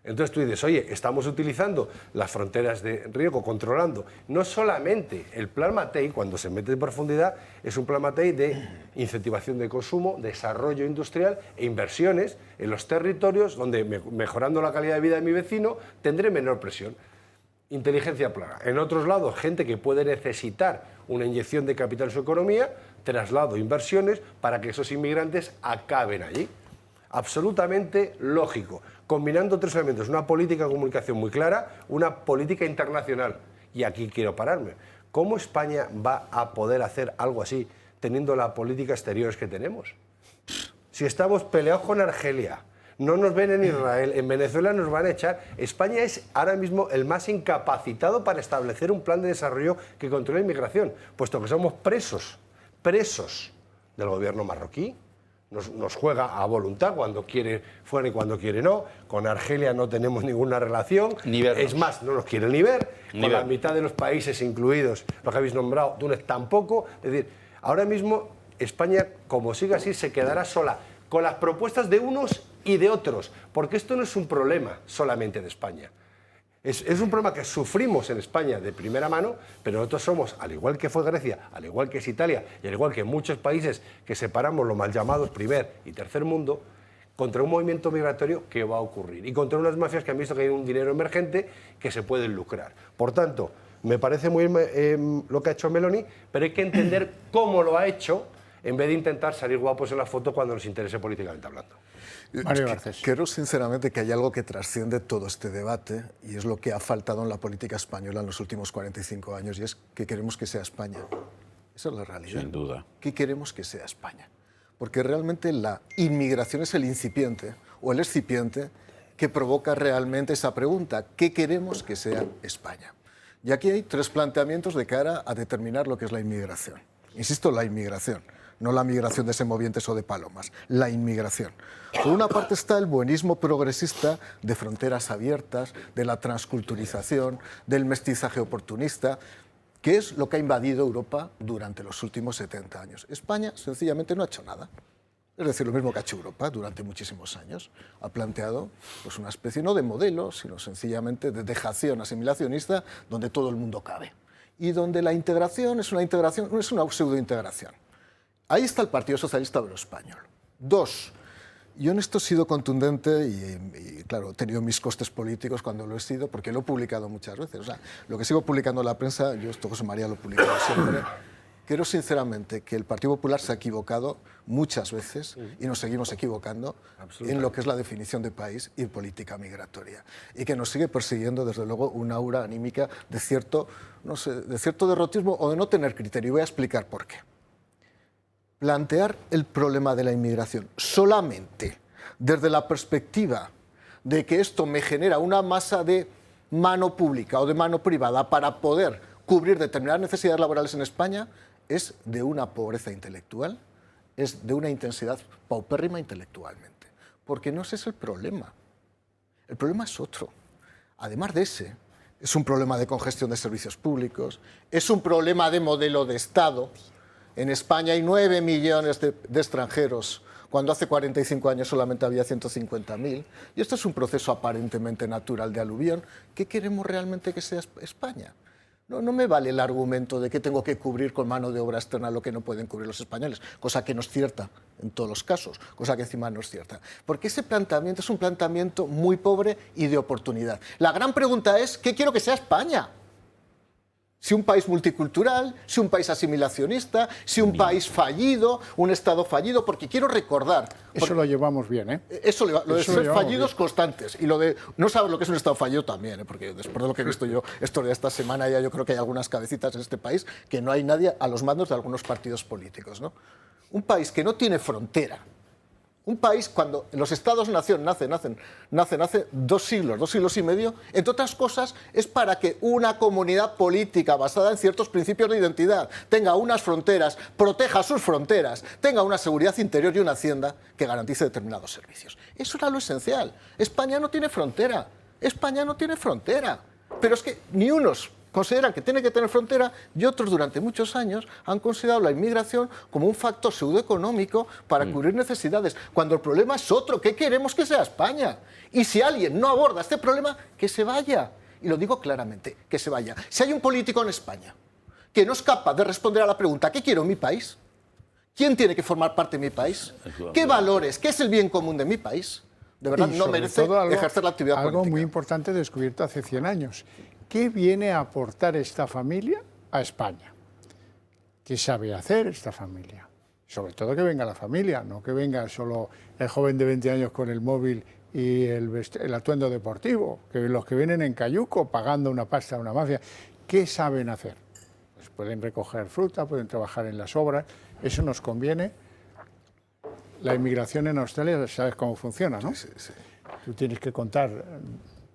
Entonces tú dices, oye, estamos utilizando las fronteras de riesgo, controlando. No solamente el plan Matei, cuando se mete en profundidad, es un plan Matei de incentivación de consumo, desarrollo industrial e inversiones en los territorios donde, mejorando la calidad de vida de mi vecino, tendré menor presión. Inteligencia plana. En otros lados, gente que puede necesitar una inyección de capital en su economía, traslado inversiones para que esos inmigrantes acaben allí. Absolutamente lógico. Combinando tres elementos, una política de comunicación muy clara, una política internacional. Y aquí quiero pararme. ¿Cómo España va a poder hacer algo así teniendo la política exterior que tenemos? Si estamos peleados con Argelia, no nos ven en Israel, en Venezuela nos van a echar. España es ahora mismo el más incapacitado para establecer un plan de desarrollo que controle la inmigración, puesto que somos presos del gobierno marroquí. Nos juega a voluntad, cuando quiere fuera y cuando quiere no. Con Argelia no tenemos ninguna relación. Es más, no nos quiere ni ver. Con la mitad de los países incluidos, los que habéis nombrado, Túnez tampoco. Es decir, ahora mismo España, como siga así, se quedará sola con las propuestas de unos y de otros, porque esto no es un problema solamente de España. Es un problema que sufrimos en España de primera mano, pero nosotros somos, al igual que fue Grecia, al igual que es Italia y al igual que muchos países que separamos los mal llamados primer y tercer mundo, contra un movimiento migratorio que va a ocurrir y contra unas mafias que han visto que hay un dinero emergente que se pueden lucrar. Por tanto, me parece muy lo que ha hecho Meloni, pero hay que entender cómo lo ha hecho en vez de intentar salir guapos en la foto cuando nos interese políticamente hablando. Mario Garcés. Creo sinceramente que hay algo que trasciende todo este debate y es lo que ha faltado en la política española en los últimos 45 años y es que queremos que sea España. Esa es la realidad. Sin duda. ¿Qué queremos que sea España? Porque realmente la inmigración es el incipiente o el excipiente que provoca realmente esa pregunta. ¿Qué queremos que sea España? Y aquí hay tres planteamientos de cara a determinar lo que es la inmigración. Insisto, la inmigración. No la migración de semovientes o de palomas, la inmigración. Por una parte está el buenismo progresista de fronteras abiertas, de la transculturización, del mestizaje oportunista, que es lo que ha invadido Europa durante los últimos 70 años. España sencillamente no ha hecho nada. Es decir, lo mismo que ha hecho Europa durante muchísimos años. Ha planteado pues, una especie no de modelo, sino sencillamente de dejación asimilacionista donde todo el mundo cabe. Y donde la integración es una pseudointegración. Ahí está el Partido Socialista Obrero Español. Dos, yo en esto he sido contundente y claro, he tenido mis costes políticos cuando lo he sido, porque lo he publicado muchas veces. O sea, lo que sigo publicando en la prensa, yo esto José María lo he publicado siempre. Creo sinceramente que el Partido Popular se ha equivocado muchas veces y nos seguimos equivocando en lo que es la definición de país y política migratoria. Y que nos sigue persiguiendo, desde luego, una aura anímica de cierto, no sé, de cierto derrotismo o de no tener criterio. Y voy a explicar por qué. Plantear el problema de la inmigración solamente desde la perspectiva de que esto me genera una masa de mano pública o de mano privada para poder cubrir determinadas necesidades laborales en España es de una pobreza intelectual, es de una intensidad paupérrima intelectualmente. Porque no ese es el problema. El problema es otro. Además de ese, es un problema de congestión de servicios públicos, es un problema de modelo de Estado. En España hay 9 millones de extranjeros, cuando hace 45 años solamente había 150.000. Y esto es un proceso aparentemente natural de aluvión. ¿Qué queremos realmente que sea España? No me vale el argumento de que tengo que cubrir con mano de obra externa lo que no pueden cubrir los españoles, cosa que no es cierta en todos los casos, cosa que encima no es cierta. Porque ese planteamiento es un planteamiento muy pobre y de oportunidad. La gran pregunta es, ¿qué quiero que sea España? Si un país multicultural, si un país asimilacionista, si un país fallido, un Estado fallido, porque quiero recordar... Eso lo llevamos bien, ¿eh? Eso lo de ser fallidos bien. Constantes. Y lo de no saber lo que es un Estado fallido también, porque después de lo que he visto yo de esta semana, ya yo creo que hay algunas cabecitas en este país que no hay nadie a los mandos de algunos partidos políticos, ¿no? Un país que no tiene frontera. Un país, cuando los Estados-nación nacen hace 2 siglos y medio, entre otras cosas, es para que una comunidad política basada en ciertos principios de identidad tenga unas fronteras, proteja sus fronteras, tenga una seguridad interior y una hacienda que garantice determinados servicios. Eso era lo esencial. España no tiene frontera. España no tiene frontera. Pero es que ni unos consideran que tiene que tener frontera y otros durante muchos años han considerado la inmigración como un factor pseudoeconómico para cubrir necesidades, cuando el problema es otro. ¿Qué queremos que sea España? Y si alguien no aborda este problema, que se vaya. Y lo digo claramente, que se vaya. Si hay un político en España que no es capaz de responder a la pregunta ¿qué quiero en mi país? ¿Quién tiene que formar parte de mi país? ¿Qué valores? ¿Qué es el bien común de mi país? De verdad, no merece ejercer la actividad política. Algo muy importante descubierto hace 100 años. ¿Qué viene a aportar esta familia a España? ¿Qué sabe hacer esta familia? Sobre todo que venga la familia, no que venga solo el joven de 20 años con el móvil y el atuendo deportivo, que los que vienen en cayuco pagando una pasta a una mafia. ¿Qué saben hacer? Pues pueden recoger fruta, pueden trabajar en las obras, eso nos conviene. La inmigración en Australia, sabes cómo funciona, ¿no? Sí, sí. Tú tienes que contar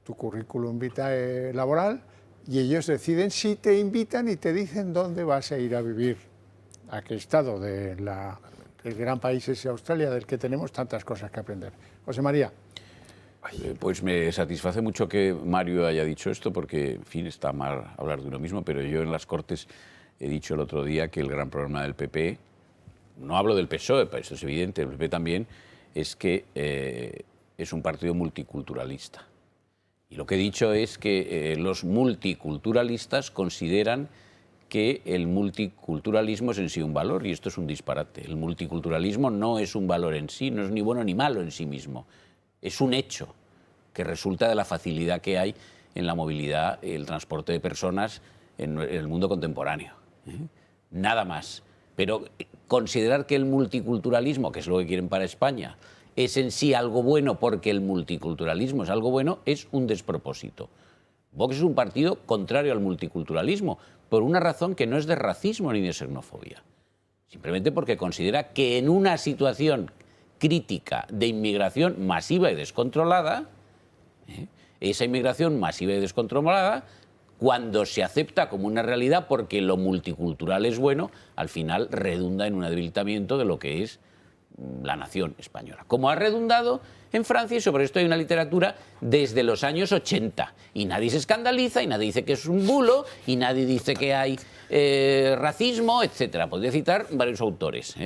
tu currículum vitae laboral y ellos deciden si te invitan y te dicen dónde vas a ir a vivir, a qué estado del gran país ese Australia del que tenemos tantas cosas que aprender. José María. Pues me satisface mucho que Mario haya dicho esto porque, en fin, está mal hablar de uno mismo, pero yo en las Cortes he dicho el otro día que el gran problema del PP no hablo del PSOE, pero esto es evidente, el PP también, es que es un partido multiculturalista. Y lo que he dicho es que los multiculturalistas consideran que el multiculturalismo es en sí un valor, y esto es un disparate. El multiculturalismo no es un valor en sí, no es ni bueno ni malo en sí mismo. Es un hecho que resulta de la facilidad que hay en la movilidad y el transporte de personas en el mundo contemporáneo. Nada más. Pero considerar que el multiculturalismo, que es lo que quieren para España, es en sí algo bueno porque el multiculturalismo es algo bueno, es un despropósito. Vox es un partido contrario al multiculturalismo, por una razón que no es de racismo ni de xenofobia. Simplemente porque considera que en una situación crítica de inmigración masiva y descontrolada, esa inmigración masiva y descontrolada, cuando se acepta como una realidad porque lo multicultural es bueno, al final redunda en un debilitamiento de lo que es la nación española. Como ha redundado en Francia, y sobre esto hay una literatura desde los años 80. Y nadie se escandaliza, y nadie dice que es un bulo, y nadie dice que hay racismo, etc. Podría citar varios autores.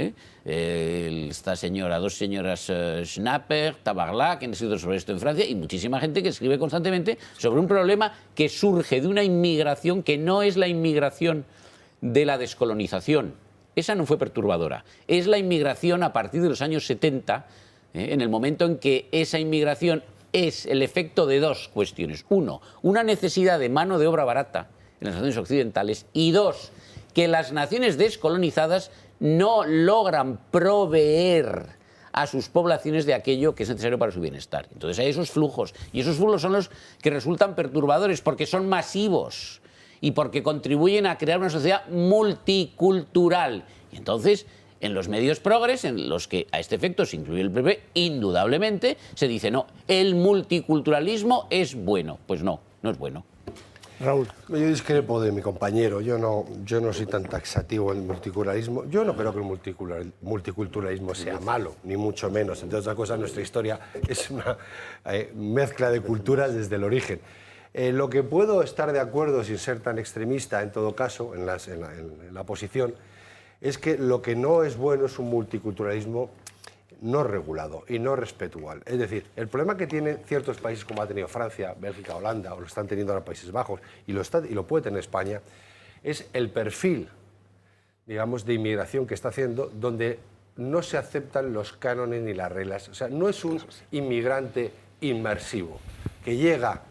Esta señora, dos señoras Schnapper, Tabarly, que han escrito sobre esto en Francia, y muchísima gente que escribe constantemente sobre un problema que surge de una inmigración que no es la inmigración de la descolonización. Esa no fue perturbadora. Es la inmigración a partir de los años 70, en el momento en que esa inmigración es el efecto de dos cuestiones. Uno, una necesidad de mano de obra barata en las naciones occidentales, y dos, que las naciones descolonizadas no logran proveer a sus poblaciones de aquello que es necesario para su bienestar. Entonces hay esos flujos, y esos flujos son los que resultan perturbadores porque son masivos y porque contribuyen a crear una sociedad multicultural. Y entonces, en los medios progres, en los que a este efecto se incluye el PP, indudablemente se dice, no, el multiculturalismo es bueno. Pues no, no es bueno. Raúl. Yo discrepo de mi compañero, yo no soy tan taxativo en el multiculturalismo. Yo no creo que el multiculturalismo sea malo, ni mucho menos. Entre otras cosas, nuestra historia es una mezcla de culturas desde el origen. Lo que puedo estar de acuerdo, sin ser tan extremista en todo caso, en la posición, es que lo que no es bueno es un multiculturalismo no regulado y no respetual. Es decir, el problema que tienen ciertos países como ha tenido Francia, Bélgica, Holanda, o lo están teniendo ahora Países Bajos, y lo puede tener España, es el perfil, digamos, de inmigración que está haciendo, donde no se aceptan los cánones ni las reglas. O sea, no es un inmigrante inmersivo que llega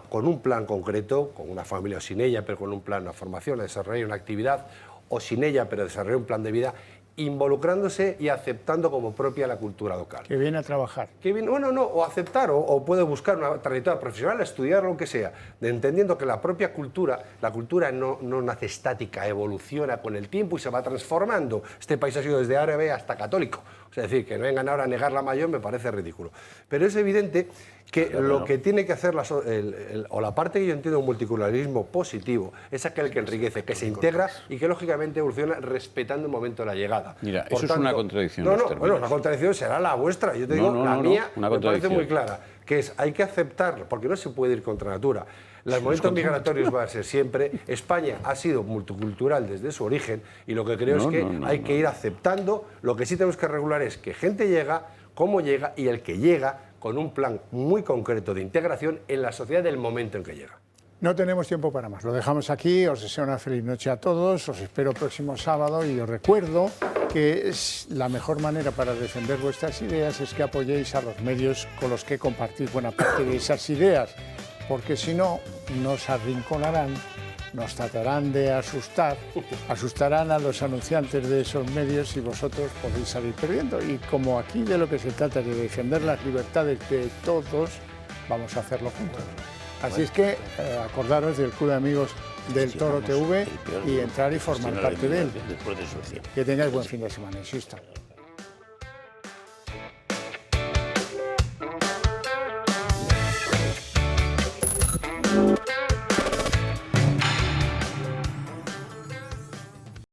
con un plan concreto, con una familia o sin ella, pero con un plan, una formación, a desarrollar una actividad, o sin ella, pero desarrollar un plan de vida, involucrándose y aceptando como propia la cultura local. Que viene a trabajar. Que viene, bueno, no, o aceptar, o puede buscar una trayectoria profesional, estudiar lo que sea, entendiendo que la propia cultura, la cultura no nace estática, evoluciona con el tiempo y se va transformando. Este país ha sido desde árabe hasta católico. O sea, decir, que no vengan ahora a negar la mayor me parece ridículo. Pero es evidente que lo que tiene que hacer la parte que yo entiendo un multiculturalismo positivo es aquel que enriquece, que se integra y que lógicamente evoluciona respetando el momento de la llegada. Mira, eso es una contradicción. Bueno, una contradicción será la vuestra. Yo te digo, la mía me parece muy clara, que es hay que aceptarlo, porque no se puede ir contra natura. Los movimientos migratorios van a ser siempre. España ha sido multicultural desde su origen y lo que creo es que hay que ir aceptando. Lo que sí tenemos que regular es que gente llega, cómo llega y el que llega con un plan muy concreto de integración en la sociedad del momento en que llega. No tenemos tiempo para más. Lo dejamos aquí. Os deseo una feliz noche a todos. Os espero próximo sábado y os recuerdo que la mejor manera para defender vuestras ideas es que apoyéis a los medios con los que compartís buena parte de esas ideas, porque si no, nos arrinconarán, nos tratarán de asustar, asustarán a los anunciantes de esos medios y vosotros podéis salir perdiendo. Y como aquí de lo que se trata es de defender las libertades de todos, vamos a hacerlo juntos. Así es que acordaros del Club de Amigos del Toro TV y entrar y formar parte de él. Que tengáis buen fin de semana, insisto.